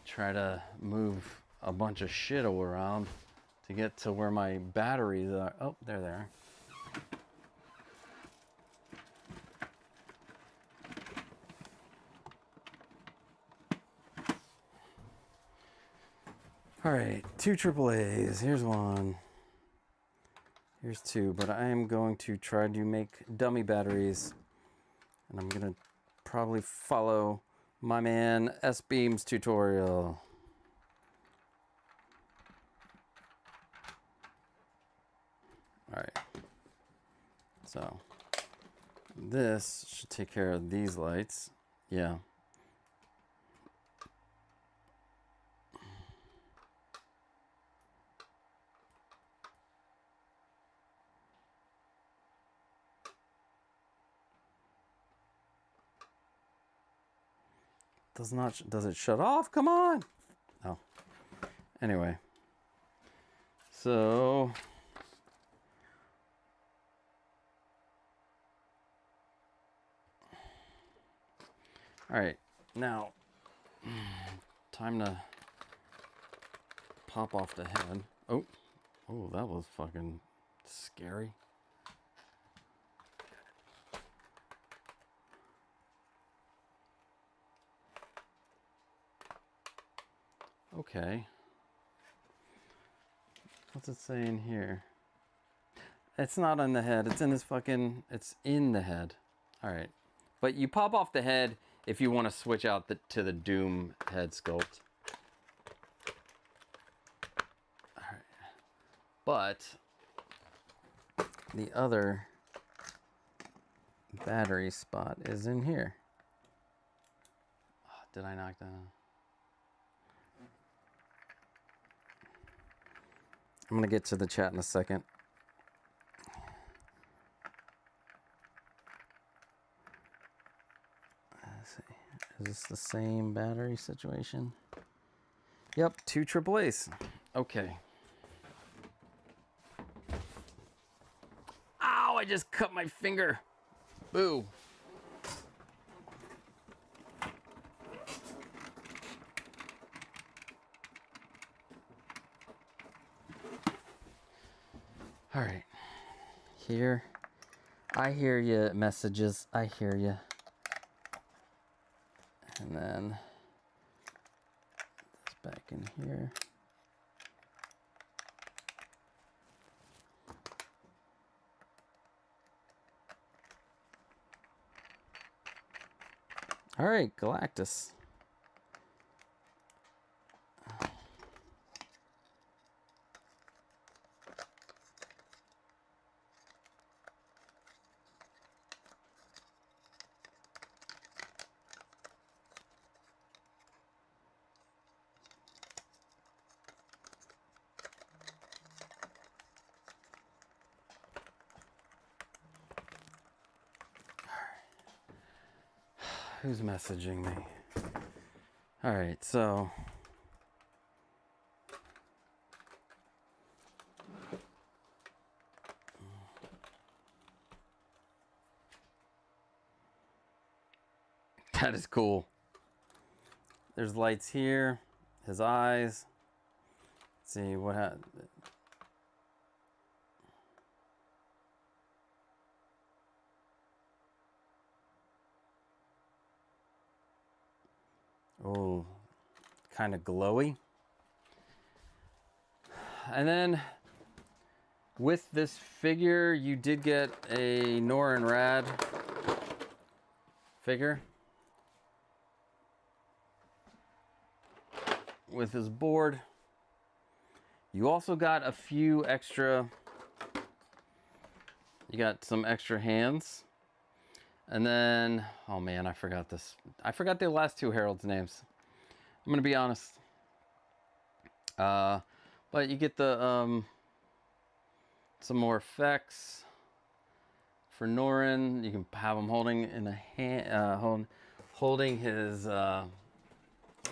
try to move a bunch of shit around to get to where my batteries are. Oh, there they are. All right, 2 triple A's. Here's one. Here's 2, but I am going to try to make dummy batteries, and I'm gonna probably follow my man S-Beam's tutorial. All right. So this should take care of these lights. Yeah. Does it shut off? Come on. Oh. Anyway. So all right. Now time to pop off the head. Oh. Oh, that was fucking scary. Okay. What's it saying here? It's not on the head. It's in his fucking... It's in the head. All right. But you pop off the head if you want to switch out to the Doom head sculpt. All right. But the other battery spot is in here. Oh, did I knock that out? I'm going to get to the chat in a second. Is this the same battery situation? Yep, 2 AAAs. Okay. Ow, I just cut my finger. Boo. All right. Here. I hear you, messages. I hear you. And then this back in here. All right, Galactus. Who's messaging me? All right, so that is cool. There's lights here, his eyes. Let's see what happened. Oh, kind of glowy. And then with this figure, you did get a Norin Rad figure with his board. You also got a few extra, you got some extra hands. And then, oh man, I forgot this. I forgot the last 2 Herald's names. I'm gonna be honest. But you get the some more effects for Norin. You can have him holding in a hand, holding his. Let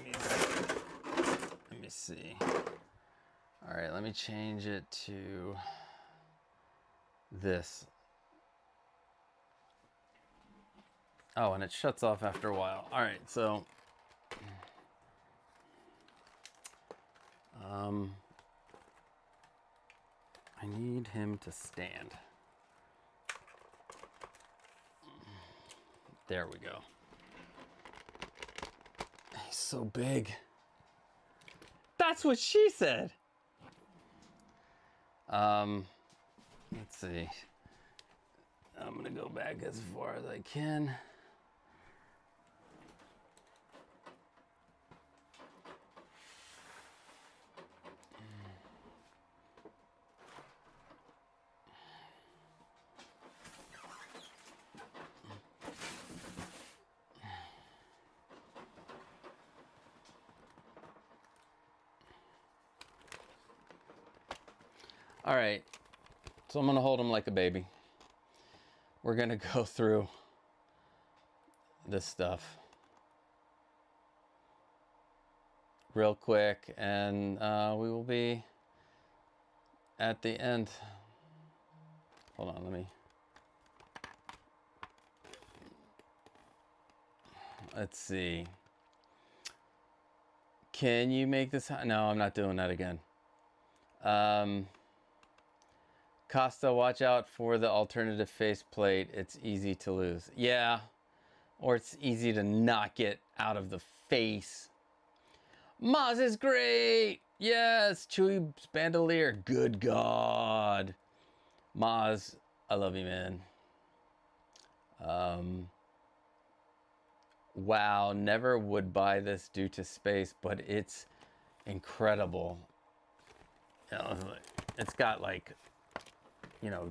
me see. All right, let me change it to this. Oh, and it shuts off after a while. All right, so I need him to stand. There we go. He's so big. That's what she said. Let's see. I'm gonna go back as far as I can. All right, so I'm gonna hold him like a baby. We're gonna go through this stuff real quick, and we will be at the end. Hold on, let me. Let's see. Can you make this? No, I'm not doing that again. Costa, watch out for the alternative faceplate. It's easy to lose. Yeah, or it's easy to knock it out of the face. Maz is great. Yes, Chewie's bandolier. Good God. Maz, I love you, man. Wow, never would buy this due to space, but it's incredible. You know, it's got like, you know,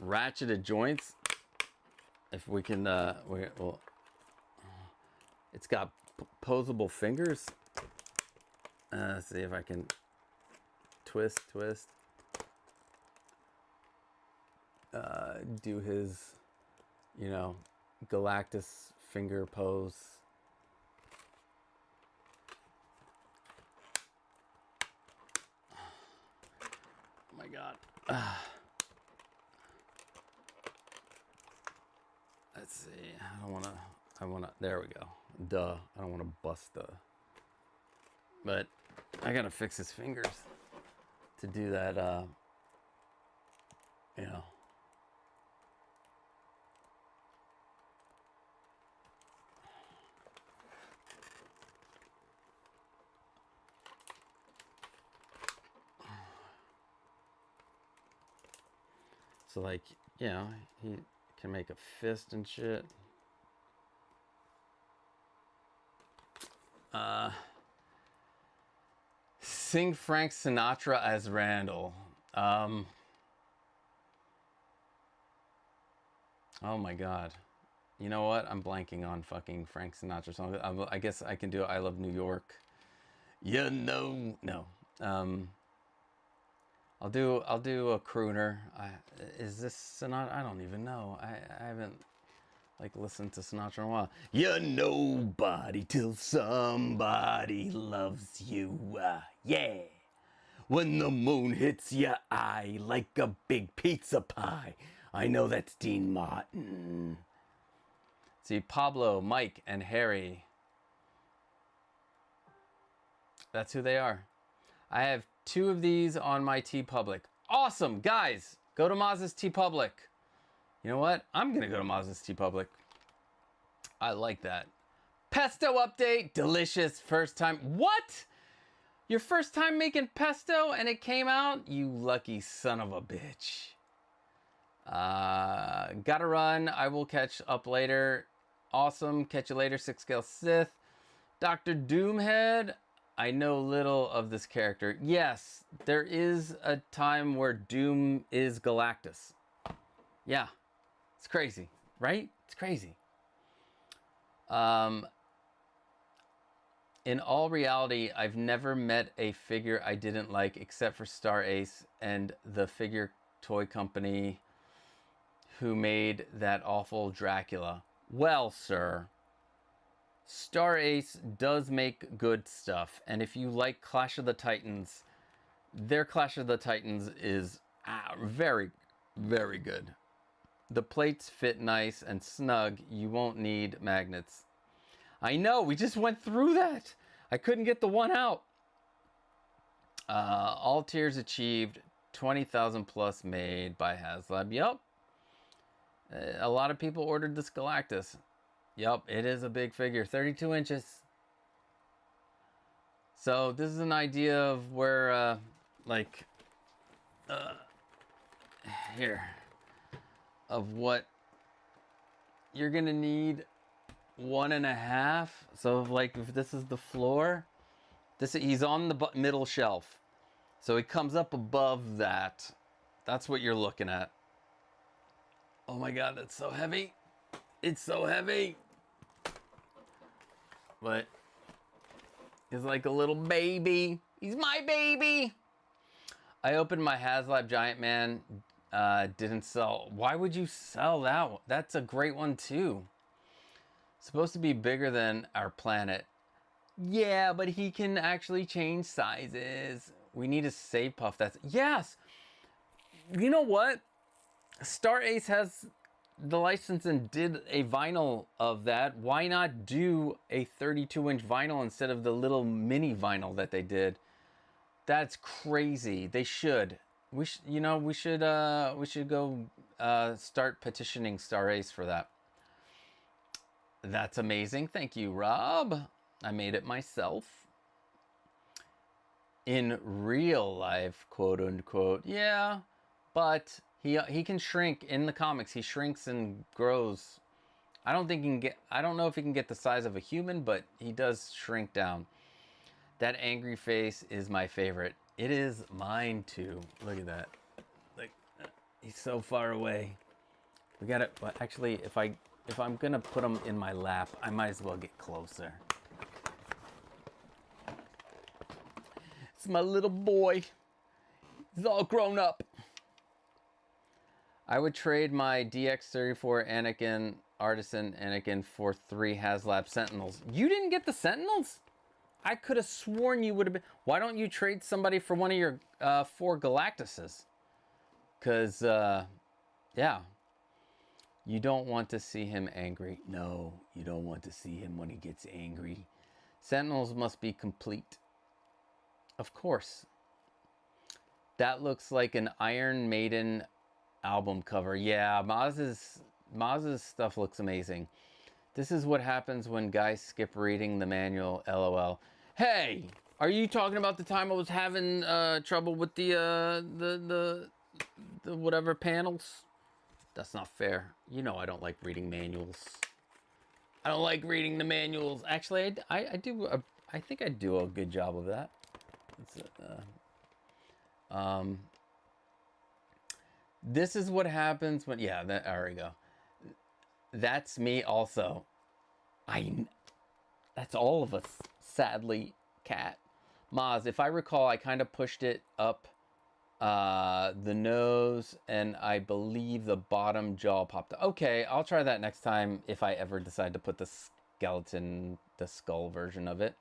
ratcheted joints. If we can, well, it's got posable fingers. Let's see if I can twist. Do his, you know, Galactus finger pose. Oh my god. Let's see. I wanna, there we go. Duh. I don't wanna bust the, but I gotta fix his fingers to do that, you know. So like, you know, he can make a fist and shit. Sing Frank Sinatra as Randall. Oh my god. You know what? I'm blanking on fucking Frank Sinatra song. I guess I can do I Love New York. You know, no. I'll do a crooner. Is this Sinatra? I don't even know. I haven't like listened to Sinatra in a while. You're nobody till somebody loves you. Yeah. When the moon hits your eye like a big pizza pie. I know that's Dean Martin. See, Pablo, Mike, and Harry. That's who they are. I have 2 of these on my TeePublic. Awesome, guys. Go to Maz's TeePublic. You know what? I'm gonna go to Maz's TeePublic. I like that. Pesto update, delicious. First time. What? Your first time making pesto and it came out? You lucky son of a bitch. Gotta run. I will catch up later. Awesome. Catch you later. 6 Scale Sith. Dr. Doomhead. I know little of this character. Yes, there is a time where Doom is Galactus. Yeah, it's crazy, right? It's crazy. In all reality, I've never met a figure I didn't like except for Star Ace and the figure toy company who made that awful Dracula. Well, sir, Star Ace does make good stuff, and if you like Clash of the Titans, their Clash of the Titans is very, very good. The plates fit nice and snug. You won't need magnets. I know, we just went through that. I couldn't get the one out. All tiers achieved. 20,000 plus made by Haslab. Yup. A lot of people ordered this Galactus. Yup, it is a big figure. 32 inches. So this is an idea of where, here. Of what you're gonna need 1.5. So like if this is the floor, he's on the middle shelf. So he comes up above that. That's what you're looking at. Oh my god, that's so heavy. It's so heavy. But he's like a little baby. He's my baby. I opened my Haslab Giant Man. Didn't sell. Why would you sell that one? That's a great one too. Supposed to be bigger than our planet. Yeah, but he can actually change sizes. We need a Save Puff. That's yes. You know what? Star Ace has the license and did a vinyl of that. Why not do a 32-inch vinyl instead of the little mini vinyl that they did? That's crazy. They should. We should go start petitioning Star Ace for that. That's amazing. Thank you, Rob. I made it myself. In real life, quote unquote. Yeah, but he can shrink in the comics. He shrinks and grows. I don't know if he can get the size of a human, but he does shrink down. That angry face is my favorite. It is mine too. Look at that. Like, he's so far away. We gotta, well, actually, if I'm gonna put him in my lap, I might as well get closer. It's my little boy. He's all grown up. I would trade my DX34 Anakin Artisan Anakin for 3 Haslab Sentinels. You didn't get the Sentinels? I could have sworn you would have been. Why don't you trade somebody for one of your 4 Galactuses? Because, yeah. You don't want to see him angry. No, you don't want to see him when he gets angry. Sentinels must be complete. Of course. That looks like an Iron Maiden album cover. Yeah, Maz's stuff looks amazing. This is what happens when guys skip reading the manual, LOL. Hey, are you talking about the time I was having trouble with the whatever panels? That's not fair. You know I don't like reading manuals. I don't like reading the manuals. Actually, I do. I think I do a good job of that. This is what happens when. Yeah, there we go. That's me also. That's all of us. Sadly, Cat. Maz, if I recall, I kind of pushed it up the nose, and I believe the bottom jaw popped up. Okay, I'll try that next time if I ever decide to put the skeleton, the skull version of it.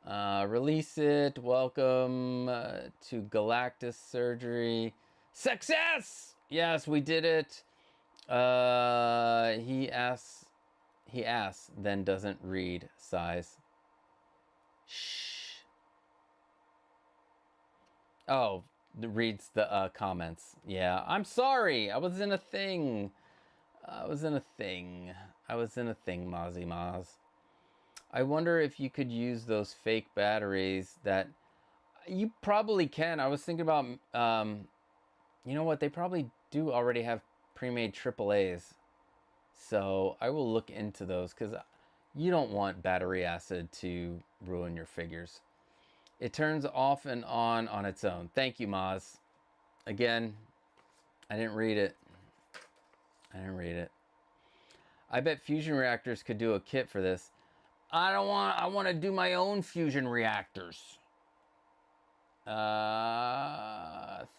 Release it. Welcome to Galactus surgery. Success! Yes, we did it. He asks, then doesn't read. Sighs. Shh. Oh, reads the comments. Yeah, I'm sorry. I was in a thing. Mozzie Maz. I wonder if you could use those fake batteries that you probably can. I was thinking about, you know what? They probably do already have pre-made AAAs. So I will look into those because you don't want battery acid to ruin your figures. It turns off and on its own. Thank you, Maz. Again, I didn't read it. I bet fusion reactors could do a kit for this. I want to do my own fusion reactors.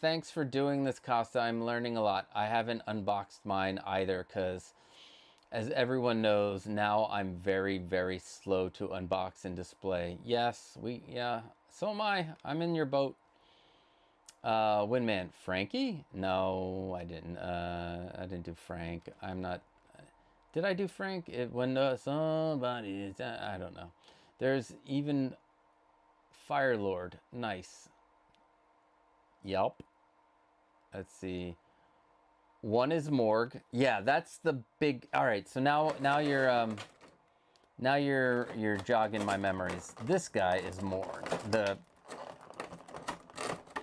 Thanks for doing this, Costa. I'm learning a lot. I haven't unboxed mine either because, as everyone knows, now I'm very, very slow to unbox and display. Yes, so am I. I'm in your boat. Windman. Frankie? No, I didn't. I didn't do Frank. I'm not. Did I do Frank? When somebody, I don't know. There's even Firelord. Nice. Yelp. Let's see. One is Morgue. Yeah, that's the big. All right. So now you're jogging my memories. This guy is Morgue.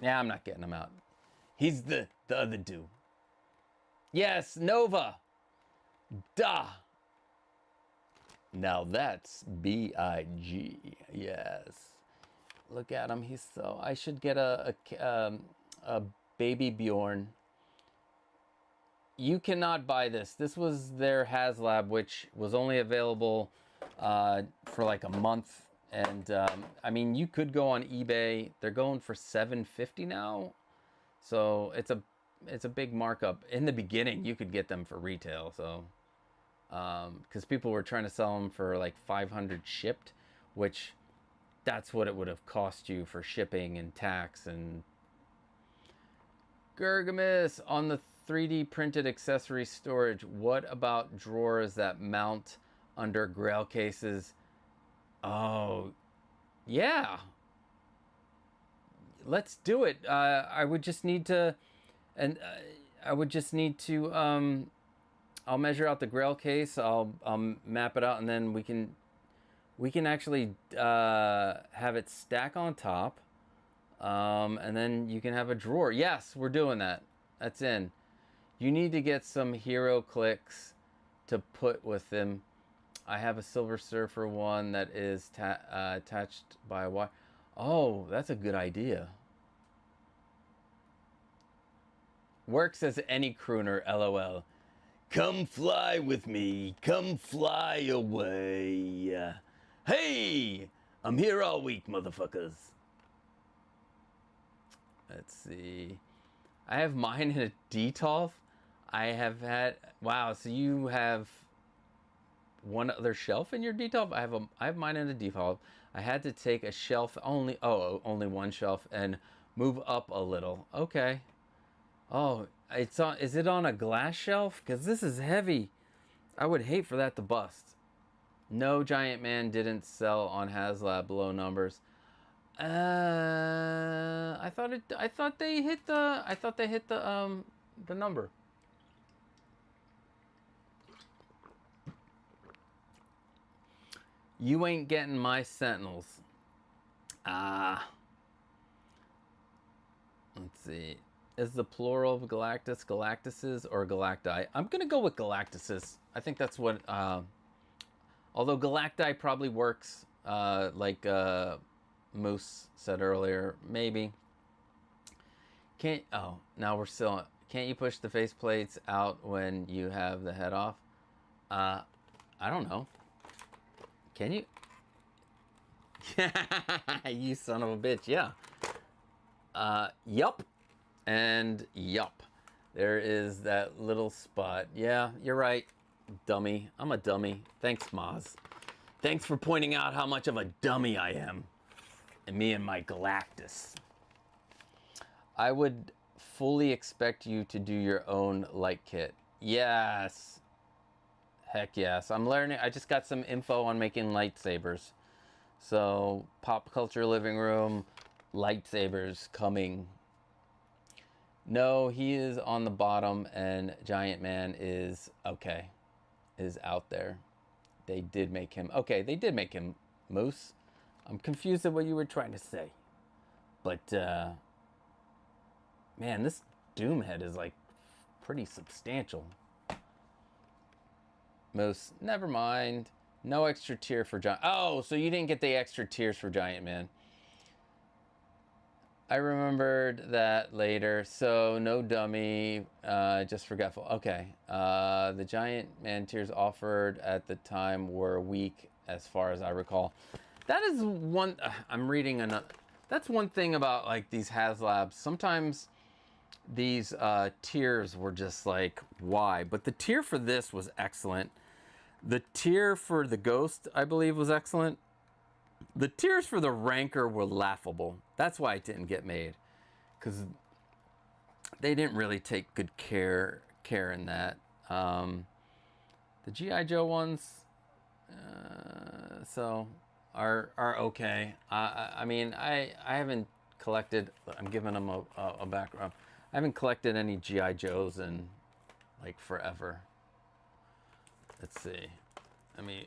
Yeah, I'm not getting him out. He's the other dude. Yes, Nova. Duh. Now that's B.I.G. Yes. Look at him. He's so. I should get a baby Bjorn. You cannot buy this. This was their Haslab, which was only available for like a month. And I mean, you could go on eBay. They're going for $750 now. So it's a big markup. In the beginning, you could get them for retail. So because people were trying to sell them for like 500 shipped, which that's what it would have cost you for shipping and tax. And Gurgamus on the 3D printed accessory storage. What about drawers that mount under Grail cases? Oh, yeah. Let's do it. I would just need to, I'll measure out the Grail case. I'll map it out, and then we can actually have it stack on top, and then you can have a drawer. Yes, we're doing that. That's in. You need to get some hero clicks to put with them. I have a Silver Surfer one that is attached by a wire. Oh, that's a good idea. Works as any crooner, LOL. Come fly with me, come fly away. Hey, I'm here all week, motherfuckers. Let's see. I have mine in a Detolf. I have had, wow, so you have one other shelf in your default? I have mine in a default. I had to take a shelf only one shelf and move up a little. Okay. Oh, it's on, is it on a glass shelf? Because this is heavy. I would hate for that to bust. No, Giant Man didn't sell on Haslab, low numbers. I thought they hit the number. You ain't getting my Sentinels. Let's see. Is the plural of Galactus Galactuses or Galacti? I'm gonna go with Galactuses. I think that's what. Although Galacti probably works, like Moose said earlier. Maybe. Can't. Oh, now we're still. Can't you push the faceplates out when you have the head off? I don't know. Can you? You son of a bitch. Yeah. Yup. And yup. There is that little spot. Yeah, you're right. Dummy. I'm a dummy. Thanks, Maz. Thanks for pointing out how much of a dummy I am. And me and my Galactus. I would fully expect you to do your own light kit. Yes. Heck yes. I'm learning. I just got some info on making lightsabers. So, pop culture living room, lightsabers coming. No, he is on the bottom and Giant Man is okay. Is out there. They did make him. Okay, they did make him Moose. I'm confused at what you were trying to say. But, man, this Doom head is like pretty substantial. Moose, never mind. No extra tier for Giant. Oh, so you didn't get the extra tiers for Giant Man. I remembered that later. So no dummy, just forgetful. Okay. The Giant Man tiers offered at the time were weak, as far as I recall. That is one. I'm reading another. That's one thing about like these Haslabs. Sometimes these tiers were just like, why? But the tier for this was excellent. The tier for the Ghost, I believe, was excellent. The tiers for the Rancor were laughable. That's why it didn't get made, because they didn't really take good care in that. The G.I. Joe ones, so are okay. I mean, I haven't collected. I'm giving them a background. I haven't collected any G.I. Joes in like forever. Let's see. I mean,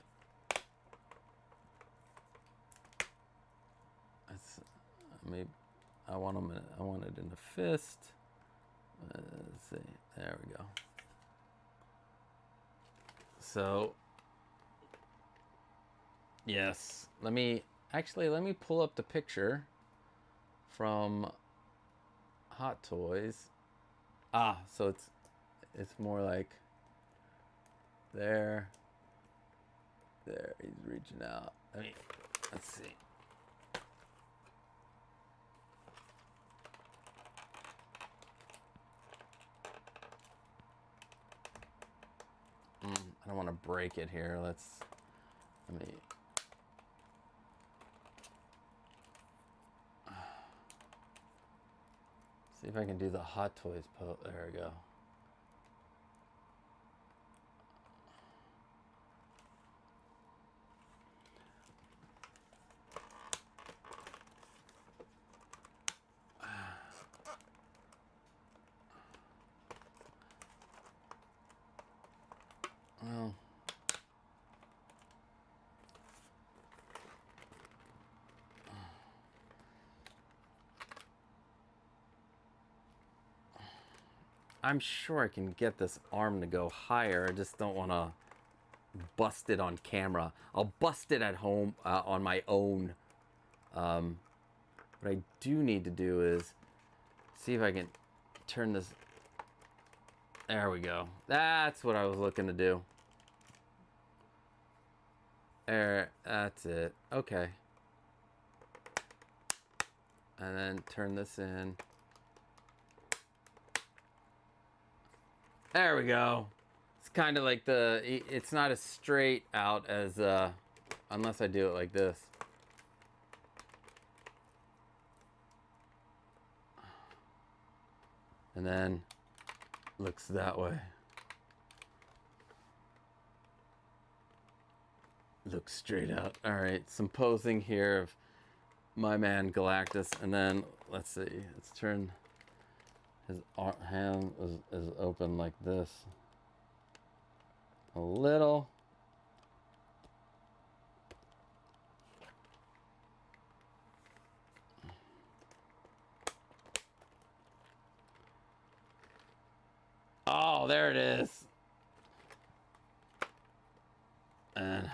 I want them. I want it in the fist. Let's see. There we go. So, yes. Let me pull up the picture from Hot Toys. So it's more like there. He's reaching out. Let's see. I don't want to break it here. Let me. See if I can do the Hot Toys pose. There we go. Well, I'm sure I can get this arm to go higher. I just don't want to bust it on camera. I'll bust it at home on my own. What I do need to do is see if I can turn this. There we go. That's what I was looking to do. There, that's it. Okay. And then turn this in. There we go. It's kind of like it's not as straight out as, unless I do it like this. And then looks that way. Looks straight out. All right, some posing here of my man Galactus, and then let's see. Let's turn his hand is open like this. A little. Oh, there it is. And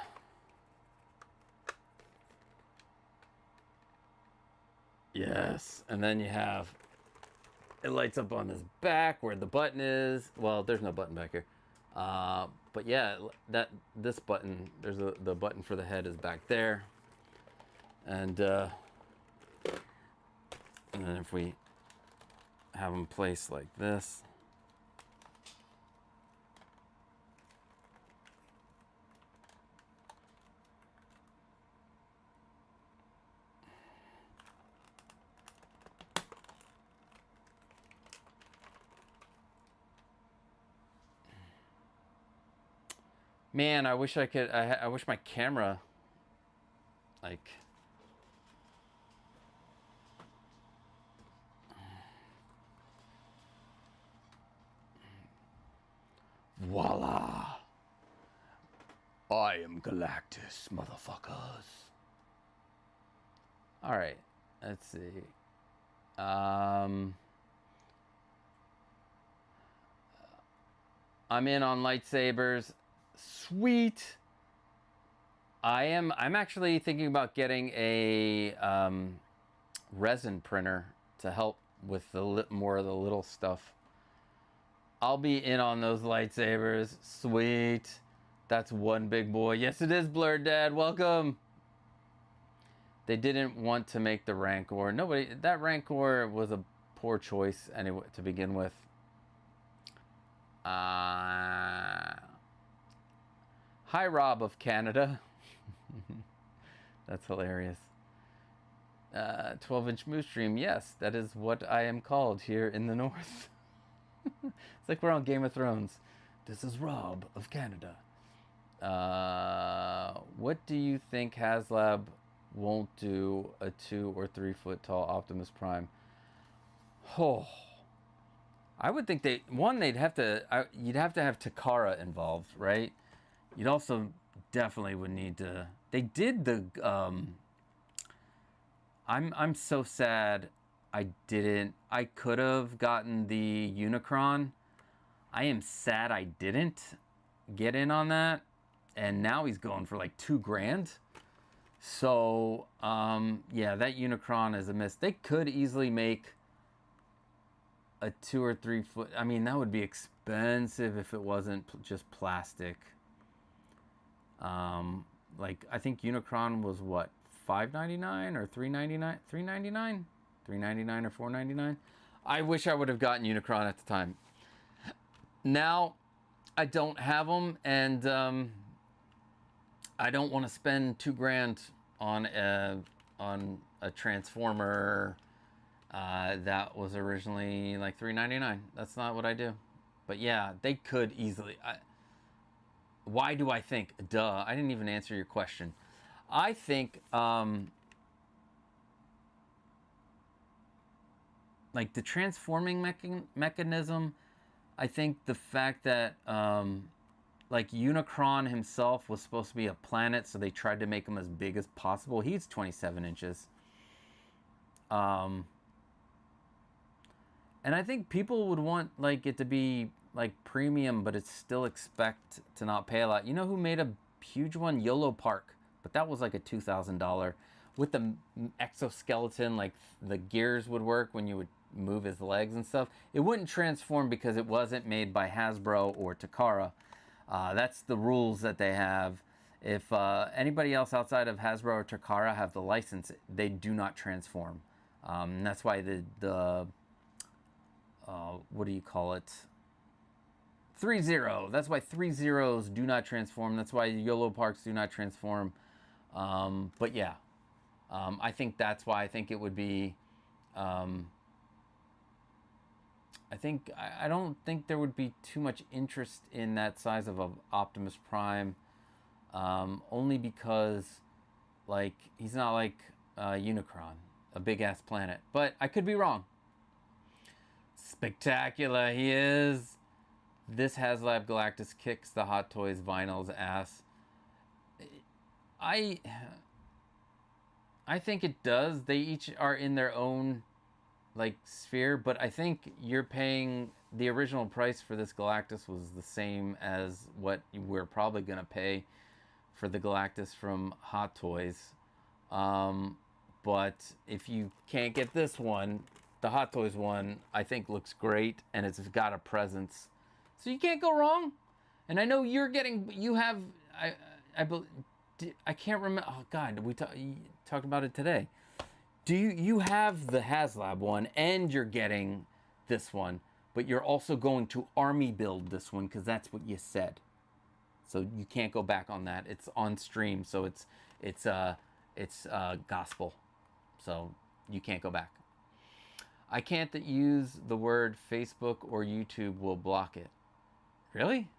yes, and then you have, it lights up on his back where the button is. Well, there's no button back here. But yeah, this button, there's the button for the head is back there. And then if we have them placed like this. Man, I wish I could. I wish my camera, like, voila! I am Galactus, motherfuckers. All right, let's see. I'm in on lightsabers. Sweet. I'm actually thinking about getting a resin printer to help with more of the little stuff. I'll be in on those lightsabers. Sweet. That's one big boy. Yes, it is, Blurred Dad. Welcome. They didn't want to make the Rancor. That Rancor was a poor choice anyway to begin with. Hi, Rob of Canada. That's hilarious. 12-inch moose stream. Yes, that is what I am called here in the north. It's like we're on Game of Thrones. This is Rob of Canada. What do you think Haslab won't do a 2 or 3 foot tall Optimus Prime? Oh, I would think you'd have to have Takara involved, right? You'd also definitely would need to. They did the. I'm so sad. I didn't. I could have gotten the Unicron. I am sad I didn't get in on that, and now he's going for like $2,000. So yeah, that Unicron is a miss. They could easily make a 2 or 3 foot. I mean, that would be expensive if it wasn't just plastic. Like I think Unicron was what, $5.99 or $3.99? $3.99? $3.99 or $4.99? I wish I would have gotten Unicron at the time. Now I don't have them, and I don't want to spend $2,000 on a Transformer that was originally like $3.99. That's not what I do. But yeah, they could easily. Why do I think? Duh, I didn't even answer your question. I think like the transforming mechanism, I think the fact that like Unicron himself was supposed to be a planet, so they tried to make him as big as possible. He's 27 inches. And I think people would want like it to be like premium, but it's still expect to not pay a lot. You know who made a huge one? YOLO Park, but that was like a $2,000 with the exoskeleton. Like the gears would work when you would move his legs and stuff. It wouldn't transform because it wasn't made by Hasbro or Takara. That's the rules that they have. If anybody else outside of Hasbro or Takara have the license, they do not transform. That's why the what do you call it? 3-0. That's why 3 zeros do not transform. That's why YOLO parks do not transform. But yeah, I think that's why I think it would be. I don't think there would be too much interest in that size of a Optimus Prime, only because, like, he's not like Unicron, a big ass planet. But I could be wrong. Spectacular he is. This Haslab Galactus kicks the Hot Toys vinyl's ass. I think it does. They each are in their own, like, sphere, but I think you're paying, the original price for this Galactus was the same as what we're probably gonna pay for the Galactus from Hot Toys. But if you can't get this one, the Hot Toys one, I think looks great, and it's got a presence. So you can't go wrong. And I know you're getting, you have, I can't remember, oh God, we talked about it today. You have the Haslab one, and you're getting this one, but you're also going to army build this one, because that's what you said. So you can't go back on that. It's on stream, so it's gospel. So you can't go back. I can't use the word Facebook or YouTube will block it. Really?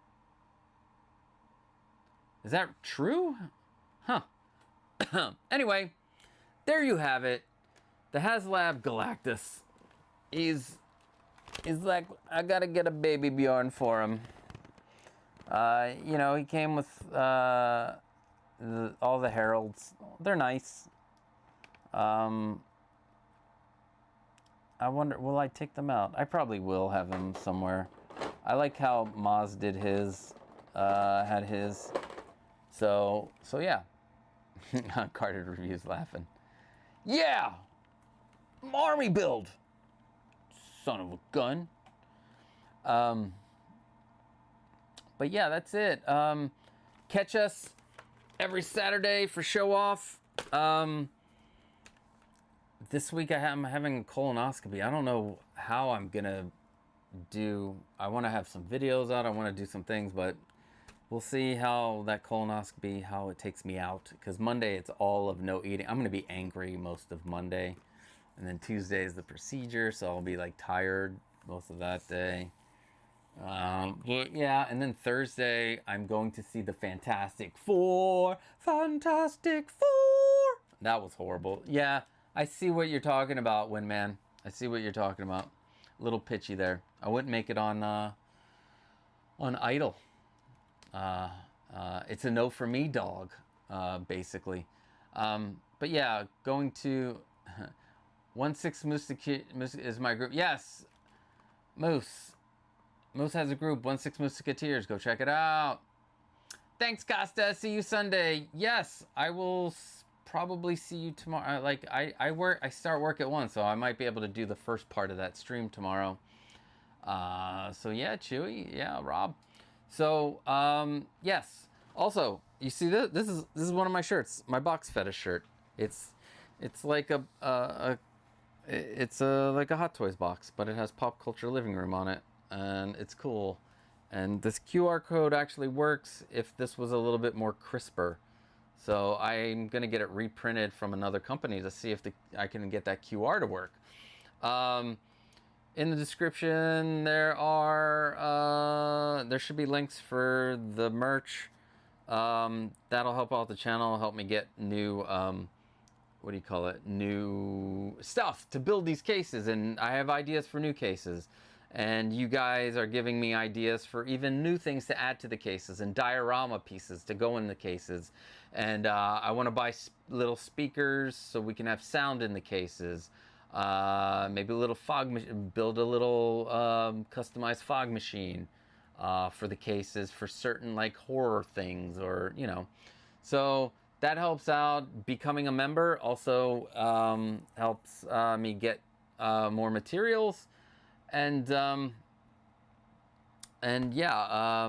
Is that true? Huh. Anyway, there you have it. The Haslab Galactus is like, I gotta get a baby Bjorn for him. You know, he came with all the heralds. They're nice. I wonder, will I take them out? I probably will have them somewhere. I like how Maz did his, had his. So yeah. Carded Reviews laughing. Yeah! Army build! Son of a gun. But yeah, that's it. Catch us every Saturday for Show Off. This week I'm having a colonoscopy. I don't know how I'm gonna do. I want to have some videos out. I want to do some things, but we'll see how that colonoscopy, how it takes me out. Because Monday it's all of no eating. I'm gonna be angry most of Monday, and then Tuesday is the procedure, so I'll be like tired most of that day. But yeah, and then Thursday I'm going to see the Fantastic Four. Fantastic Four. That was horrible. Yeah. I see what you're talking about, Windman. I see what you're talking about. A little pitchy there. I wouldn't make it on Idol. It's a no for me, dog, basically. But yeah, going to 16 Moose is my group. Yes, Moose. Moose has a group, 16 Musketeers. Go check it out. Thanks, Costa. See you Sunday. Yes, I will probably see you tomorrow. Like I start work at 1, so I might be able to do the first part of that stream tomorrow. So yeah, Chewy, yeah, Rob. So yes. Also, you see this is one of my shirts, my box fetish shirt. It's like like a Hot Toys box, but it has Pop Culture Living Room on it, and it's cool. And this QR code actually works if this was a little bit more crisper. So I'm going to get it reprinted from another company to see if I can get that QR to work. In the description, there should be links for the merch. That'll help out the channel, help me get new, new stuff to build these cases. And I have ideas for new cases. And you guys are giving me ideas for even new things to add to the cases and diorama pieces to go in the cases. And I want to buy little speakers so we can have sound in the cases. Maybe a little build a little customized fog machine for the cases for certain like horror things, or you know. So that helps out. Becoming a member also helps me get more materials. And yeah,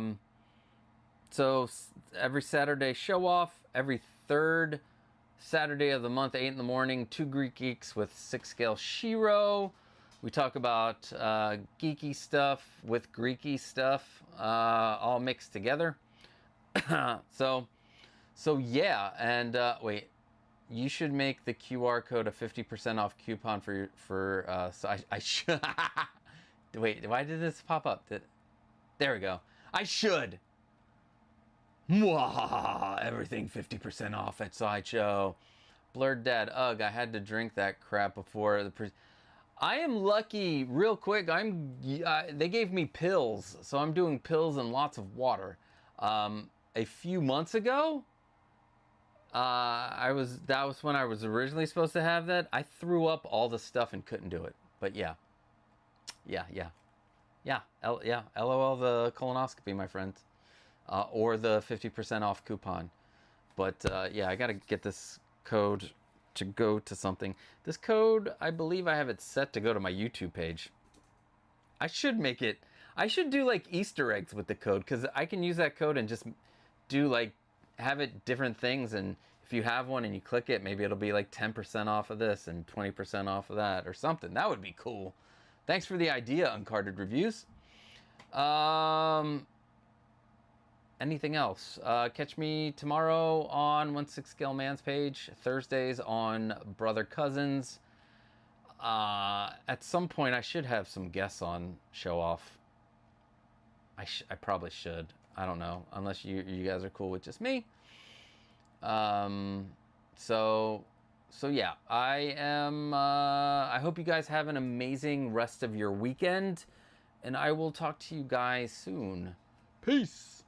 so every Saturday Show Off, every third Saturday of the month, 8 in the morning, 2 Greek Geeks with 6 Scale Shiro. We talk about geeky stuff with Greeky stuff, all mixed together. So yeah, and wait, you should make the QR code a 50% off coupon so I should. Wait, why did this pop up? There we go. I should. Mwah, everything 50% off at Sideshow. Blurred Dad, ugh, I had to drink that crap before the I am lucky, real quick, they gave me pills, so I'm doing pills and lots of water. A few months ago, that was when I was originally supposed to have that. I threw up all the stuff and couldn't do it. But yeah. LOL the colonoscopy, my friends. Or the 50% off coupon. But yeah, I gotta get this code to go to something. This code, I believe I have it set to go to my YouTube page. I should do like Easter eggs with the code, because I can use that code and just do like, have it different things, and if you have one and you click it, maybe it'll be like 10% off of this and 20% off of that or something. That would be cool. Thanks for the idea, Uncarded Reviews. Anything else? Catch me tomorrow on 1/6 Scale Man's page. Thursdays on Brother Cousins. At some point, I should have some guests on Show Off. I probably should. I don't know, unless you guys are cool with just me. So yeah, I am. I hope you guys have an amazing rest of your weekend, and I will talk to you guys soon. Peace.